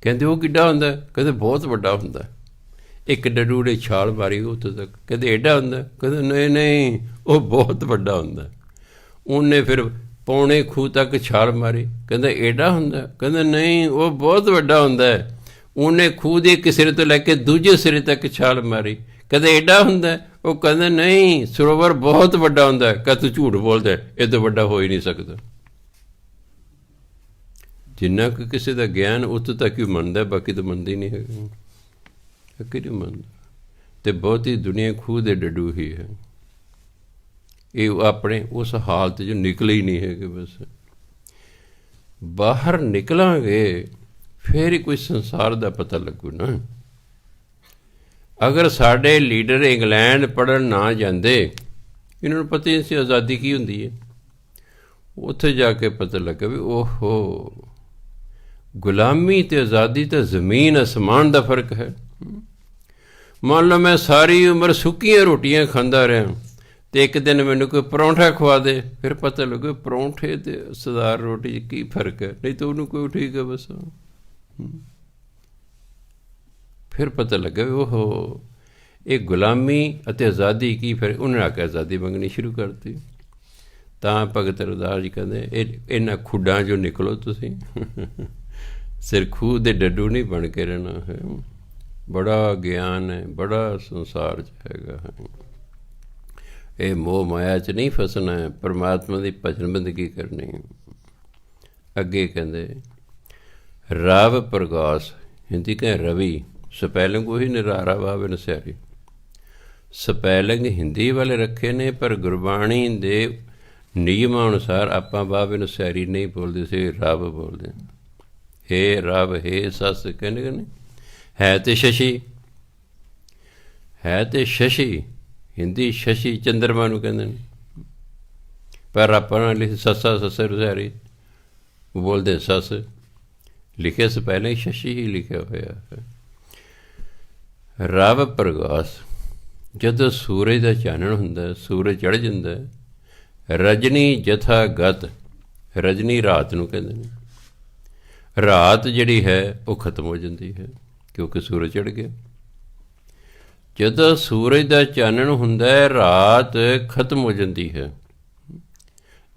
ਕਹਿੰਦੇ ਉਹ ਕਿੱਡਾ ਹੁੰਦਾ? ਕਹਿੰਦੇ ਬਹੁਤ ਵੱਡਾ ਹੁੰਦਾ। ਇੱਕ ਡੱਡੂ ਨੇ ਛਾਲ ਮਾਰੀ ਉੱਥੋਂ ਤੱਕ। ਕਹਿੰਦੇ ਐਡਾ ਹੁੰਦਾ? ਕਹਿੰਦੇ ਨਹੀਂ ਨਹੀਂ, ਉਹ ਬਹੁਤ ਵੱਡਾ ਹੁੰਦਾ। ਉਹਨੇ ਫਿਰ ਪੌਣੇ ਖੂਹ ਤੱਕ ਛਾਲ ਮਾਰੀ। ਕਹਿੰਦਾ ਐਡਾ ਹੁੰਦਾ? ਕਹਿੰਦਾ ਨਹੀਂ, ਉਹ ਬਹੁਤ ਵੱਡਾ ਹੁੰਦਾ। ਉਹਨੇ ਖੂਹ ਦੇ ਇੱਕ ਸਿਰੇ ਤੋਂ ਲੈ ਕੇ ਦੂਜੇ ਸਿਰੇ ਤੱਕ ਛਾਲ ਮਾਰੀ। ਕਹਿੰਦੇ ਐਡਾ ਹੁੰਦਾ? ਉਹ ਕਹਿੰਦਾ ਨਹੀਂ, ਸਰੋਵਰ ਬਹੁਤ ਵੱਡਾ ਹੁੰਦਾ। ਕਹਿੰਦਾ ਤੂੰ ਝੂਠ ਬੋਲਦਾ, ਇਹ ਤੋਂ ਵੱਡਾ ਹੋ ਹੀ ਨਹੀਂ ਸਕਦਾ। ਜਿੰਨਾ ਕੁ ਕਿਸੇ ਦਾ ਗਿਆਨ ਉੱਥੋਂ ਤੱਕ ਹੀ ਮੰਨਦਾ, ਬਾਕੀ ਤਾਂ ਮੰਨਦਾ ਹੀ ਨਹੀਂ ਹੈਗਾ, ਅੱਗੇ ਨਹੀਂ ਮੰਨਦਾ। ਅਤੇ ਬਹੁਤੀ ਦੁਨੀਆ ਖੂਹ ਦੇ ਡੱਡੂ ਹੀ ਹੈ। ਇਹ ਆਪਣੇ ਉਸ ਹਾਲਤ 'ਚੋਂ ਨਿਕਲੇ ਹੀ ਨਹੀਂ ਹੈਗੇ। ਬਸ ਬਾਹਰ ਨਿਕਲਾਂਗੇ ਫਿਰ ਹੀ ਕੋਈ ਸੰਸਾਰ ਦਾ ਪਤਾ ਲੱਗੂ ਨਾ। ਅਗਰ ਸਾਡੇ ਲੀਡਰ ਇੰਗਲੈਂਡ ਪੜ੍ਹਨ ਨਾ ਜਾਂਦੇ, ਇਹਨਾਂ ਨੂੰ ਪਤਾ ਹੀ ਨਹੀਂ ਸੀ ਆਜ਼ਾਦੀ ਕੀ ਹੁੰਦੀ ਹੈ। ਉੱਥੇ ਜਾ ਕੇ ਪਤਾ ਲੱਗਾ ਵੀ ਓਹੋ, ਗੁਲਾਮੀ ਅਤੇ ਆਜ਼ਾਦੀ ਤਾਂ ਜ਼ਮੀਨ ਅਸਮਾਨ ਦਾ ਫਰਕ ਹੈ। ਮੰਨ ਲਓ ਮੈਂ ਸਾਰੀ ਉਮਰ ਸੁੱਕੀਆਂ ਰੋਟੀਆਂ ਖਾਂਦਾ ਰਿਹਾ ਅਤੇ ਇੱਕ ਦਿਨ ਮੈਨੂੰ ਕੋਈ ਪਰੌਂਠਾ ਖਵਾ ਦੇ, ਫਿਰ ਪਤਾ ਲੱਗੇ ਪਰੌਂਠੇ ਅਤੇ ਸਧਾਰਨ ਰੋਟੀ 'ਚ ਕੀ ਫਰਕ ਹੈ। ਨਹੀਂ ਤਾਂ ਉਹਨੂੰ ਕੋਈ ਠੀਕ ਹੈ ਬਸ। ਫਿਰ ਪਤਾ ਲੱਗਾ ਵੀ ਉਹ ਇਹ ਗੁਲਾਮੀ ਅਤੇ ਆਜ਼ਾਦੀ ਕੀ ਫਿਰ। ਉਹਨੇ ਆ ਕੇ ਆਜ਼ਾਦੀ ਮੰਗਣੀ ਸ਼ੁਰੂ ਕਰਤੀ। ਤਾਂ ਭਗਤ ਰਵਿਦਾਸ ਜੀ ਕਹਿੰਦੇ ਇਹਨਾਂ ਖੁੱਡਾਂ 'ਚੋਂ ਨਿਕਲੋ ਤੁਸੀਂ, ਸਿਰ ਖੂਹ ਦੇ ਡੱਡੂ ਨਹੀਂ ਬਣ ਕੇ ਰਹਿਣਾ ਹੈ। ਬੜਾ ਗਿਆਨ ਹੈ, ਬੜਾ ਸੰਸਾਰ 'ਚ ਹੈਗਾ ਹੈ। ਇਹ ਮੋਹ ਮਾਇਆ 'ਚ ਨਹੀਂ ਫਸਣਾ ਹੈ, ਪਰਮਾਤਮਾ ਦੀ ਭਜਨ ਬੰਦਗੀ ਕਰਨੀ। ਅੱਗੇ ਕਹਿੰਦੇ ਰਵ ਪ੍ਰਗਾਸ, ਹਿੰਦੀ ਕਹਿੰਦੇ ਰਵੀ, ਸਪੈਲਿੰਗ ਉਹੀ ਨੇ, ਰਾਰਾ ਵਾਵੇ ਨਸਿਆਰੀ। ਸਪੈਲਿੰਗ ਹਿੰਦੀ ਵਾਲੇ ਰੱਖੇ ਨੇ, ਪਰ ਗੁਰਬਾਣੀ ਦੇ ਨਿਯਮਾਂ ਅਨੁਸਾਰ ਆਪਾਂ ਵਾਵੇ ਨਸਿਆਰੀ ਨਹੀਂ ਬੋਲਦੇ ਸੀ, ਰਵ ਬੋਲਦੇ। ਹੇ ਰਵ, ਹੇ ਸੱਸ ਕਹਿੰਦੇ ਕਿ ਨਹੀਂ। ਹੈ ਤੇ ਸ਼ਸ਼ੀ, ਹੈ ਤੇ ਸ਼ਸ਼ੀ, ਹਿੰਦੀ ਸ਼ਸ਼ੀ ਚੰਦਰਮਾ ਨੂੰ ਕਹਿੰਦੇ ਨੇ, ਪਰ ਆਪਾਂ ਨਾਲ ਲਿਖੇ ਸੱਸਾ ਸੱਸੇ ਰੁਸਿਆਰੀ ਬੋਲਦੇ ਸੱਸ, ਲਿਖੇ ਸੇ ਪਹਿਲਾਂ ਹੀ ਸ਼ਸ਼ੀ ਹੀ ਲਿਖਿਆ ਹੋਇਆ ਹੈ। ਰਵ ਪ੍ਰਗਾਸ, ਜਦੋਂ ਸੂਰਜ ਦਾ ਚਾਨਣ ਹੁੰਦਾ, ਸੂਰਜ ਚੜ੍ਹ ਜਾਂਦਾ। ਰਜਨੀ ਜਥਾ ਗਤ, ਰਜਨੀ ਰਾਤ ਨੂੰ ਕਹਿੰਦੇ ਨੇ। ਰਾਤ ਜਿਹੜੀ ਹੈ ਉਹ ਖਤਮ ਹੋ ਜਾਂਦੀ ਹੈ ਕਿਉਂਕਿ ਸੂਰਜ ਚੜ੍ਹ ਗਿਆ। ਜਦੋਂ ਸੂਰਜ ਦਾ ਚਾਨਣ ਹੁੰਦਾ ਹੈ, ਰਾਤ ਖਤਮ ਹੋ ਜਾਂਦੀ ਹੈ।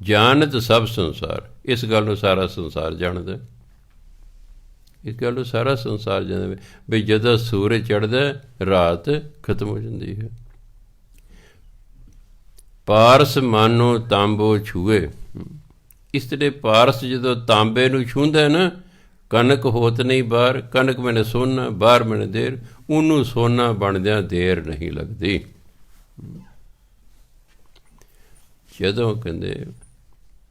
ਜਾਣਤ ਸਭ ਸੰਸਾਰ, ਇਸ ਗੱਲ ਨੂੰ ਸਾਰਾ ਸੰਸਾਰ ਜਾਣਦਾ। ਇਸ ਗੱਲ ਨੂੰ ਸਾਰਾ ਸੰਸਾਰ ਜਾਣਦਾ ਵੀ ਜਦੋਂ ਸੂਰਜ ਚੜ੍ਹਦਾ ਰਾਤ ਖਤਮ ਹੋ ਜਾਂਦੀ ਹੈ। ਪਾਰਸ ਮਾਨੋ ਤਾਂਬੋ ਛੂਏ, ਇਸ ਤਰ੍ਹਾਂ ਪਾਰਸ ਜਦੋਂ ਤਾਂਬੇ ਨੂੰ ਛੂੰਹਦਾ ਨਾ, ਕਣਕ ਹੋਤ ਨਹੀਂ ਬਾਹਰ, ਕਣਕ ਮੈਨੇ ਸੋਨਾ ਬਾਹਰ ਮੈਨੇ ਦੇਰ, ਉਹਨੂੰ ਸੋਨਾ ਬਣਦਿਆਂ ਦੇਰ ਨਹੀਂ ਲੱਗਦੀ। ਜਦੋਂ ਕਹਿੰਦੇ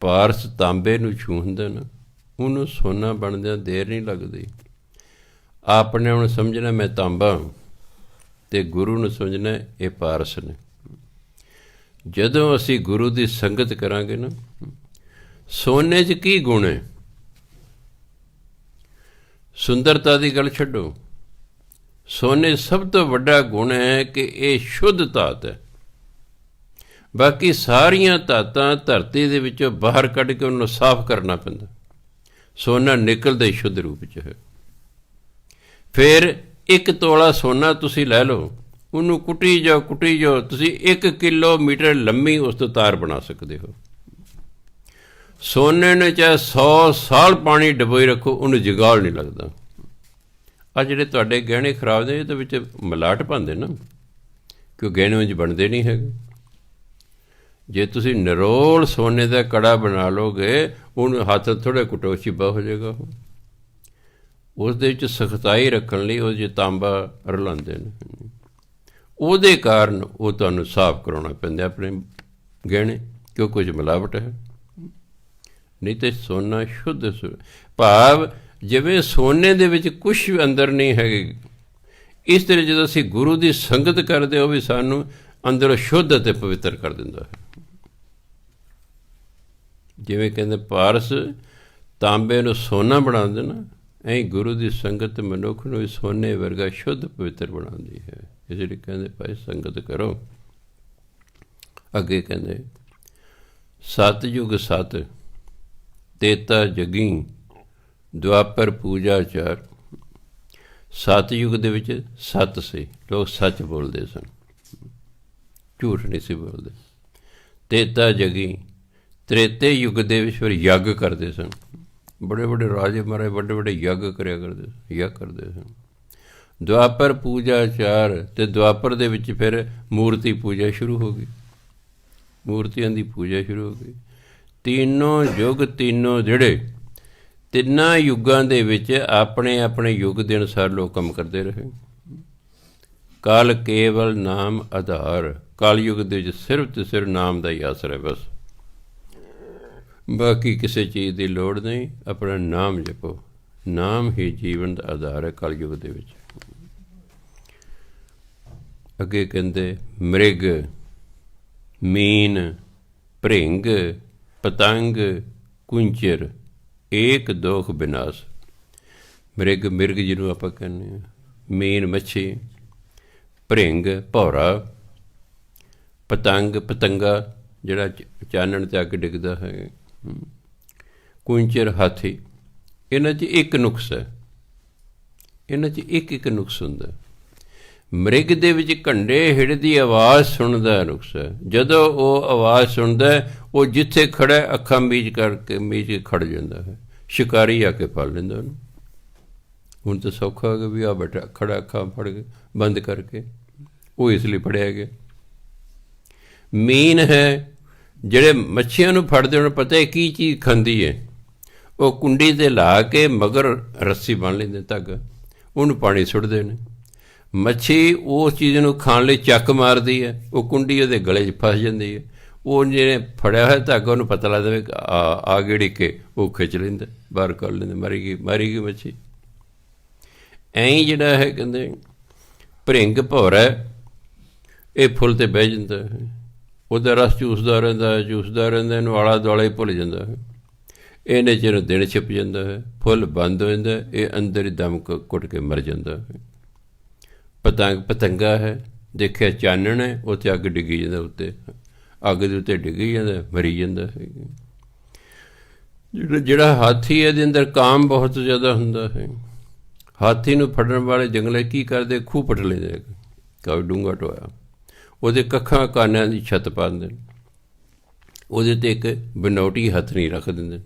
ਪਾਰਸ ਤਾਂਬੇ ਨੂੰ ਛੂੰਹਦਾ ਨਾ, ਉਹਨੂੰ ਸੋਨਾ ਬਣਦਿਆਂ ਦੇਰ ਨਹੀਂ ਲੱਗਦੀ। ਆਪਣੇ ਹੁਣ ਸਮਝਣਾ ਮੈਂ ਤਾਂਬਾ, ਅਤੇ ਗੁਰੂ ਨੂੰ ਸਮਝਣਾ ਇਹ ਪਾਰਸ ਨੇ। ਜਦੋਂ ਅਸੀਂ ਗੁਰੂ ਦੀ ਸੰਗਤ ਕਰਾਂਗੇ ਨਾ, ਸੋਨੇ 'ਚ ਕੀ ਗੁਣ ਹੈ? ਸੁੰਦਰਤਾ ਦੀ ਗੱਲ ਛੱਡੋ, ਸੋਨੇ ਸਭ ਤੋਂ ਵੱਡਾ ਗੁਣ ਹੈ ਕਿ ਇਹ ਸ਼ੁੱਧ ਧਾਤ ਹੈ। ਬਾਕੀ ਸਾਰੀਆਂ ਧਾਤਾਂ ਧਰਤੀ ਦੇ ਵਿੱਚੋਂ ਬਾਹਰ ਕੱਢ ਕੇ ਉਹਨੂੰ ਸਾਫ਼ ਕਰਨਾ ਪੈਂਦਾ। ਸੋਨਾ ਨਿਕਲਦਾ ਹੀ ਸ਼ੁੱਧ ਰੂਪ 'ਚ ਹੈ। ਫਿਰ 1 ਤੋਲਾ ਸੋਨਾ ਤੁਸੀਂ ਲੈ ਲਓ, ਉਹਨੂੰ ਕੁੱਟੀ ਜਾਓ ਕੁੱਟੀ ਜਾਓ, ਤੁਸੀਂ 1 ਕਿਲੋਮੀਟਰ ਲੰਮੀ ਉਸ ਤੋਂ ਤਾਰ ਬਣਾ ਸਕਦੇ ਹੋ। ਸੋਨੇ ਨੇ ਚਾਹੇ 100 ਸਾਲ ਪਾਣੀ ਡੁਬੋਈ ਰੱਖੋ, ਉਹਨੂੰ ਜਗਾਲ ਨਹੀਂ ਲੱਗਦਾ। ਆਹ ਜਿਹੜੇ ਤੁਹਾਡੇ ਗਹਿਣੇ ਖਰਾਬ ਨੇ, ਇਹਦੇ ਵਿੱਚ ਮਿਲਾਟ ਪਾਉਂਦੇ ਨਾ, ਕਿਉਂ ਗਹਿਣੇ ਵਿੱਚ ਬਣਦੇ ਨਹੀਂ ਹੈਗੇ। ਜੇ ਤੁਸੀਂ ਨਿਰੋਲ ਸੋਨੇ ਦਾ ਕੜਾ ਬਣਾ ਲਓਗੇ, ਉਹਨੂੰ ਹੱਥ ਥੋੜ੍ਹਾ ਕੁੱਟੋ ਚਿੱਬਾ ਹੋ ਜਾਏਗਾ। ਉਸ ਦੇ ਵਿੱਚ ਸਖਤਾਈ ਰੱਖਣ ਲਈ ਉਹ ਜੇ ਤਾਂਬਾ ਰਲਾਉਂਦੇ ਨੇ, ਉਹਦੇ ਕਾਰਨ ਉਹ ਤੁਹਾਨੂੰ ਸਾਫ਼ ਕਰਾਉਣਾ ਪੈਂਦਾ ਆਪਣੇ ਗਹਿਣੇ, ਕਿਉਂ ਕੁਝ ਮਿਲਾਵਟ ਹੈ। ਨਹੀਂ ਤਾਂ ਸੋਨਾ ਸ਼ੁੱਧ, ਭਾਵ ਜਿਵੇਂ ਸੋਨੇ ਦੇ ਵਿੱਚ ਕੁਛ ਵੀ ਅੰਦਰ ਨਹੀਂ ਹੈਗੇ, ਇਸ ਤਰ੍ਹਾਂ ਜਦੋਂ ਅਸੀਂ ਗੁਰੂ ਦੀ ਸੰਗਤ ਕਰਦੇ, ਉਹ ਵੀ ਸਾਨੂੰ ਅੰਦਰੋਂ ਸ਼ੁੱਧ ਅਤੇ ਪਵਿੱਤਰ ਕਰ ਦਿੰਦਾ ਹੈ। ਜਿਵੇਂ ਕਹਿੰਦੇ ਪਾਰਸ ਤਾਂਬੇ ਨੂੰ ਸੋਨਾ ਬਣਾ ਦਿੰਦੇ ਨਾ, ਐਂ ਗੁਰੂ ਦੀ ਸੰਗਤ ਮਨੁੱਖ ਨੂੰ ਸੋਨੇ ਵਰਗਾ ਸ਼ੁੱਧ ਪਵਿੱਤਰ ਬਣਾਉਂਦੀ ਹੈ। ਇਸ ਲਈ ਕਹਿੰਦੇ ਭਾਈ ਸੰਗਤ ਕਰੋ। ਅੱਗੇ ਕਹਿੰਦੇ ਸਤਿਯੁਗ ਸਤ ਤੇਤਾ ਜਗੀ ਦੁਆਪਰ ਪੂਜਾ ਚਾਰ। ਸਤਿਯੁਗ ਦੇ ਵਿੱਚ ਸੱਤ ਸੀ, ਲੋਕ ਸੱਚ ਬੋਲਦੇ ਸਨ, ਝੂਠ ਨਹੀਂ ਸੀ ਬੋਲਦੇ। ਤੇਤਾ ਜਗੀ, ਤ੍ਰੇਤੇ ਯੁੱਗ ਦੇ ਵਿੱਚ ਫਿਰ ਯੱਗ ਕਰਦੇ ਸਨ। ਬੜੇ ਬੜੇ ਰਾਜੇ ਮਹਾਰਾਜ ਵੱਡੇ ਵੱਡੇ ਯੱਗ ਕਰਿਆ ਕਰਦੇ ਸਨ, ਯੱਗ ਕਰਦੇ ਸਨ। ਦੁਆਪਰ ਪੂਜਾ ਚਾਰ, ਅਤੇ ਦੁਆਪਰ ਦੇ ਵਿੱਚ ਫਿਰ ਮੂਰਤੀ ਪੂਜਾ ਸ਼ੁਰੂ ਹੋ ਗਈ, ਮੂਰਤੀਆਂ ਦੀ ਪੂਜਾ ਸ਼ੁਰੂ ਹੋ ਗਈ। ਤਿੰਨੋਂ ਯੁੱਗ ਤਿੰਨੋਂ ਜਿਹੜੇ ਤਿੰਨਾਂ ਯੁੱਗਾਂ ਦੇ ਵਿੱਚ ਆਪਣੇ ਆਪਣੇ ਯੁੱਗ ਦੇ ਅਨੁਸਾਰ ਲੋਕ ਕੰਮ ਕਰਦੇ ਰਹੇ। ਕਾਲ ਕੇਵਲ ਨਾਮ ਆਧਾਰ, ਕਾਲ ਯੁੱਗ ਦੇ ਵਿੱਚ ਸਿਰਫ ਅਤੇ ਸਿਰਫ ਨਾਮ ਦਾ ਹੀ ਆਸਰਾ ਹੈ ਬਸ, ਬਾਕੀ ਕਿਸੇ ਚੀਜ਼ ਦੀ ਲੋੜ ਨਹੀਂ। ਆਪਣਾ ਨਾਮ ਜਪੋ, ਨਾਮ ਹੀ ਜੀਵਨ ਦਾ ਆਧਾਰ ਹੈ ਕਾਲ ਯੁੱਗ ਦੇ ਵਿੱਚ। ਅੱਗੇ ਕਹਿੰਦੇ ਮ੍ਰਿਗ ਮੀਨ ਭ੍ਰਿੰਗ ਪਤੰਗ ਕੁੰਚਰ ਏਕ ਦੋਖ ਵਿਨਾਸ਼। ਮ੍ਰਿਗ ਮਿਰਗ ਜਿਹਨੂੰ ਆਪਾਂ ਕਹਿੰਦੇ ਹਾਂ, ਮੀਨ ਮੱਛੀ, ਭ੍ਰਿੰਗ ਭੌਰਾ, ਪਤੰਗ ਪਤੰਗਾ ਜਿਹੜਾ ਚਾਨਣ 'ਤੇ ਅੱਗ ਡਿੱਗਦਾ ਹੈ, ਕੁੰਚਰ ਹਾਥੀ। ਇਹਨਾਂ 'ਚ ਇੱਕ ਨੁਕਸ ਹੈ, ਇਹਨਾਂ 'ਚ ਇੱਕ ਇੱਕ ਨੁਕਸ ਹੁੰਦਾ। ਮ੍ਰਿਗ ਦੇ ਵਿੱਚ ਘੰਡੇ ਹਿੜ ਦੀ ਆਵਾਜ਼ ਸੁਣਦਾ ਨੁਕਸ ਹੈ। ਜਦੋਂ ਉਹ ਆਵਾਜ਼ ਸੁਣਦਾ ਉਹ ਜਿੱਥੇ ਖੜਾ ਅੱਖਾਂ ਮੀਚ ਕਰਕੇ ਕੇ ਖੜ ਜਾਂਦਾ ਹੈ, ਸ਼ਿਕਾਰੀ ਆ ਕੇ ਫੜ ਲੈਂਦਾ ਉਹਨੂੰ। ਹੁਣ ਤਾਂ ਸੌਖਾ ਹੋ ਗਿਆ ਵੀ ਆ ਬੈਠਾ ਖੜਾ, ਅੱਖਾਂ ਫੜ ਕੇ ਬੰਦ ਕਰਕੇ, ਉਹ ਇਸ ਲਈ ਫੜਿਆ ਗਿਆ। ਮੀਨ ਹੈ, ਜਿਹੜੇ ਮੱਛੀਆਂ ਨੂੰ ਫੜਦੇ ਉਹਨੂੰ ਪਤਾ ਹੈ ਕੀ ਚੀਜ਼ ਖਾਂਦੀ ਹੈ, ਉਹ ਕੁੰਡੀ 'ਤੇ ਲਾ ਕੇ ਮਗਰ ਰੱਸੀ ਬੰਨ੍ਹ ਲੈਂਦੇ ਧਾਗਾ, ਉਹਨੂੰ ਪਾਣੀ ਸੁੱਟਦੇ ਨੇ। ਮੱਛੀ ਉਸ ਚੀਜ਼ ਨੂੰ ਖਾਣ ਲਈ ਚੱਕ ਮਾਰਦੀ ਹੈ, ਉਹ ਕੁੰਡੀ ਉਹਦੇ ਗਲੇ 'ਚ ਫਸ ਜਾਂਦੀ ਹੈ। ਉਹ ਜਿਹੜੇ ਫੜਿਆ ਹੋਇਆ ਧਾਗਾ ਉਹਨੂੰ ਪਤਾ ਲੱਗਦਾ ਵੀ ਆ ਗੇੜੀ ਕੇ ਉਹ ਖਿੱਚ ਲੈਂਦਾ, ਬਾਹਰ ਕੱਢ ਲੈਂਦਾ, ਮਾਰੀ ਗਈ ਮੱਛੀ। ਐਂ ਜਿਹੜਾ ਹੈ ਕਹਿੰਦੇ ਭ੍ਰਿੰਗ ਭੌਰਾ, ਇਹ ਫੁੱਲ 'ਤੇ ਬਹਿ ਜਾਂਦਾ ਹੈ, ਉਹਦਾ ਰਸ ਚੂਸਦਾ ਰਹਿੰਦਾ, ਇਹਨੂੰ ਆਲਾ ਦੁਆਲਾ ਹੀ ਭੁੱਲ ਜਾਂਦਾ ਹੈ। ਇਹਨੇ ਚਿਰ ਦਿਨ ਛਿਪ ਜਾਂਦਾ ਹੈ, ਫੁੱਲ ਬੰਦ ਹੋ ਜਾਂਦਾ, ਇਹ ਅੰਦਰ ਹੀ ਦਮ ਘੁੱਟ ਕੇ ਮਰ ਜਾਂਦਾ ਹੈ। ਪਤੰਗਾ ਹੈ, ਦੇਖਿਆ ਚਾਨਣ ਹੈ, ਉੱਥੇ ਅੱਗ ਡਿੱਗੀ ਜਾਂਦਾ, ਉੱਤੇ ਅੱਗ ਦੇ ਉੱਤੇ ਡਿੱਗੀ ਜਾਂਦਾ, ਮਰੀ ਜਾਂਦਾ ਹੈ। ਜਿਹੜਾ ਹਾਥੀ ਹੈ ਇਹਦੇ ਅੰਦਰ ਕਾਮ ਬਹੁਤ ਜ਼ਿਆਦਾ ਹੁੰਦਾ ਹੈ। ਹਾਥੀ ਨੂੰ ਫੜਨ ਵਾਲੇ ਜੰਗਲੇ ਕੀ ਕਰਦੇ, ਖੂਹ ਪੱਟ ਲੈਂਦੇ, ਕਾਫੀ ਡੂੰਘਾ ਟੋਇਆ, ਉਹਦੇ ਕੱਖਾਂ ਕਾਨਿਆਂ ਦੀ ਛੱਤ ਪਾ ਦਿੰਦੇ, ਉਹਦੇ 'ਤੇ ਇੱਕ ਬਨੌਟੀ ਹਥਨੀ ਰੱਖ ਦਿੰਦੇ।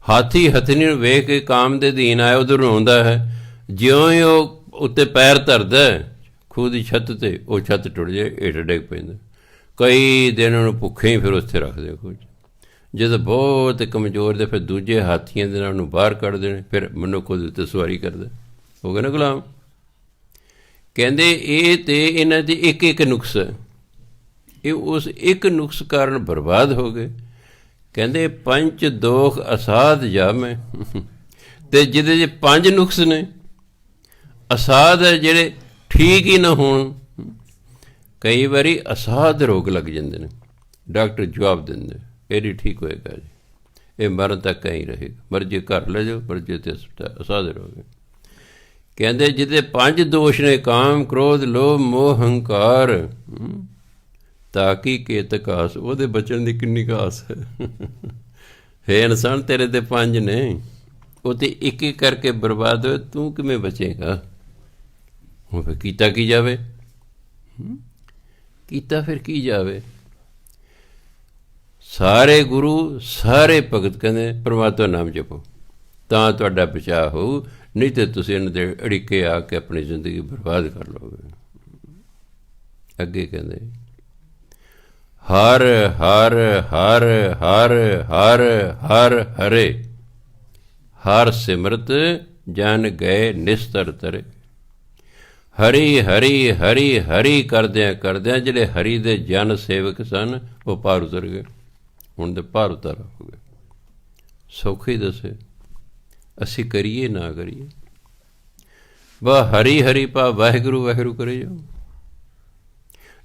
ਹਾਥੀ ਹਥਨੀ ਨੂੰ ਵੇਖ ਕੇ ਕਾਮ ਦੇ ਅਧੀਨ ਆਇਆ, ਉੱਧਰ ਨੂੰ ਆਉਂਦਾ ਹੈ। ਜਿਉਂ ਹੀ ਉਹ ਉੱਤੇ ਪੈਰ ਧਰਦਾ ਖੂਹ ਦੀ ਛੱਤ 'ਤੇ, ਉਹ ਛੱਤ ਟੁੱਟ ਜਾਏ, ਹੇਠ ਡਿੱਗ ਪੈਂਦਾ। ਕਈ ਦਿਨ ਉਹਨੂੰ ਭੁੱਖੇ ਹੀ ਫਿਰ ਉੱਥੇ ਰੱਖਦੇ ਖੂਹ 'ਚ। ਜਦੋਂ ਬਹੁਤ ਕਮਜ਼ੋਰ ਦੇ ਫਿਰ ਦੂਜੇ ਹਾਥੀਆਂ ਦੇ ਨਾਲ ਉਹਨੂੰ ਬਾਹਰ ਕੱਢਦੇ ਨੇ, ਫਿਰ ਮਨੁੱਖ ਉਹਦੇ ਉੱਤੇ ਸਵਾਰੀ ਕਰਦਾ, ਹੋ ਗਿਆ ਨਾ ਗੁਲਾਮ। ਕਹਿੰਦੇ ਇਹ ਤੇ ਇਹਨਾਂ ਦੀ ਇੱਕ ਇੱਕ ਨੁਕਸ ਹੈ, ਇਹ ਉਸ ਇੱਕ ਨੁਕਸ ਕਾਰਨ ਬਰਬਾਦ ਹੋ ਗਏ। ਕਹਿੰਦੇ ਪੰਜ ਦੋਖ ਅਸਾਧ ਜਾਮੇ, ਅਤੇ ਜਿਹਦੇ 'ਚ ਪੰਜ ਨੁਕਸ ਨੇ, ਅਸਾਧ ਹੈ ਜਿਹੜੇ ਠੀਕ ਹੀ ਨਾ ਹੋਣ। ਕਈ ਵਾਰੀ ਅਸਾਧ ਰੋਗ ਲੱਗ ਜਾਂਦੇ ਨੇ, ਡਾਕਟਰ ਜਵਾਬ ਦਿੰਦੇ ਇਹ ਨਹੀਂ ਠੀਕ ਹੋਏਗਾ ਜੀ, ਇਹ ਮਰਨ ਤੱਕ ਹੀ ਰਹੇਗਾ, ਮਰਜ਼ੀ ਘਰ ਲੈ ਜਾਓ, ਮਰਜ਼ੀ ਤੇ ਅਸਾਧ ਰੋਗ। ਕਹਿੰਦੇ ਜਿਹਦੇ ਪੰਜ ਦੋਸ਼ ਨੇ, ਕਾਮ ਕ੍ਰੋਧ ਲੋਭ ਮੋਹ ਹੰਕਾਰ, ਤਾਕੀ ਕੇਤਕ ਆਸ, ਉਹਦੇ ਬਚਣ ਦੀ ਕਿੰਨੀ ਆਸ ਹੈ। ਹੈ ਇਨਸਾਨ, ਤੇਰੇ ਤੇ ਪੰਜ ਨੇ, ਉਹ ਤੇ ਇੱਕ ਇੱਕ ਕਰਕੇ ਬਰਬਾਦ ਹੋਏ, ਤੂੰ ਕਿਵੇਂ ਬਚੇਗਾ? ਹੁਣ ਫਿਰ ਕੀਤਾ ਕੀ ਜਾਵੇ, ਕੀਤਾ ਫਿਰ ਕੀ ਜਾਵੇ? ਸਾਰੇ ਗੁਰੂ ਸਾਰੇ ਭਗਤ ਕਹਿੰਦੇ ਪਰਮਾਤਮਾ ਨਾਮ ਜਪੋ ਤਾਂ ਤੁਹਾਡਾ ਬਚਾਅ ਹੋਊ, ਨਹੀਂ ਤਾਂ ਤੁਸੀਂ ਇਹਨਾਂ ਦੇ ਅੜਿੱਕੇ ਆ ਕੇ ਆਪਣੀ ਜ਼ਿੰਦਗੀ ਬਰਬਾਦ ਕਰ ਲਓਗੇ। ਅੱਗੇ ਕਹਿੰਦੇ ਹਰ ਹਰ ਹਰ ਹਰ ਹਰ ਹਰ ਹਰੇ, ਹਰ ਸਿਮਰਤ ਜਨ ਗਏ ਨਿਸਤਰ ਤਰੇ। ਹਰੀ ਹਰੀ ਹਰੀ ਹਰੀ ਕਰਦਿਆਂ ਕਰਦਿਆਂ ਜਿਹੜੇ ਹਰੀ ਦੇ ਜਨ ਸੇਵਕ ਸਨ ਉਹ ਪਾਰ ਉਤਰ ਗਏ। ਹੁਣ ਤਾਂ ਪਾਰ ਉਤਾਰ ਹੋ ਗਏ। ਸੌਖੀ ਦੱਸੇ ਅਸੀਂ ਕਰੀਏ ਨਾ ਕਰੀਏ, ਵਾਹ ਹਰੀ ਹਰੀ ਪਾ ਵਾਹਿਗੁਰੂ ਵਾਹਿਗੁਰੂ ਕਰੇ ਜਾਓ।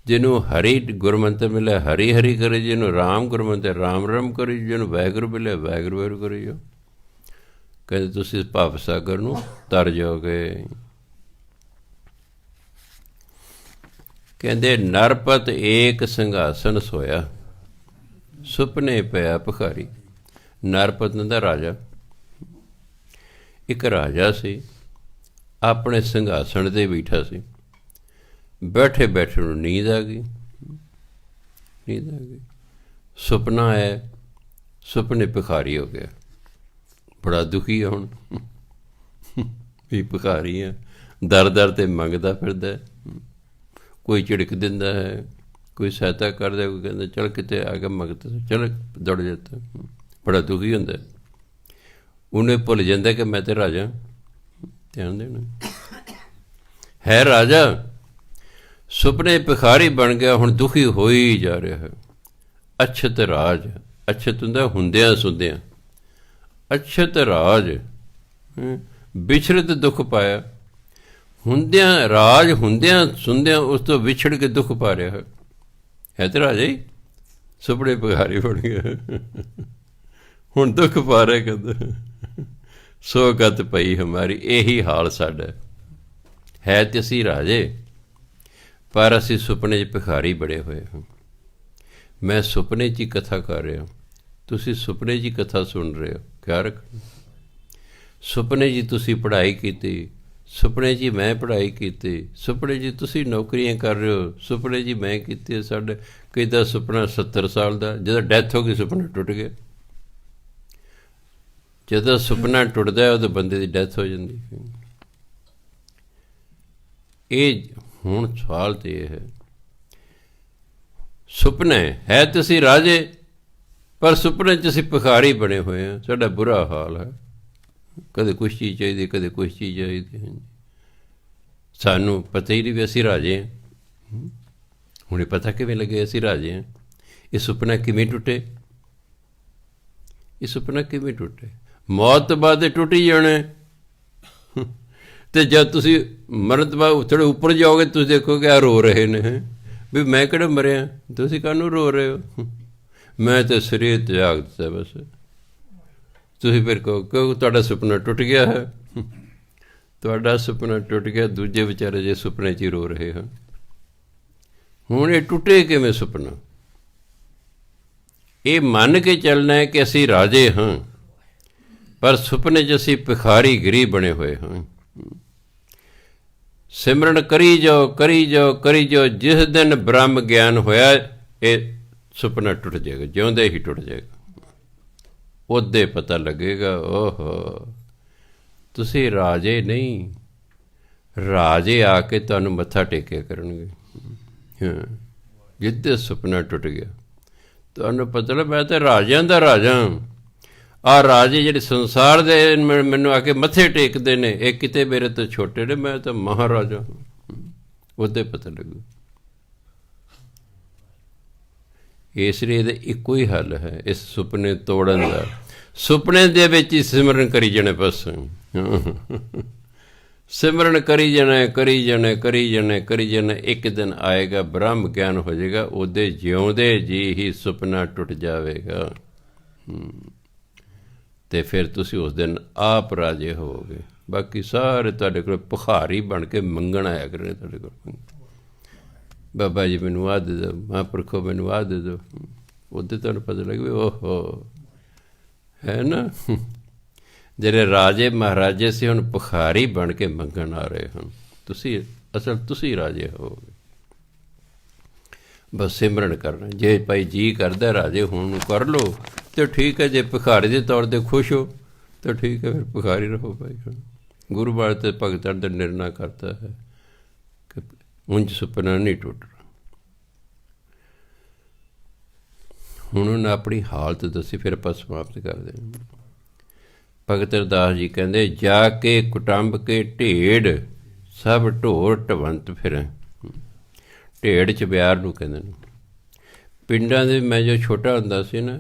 ਜਿਹਨੂੰ ਹਰੀ ਗੁਰਮੰਤਰ ਮਿਲਿਆ ਹਰੀ ਹਰੀ ਕਰੇ, ਜਿਹਨੂੰ ਰਾਮ ਗੁਰਮੰਤਰ ਰਾਮ ਰਾਮ ਕਰੇ, ਜਿਹਨੂੰ ਵਾਹਿਗੁਰੂ ਮਿਲਿਆ ਵਾਹਿਗੁਰੂ ਵਾਹਿਗੁਰੂ ਕਰੇ ਜਾਓ। ਕਹਿੰਦੇ ਤੁਸੀਂ ਭਵ ਸਾਗਰ ਨੂੰ ਤਰ ਜਾਓਗੇ। ਕਹਿੰਦੇ ਨਰਪਤ ਏਕ ਸਿੰਘਾਸਨ ਸੋਇਆ, ਸੁਪਨੇ ਪਿਆ ਭਿਖਾਰੀ। ਨਰਪਤ ਦਾ ਰਾਜਾ, ਇੱਕ ਰਾਜਾ ਸੀ, ਆਪਣੇ ਸਿੰਘਾਸਣ 'ਤੇ ਬੈਠਾ ਸੀ। ਬੈਠੇ ਬੈਠੇ ਨੂੰ ਨੀਂਦ ਆ ਗਈ, ਨੀਂਦ ਆ ਗਈ। ਸੁਪਨਾ ਆਇਆ, ਸੁਪਨੇ ਭਿਖਾਰੀ ਹੋ ਗਿਆ। ਬੜਾ ਦੁਖੀ ਆ ਹੁਣ ਵੀ ਭਿਖਾਰੀ ਆ, ਦਰ ਦਰ 'ਤੇ ਮੰਗਦਾ ਫਿਰਦਾ, ਕੋਈ ਝਿੜਕ ਦਿੰਦਾ ਹੈ, ਕੋਈ ਸਹਾਇਤਾ ਕਰਦਾ, ਕੋਈ ਕਹਿੰਦਾ ਚੱਲ ਕਿਤੇ ਆ ਕੇ ਮੰਗਤਾ, ਚੱਲ ਦੌੜ ਜਾਂਦਾ। ਬੜਾ ਦੁਖੀ ਹੁੰਦਾ। ਉਹਨੇ ਭੁੱਲ ਜਾਂਦਾ ਕਿ ਮੈਂ ਤਾਂ ਰਾਜਾ। ਧਿਆਨ ਦੇਣਾ, ਹੈ ਰਾਜਾ, ਸੁਪਨੇ ਭਿਖਾਰੀ ਬਣ ਗਿਆ, ਹੁਣ ਦੁਖੀ ਹੋ ਹੀ ਜਾ ਰਿਹਾ ਹੈ। ਅਛਤ ਰਾਜ, ਅਛਤ ਹੁੰਦਾ ਹੁੰਦਿਆਂ ਸੁਣਦਿਆਂ, ਅਛਤ ਰਾਜ ਵਿਛੜਤ ਦੁੱਖ ਪਾਇਆ। ਹੁੰਦਿਆਂ ਰਾਜ, ਹੁੰਦਿਆਂ ਸੁਣਦਿਆਂ ਉਸ ਤੋਂ ਵਿਛੜ ਕੇ ਦੁੱਖ ਪਾ ਰਿਹਾ ਹੈ। ਤਾਂ ਰਾਜਾ ਹੀ ਸੁਪਨੇ ਭਿਖਾਰੀ ਬਣ ਗਿਆ, ਹੁਣ ਦੁੱਖ ਪਾ ਰਿਹਾ। ਕਹਿੰਦਾ ਸੋ ਗਤ ਪਈ ਹਮਾਰੀ, ਇਹੀ ਹਾਲ ਸਾਡਾ ਹੈ। ਤੇ ਅਸੀਂ ਰਾਜੇ, ਪਰ ਅਸੀਂ ਸੁਪਨੇ 'ਚ ਭਿਖਾਰੀ ਬੜੇ ਹੋਏ ਹਾਂ। ਮੈਂ ਸੁਪਨੇ 'ਚ ਹੀ ਕਥਾ ਕਰ ਰਿਹਾ, ਤੁਸੀਂ ਸੁਪਨੇ 'ਚ ਹੀ ਕਥਾ ਸੁਣ ਰਹੇ ਹੋ। ਖਿਆਲ ਰੱਖਣਾ, ਸੁਪਨੇ 'ਚ ਤੁਸੀਂ ਪੜ੍ਹਾਈ ਕੀਤੀ, ਸੁਪਨੇ 'ਚ ਮੈਂ ਪੜ੍ਹਾਈ ਕੀਤੀ, ਸੁਪਨੇ 'ਚ ਤੁਸੀਂ ਨੌਕਰੀਆਂ ਕਰ ਰਹੇ ਹੋ, ਸੁਪਨੇ 'ਚ ਮੈਂ ਕੀਤੀ। ਸਾਡੇ ਕਈ ਦਾ ਸੁਪਨਾ 70 ਸਾਲ ਦਾ, ਜਦੋਂ ਡੈਥ ਹੋ ਗਈ ਸੁਪਨਾ ਟੁੱਟ ਗਿਆ। ਜਦੋਂ ਸੁਪਨਾ ਟੁੱਟਦਾ ਉਦੋਂ ਬੰਦੇ ਦੀ ਡੈਥ ਹੋ ਜਾਂਦੀ। ਇਹ ਹੁਣ ਸਵਾਲ ਤਾਂ ਇਹ ਹੈ, ਸੁਪਨੇ ਹੈ ਤੁਸੀਂ ਰਾਜੇ, ਪਰ ਸੁਪਨੇ 'ਚ ਅਸੀਂ ਭਿਖਾਰੀ ਬਣੇ ਹੋਏ ਹਾਂ। ਸਾਡਾ ਬੁਰਾ ਹਾਲ ਹੈ, ਕਦੇ ਕੁਛ ਚੀਜ਼ ਚਾਹੀਦੀ, ਕਦੇ ਕੁਛ ਚੀਜ਼ ਚਾਹੀਦੀ। ਸਾਨੂੰ ਪਤਾ ਹੀ ਨਹੀਂ ਵੀ ਅਸੀਂ ਰਾਜੇ ਹਾਂ। ਹੁਣ ਇਹ ਪਤਾ ਕਿਵੇਂ ਲੱਗੇ ਅਸੀਂ ਰਾਜੇ ਹਾਂ? ਇਹ ਸੁਪਨਾ ਕਿਵੇਂ ਟੁੱਟੇ? ਇਹ ਸੁਪਨਾ ਕਿਵੇਂ ਟੁੱਟੇ? ਮੌਤ ਤੋਂ ਬਾਅਦ ਟੁੱਟ ਹੀ ਜਾਣਾ। ਅਤੇ ਜਦ ਤੁਸੀਂ ਮਰਨ ਤੋਂ ਬਾਅਦ ਥੋੜ੍ਹੇ ਉੱਪਰ ਜਾਓਗੇ, ਤੁਸੀਂ ਦੇਖੋਗੇ ਆ ਰੋ ਰਹੇ ਨੇ ਵੀ ਮੈਂ ਕਿਹੜਾ ਮਰਿਆ, ਤੁਸੀਂ ਕਾਹਨੂੰ ਰੋ ਰਹੇ ਹੋ? ਮੈਂ ਤਾਂ ਸਰੀਰ ਤਿਆਗ ਦਿੱਤਾ ਬਸ। ਤੁਸੀਂ ਫਿਰ ਕਹੋ ਕਿਉਂ ਤੁਹਾਡਾ ਸੁਪਨਾ ਟੁੱਟ ਗਿਆ ਹੈ। ਤੁਹਾਡਾ ਸੁਪਨਾ ਟੁੱਟ ਗਿਆ, ਦੂਜੇ ਵਿਚਾਰੇ ਜੇ ਸੁਪਨੇ 'ਚ ਹੀ ਰੋ ਰਹੇ ਹਨ। ਹੁਣ ਇਹ ਟੁੱਟੇ ਕਿਵੇਂ ਸੁਪਨਾ? ਇਹ ਮੰਨ ਕੇ ਚੱਲਣਾ ਹੈ ਕਿ ਅਸੀਂ ਰਾਜੇ ਹਾਂ, ਪਰ ਸੁਪਨੇ 'ਚ ਅਸੀਂ ਭਿਖਾਰੀ ਗਰੀਬ ਬਣੇ ਹੋਏ ਹਾਂ। ਸਿਮਰਨ ਕਰੀ ਜਾਓ, ਕਰੀ ਜਾਓ, ਕਰੀ ਜਾਓ। ਜਿਸ ਦਿਨ ਬ੍ਰਹਮ ਗਿਆਨ ਹੋਇਆ, ਇਹ ਸੁਪਨਾ ਟੁੱਟ ਜਾਏਗਾ, ਜਿਉਂਦੇ ਹੀ ਟੁੱਟ ਜਾਏਗਾ। ਉਹਦੇ ਪਤਾ ਲੱਗੇਗਾ, ਓਹੋ ਤੁਸੀਂ ਰਾਜੇ ਨਹੀਂ, ਰਾਜੇ ਆ ਕੇ ਤੁਹਾਨੂੰ ਮੱਥਾ ਟੇਕਿਆ ਕਰਨਗੇ। ਹਾਂ, ਜਿੱਦੇ ਸੁਪਨਾ ਟੁੱਟ ਗਿਆ ਤੁਹਾਨੂੰ ਪਤਾ ਲੱਗ ਮੈਂ ਤਾਂ ਰਾਜਿਆਂ ਦਾ ਰਾਜਾ। ਆਹ ਰਾਜੇ ਜਿਹੜੇ ਸੰਸਾਰ ਦੇ ਮੈਨੂੰ ਆ ਕੇ ਮੱਥੇ ਟੇਕਦੇ ਨੇ, ਇਹ ਕਿਤੇ ਮੇਰੇ ਤੋਂ ਛੋਟੇ ਨੇ, ਮੈਂ ਤਾਂ ਮਹਾਰਾਜਾ ਹਾਂ। ਉਹਦੇ ਪਤਾ ਲੱਗੂ। ਇਸ ਲਈ ਇਹਦਾ ਇੱਕੋ ਹੀ ਹੱਲ ਹੈ, ਇਸ ਸੁਪਨੇ ਤੋੜਨ ਦਾ। ਸੁਪਨੇ ਦੇ ਵਿੱਚ ਹੀ ਸਿਮਰਨ ਕਰੀ ਜਾਣੇ, ਬਸ ਸਿਮਰਨ ਕਰੀ ਜਾਣਾ, ਕਰੀ ਜਾਣਾ, ਕਰੀ ਜਾਣਾ, ਕਰੀ ਜਾਣਾ। ਇੱਕ ਦਿਨ ਆਏਗਾ ਬ੍ਰਹਮ ਗਿਆਨ ਹੋ ਜਾਏਗਾ, ਉਹਦੇ ਜਿਉਂਦੇ ਜੀ ਹੀ ਸੁਪਨਾ ਟੁੱਟ ਜਾਵੇਗਾ। ਅਤੇ ਫਿਰ ਤੁਸੀਂ ਉਸ ਦਿਨ ਆਪ ਰਾਜੇ ਹੋਵੋਗੇ। ਬਾਕੀ ਸਾਰੇ ਤੁਹਾਡੇ ਕੋਲ ਭਿਖਾਰੀ ਬਣ ਕੇ ਮੰਗਣ ਆਇਆ ਕਰਨੇ ਤੁਹਾਡੇ ਕੋਲ। ਬਾਬਾ ਜੀ ਮੈਨੂੰ ਆਹ ਦੇ ਦਿਓ, ਮਹਾਂਪੁਰਖੋ ਮੈਨੂੰ ਆਹ ਦੇ ਦਿਓ। ਉਹਦੇ ਤੁਹਾਨੂੰ ਪਤਾ ਲੱਗੇ ਓਹੋ, ਹੈ ਨਾ। ਜਿਹੜੇ ਰਾਜੇ ਮਹਾਰਾਜੇ ਸੀ ਹੁਣ ਭਿਖਾਰੀ ਬਣ ਕੇ ਮੰਗਣ ਆ ਰਹੇ ਹਨ। ਤੁਸੀਂ ਅਸਲ ਤੁਸੀਂ ਰਾਜੇ ਹੋਵੋਗੇ। ਬਸ ਸਿਮਰਨ ਕਰਨਾ। ਜੇ ਭਾਈ ਜੀ ਕਰਦਾ ਰਾਜੇ ਹੋਣ ਨੂੰ ਕਰ ਲਓ ਤਾਂ ਠੀਕ ਹੈ, ਜੇ ਭਿਖਾਰੀ ਦੇ ਤੌਰ 'ਤੇ ਖੁਸ਼ ਹੋ ਤਾਂ ਠੀਕ ਹੈ, ਫਿਰ ਭਿਖਾਰੀ ਰਹੋ ਭਾਈ। ਗੁਰੂ ਬਾਲ ਅਤੇ ਭਗਤਾਂ ਦਾ ਨਿਰਣਾ ਕਰਤਾ ਹੈ ਕਿ ਉਂਝ ਸੁਪਨਾ ਨਹੀਂ ਟੁੱਟਣਾ। ਹੁਣ ਉਹਨਾਂ ਆਪਣੀ ਹਾਲਤ ਦੱਸੀ, ਫਿਰ ਆਪਾਂ ਸਮਾਪਤ ਕਰਦੇ ਹਾਂ। ਭਗਤ ਰਦਾਸ ਜੀ ਕਹਿੰਦੇ, ਜਾ ਕੇ ਕੁਟੰਬ ਕੇ ਢੇੜ ਸਭ ਢੋਰ ਢਵੰਤ ਫਿਰੈ। ਢੇੜ ਚਬਿਆਰ ਨੂੰ ਕਹਿੰਦੇ ਨੇ। ਪਿੰਡਾਂ ਦੇ ਮੈਂ ਜੋ ਛੋਟਾ ਹੁੰਦਾ ਸੀ ਨਾ,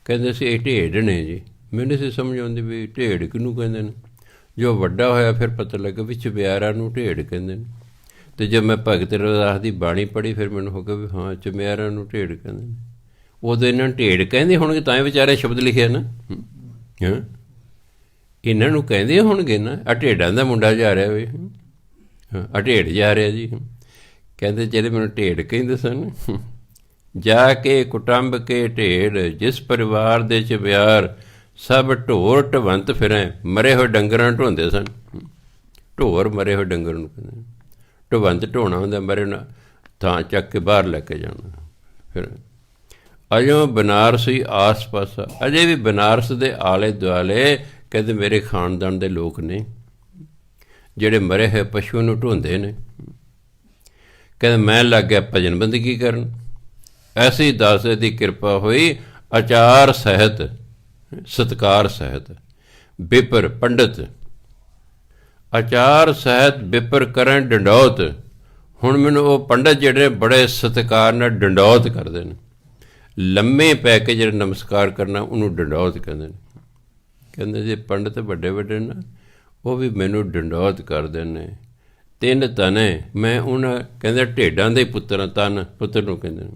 ਕਹਿੰਦੇ ਸੀ ਇਹ ਢੇੜ ਨੇ ਜੀ। ਮੈਨੂੰ ਨਹੀਂ ਸੀ ਸਮਝ ਆਉਂਦੀ ਵੀ ਢੇੜ ਕਿਹਨੂੰ ਕਹਿੰਦੇ ਨੇ। ਜੋ ਵੱਡਾ ਹੋਇਆ ਫਿਰ ਪਤਾ ਲੱਗਾ ਵੀ ਚਬਿਆਰਾਂ ਨੂੰ ਢੇੜ ਕਹਿੰਦੇ ਨੇ। ਅਤੇ ਜਦ ਮੈਂ ਭਗਤ ਰਦਾਸ ਦੀ ਬਾਣੀ ਪੜ੍ਹੀ, ਫਿਰ ਮੈਨੂੰ ਹੋ ਗਿਆ ਵੀ ਹਾਂ ਚਬਿਆਰਾਂ ਨੂੰ ਢੇੜ ਕਹਿੰਦੇ ਨੇ। ਉਦੋਂ ਇਹਨਾਂ ਨੂੰ ਢੇੜ ਕਹਿੰਦੇ ਹੋਣਗੇ, ਤਾਂ ਹੀ ਵਿਚਾਰੇ ਸ਼ਬਦ ਲਿਖਿਆ ਨਾ। ਹਾਂ, ਇਹਨਾਂ ਨੂੰ ਕਹਿੰਦੇ ਹੋਣਗੇ ਨਾ, ਆ ਢੇਡਾਂ ਦਾ ਮੁੰਡਾ ਜਾ ਰਿਹਾ ਵੇ, ਆ ਢੇਡ ਜਾ ਰਿਹਾ ਜੀ। ਕਹਿੰਦੇ ਜਿਹੜੇ ਮੈਨੂੰ ਢੇਡ ਕਹਿੰਦੇ ਸਨ, ਜਾ ਕੇ ਕੁਟੰਬ ਕੇ ਢੇਡ, ਜਿਸ ਪਰਿਵਾਰ ਦੇ ਚ ਵਿਆਰ, ਸਭ ਢੋਰ ਢਵੰਤ ਫਿਰੈਂ। ਮਰੇ ਹੋਏ ਡੰਗਰਾਂ ਨੂੰ ਢੋਂਦੇ ਸਨ, ਢੋਰ ਮਰੇ ਹੋਏ ਡੰਗਰ ਨੂੰ ਕਹਿੰਦੇ। ਢਵੰਤ ਢੋਣਾ ਹੁੰਦਾ, ਮਰੇ ਨਾ ਥਾਂ ਚੱਕ ਕੇ ਬਾਹਰ ਲੈ ਕੇ ਜਾਣਾ। ਫਿਰ ਅਜੋਂ ਬਨਾਰਸੀ ਆਸ ਪਾਸ, ਅਜੇ ਵੀ ਬਨਾਰਸ ਦੇ ਆਲੇ ਦੁਆਲੇ ਕਹਿੰਦੇ ਮੇਰੇ ਖਾਨਦਾਨ ਦੇ ਲੋਕ ਨੇ ਜਿਹੜੇ ਮਰੇ ਹੋਏ ਪਸ਼ੂ ਨੂੰ ਢੋਂਦੇ ਨੇ। ਕਹਿੰਦੇ ਮੈਂ ਲੱਗ ਗਿਆ ਭਜਨ ਬੰਦਗੀ ਕਰਨ। ਐਸੀ ਦਾਸੇ ਦੀ ਕਿਰਪਾ ਹੋਈ, ਆਚਾਰ ਸਹਿਤ, ਸਤਕਾਰ ਸਹਿਤ, ਬਿਪਰ ਪੰਡਤ, ਆਚਾਰ ਸਹਿਤ ਬਿਪਰ ਕਰਨ ਡੰਡੌਤ। ਹੁਣ ਮੈਨੂੰ ਉਹ ਪੰਡਤ ਜਿਹੜੇ ਬੜੇ ਸਤਿਕਾਰ ਨਾਲ ਡੰਡੌਤ ਕਰਦੇ ਨੇ, ਲੰਮੇ ਪੈ ਕੇ ਜਿਹੜੇ ਨਮਸਕਾਰ ਕਰਨਾ ਉਹਨੂੰ ਡੰਡੌਤ ਕਹਿੰਦੇ ਨੇ। ਕਹਿੰਦੇ ਜੇ ਪੰਡਤ ਵੱਡੇ ਵੱਡੇ ਨਾ, ਉਹ ਵੀ ਮੈਨੂੰ ਡੰਡੌਤ ਕਰਦੇ ਨੇ। ਤਿੰਨ ਤਨੇ ਮੈਂ ਉਹਨਾਂ, ਕਹਿੰਦੇ ਢੇਡਾਂ ਦੇ ਪੁੱਤਰ ਹਾਂ, ਤਨ ਪੁੱਤਰ ਨੂੰ ਕਹਿੰਦੇ ਨੇ।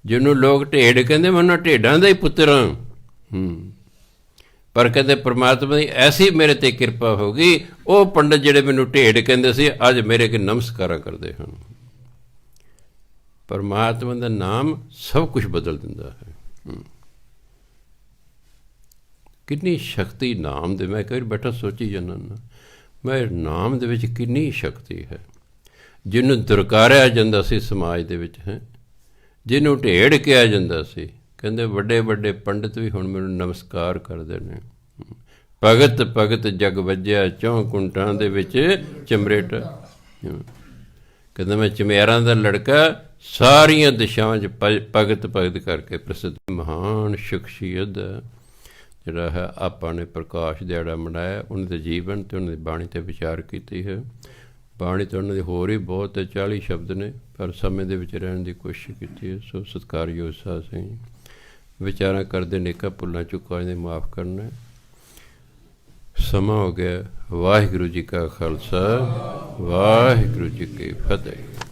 ਜਿਹਨੂੰ ਲੋਕ ਢੇਡ ਕਹਿੰਦੇ, ਮੈਂ ਉਹਨਾਂ ਢੇਡਾਂ ਦਾ ਹੀ ਪੁੱਤਰ ਹਾਂ। ਪਰ ਕਹਿੰਦੇ ਪਰਮਾਤਮਾ ਦੀ ਐਸੀ ਮੇਰੇ 'ਤੇ ਕਿਰਪਾ ਹੋ ਗਈ, ਉਹ ਪੰਡਤ ਜਿਹੜੇ ਮੈਨੂੰ ਢੇਡ ਕਹਿੰਦੇ ਸੀ, ਅੱਜ ਮੇਰੇ ਅੱਗੇ ਨਮਸਕਾਰਾਂ ਕਰਦੇ ਹਨ। ਪਰਮਾਤਮਾ ਦਾ ਨਾਮ ਸਭ ਕੁਛ ਬਦਲ ਦਿੰਦਾ ਹੈ। ਕਿੰਨੀ ਸ਼ਕਤੀ ਨਾਮ ਦੇ, ਮੈਂ ਕਈ ਵਾਰ ਬੈਠਾ ਸੋਚੀ ਜਾਂਦਾ ਨਾ, ਮੈਂ ਨਾਮ ਦੇ ਵਿੱਚ ਕਿੰਨੀ ਸ਼ਕਤੀ ਹੈ। ਜਿਹਨੂੰ ਦੁਰਕਾਰਿਆ ਜਾਂਦਾ ਸੀ ਸਮਾਜ ਦੇ ਵਿੱਚ, ਹੈ ਜਿਹਨੂੰ ਢੇਡ ਕਿਹਾ ਜਾਂਦਾ ਸੀ, ਕਹਿੰਦੇ ਵੱਡੇ ਵੱਡੇ ਪੰਡਿਤ ਵੀ ਹੁਣ ਮੈਨੂੰ ਨਮਸਕਾਰ ਕਰਦੇ ਨੇ। ਭਗਤ ਭਗਤ ਜਗ ਵੱਜਿਆ, ਚੌਂ ਕੁੰਟਾਂ ਦੇ ਵਿੱਚ ਚਮਰੇਟ। ਕਹਿੰਦਾ ਮੈਂ ਚਮਿਆਰਾਂ ਦਾ ਲੜਕਾ, ਸਾਰੀਆਂ ਦਿਸ਼ਾਵਾਂ 'ਚ ਭਗਤ ਭਗਤ ਕਰਕੇ ਪ੍ਰਸਿੱਧ ਮਹਾਨ ਸ਼ਖਸੀਅਤ ਜਿਹੜਾ ਹੈ ਆਪਾਂ ਨੇ ਪ੍ਰਕਾਸ਼ ਦਿਹਾੜਾ ਮਨਾਇਆ। ਉਹਨਾਂ ਦੇ ਜੀਵਨ ਅਤੇ ਉਹਨਾਂ ਦੀ ਬਾਣੀ 'ਤੇ ਵਿਚਾਰ ਕੀਤੀ ਹੈ। ਬਾਣੀ ਤਾਂ ਉਹਨਾਂ ਦੀ ਹੋਰ ਹੀ ਬਹੁਤ 40 ਸ਼ਬਦ ਨੇ, ਪਰ ਸਮੇਂ ਦੇ ਵਿੱਚ ਰਹਿਣ ਦੀ ਕੋਸ਼ਿਸ਼ ਕੀਤੀ ਹੈ। ਸੋ ਸਤਿਕਾਰਯੋਗ ਸਾਧ ਸਿੰਘ, ਵਿਚਾਰਾਂ ਕਰਦੇ ਨੇਕਾਂ ਭੁੱਲਾਂ ਚੁੱਕਾਂ ਨੇ ਮਾਫ਼ ਕਰਨਾ। ਸਮਾਂ ਹੋ ਗਿਆ। ਵਾਹਿਗੁਰੂ ਜੀ ਕਾ ਖਾਲਸਾ, ਵਾਹਿਗੁਰੂ ਜੀ ਕੀ ਫਤਿਹ।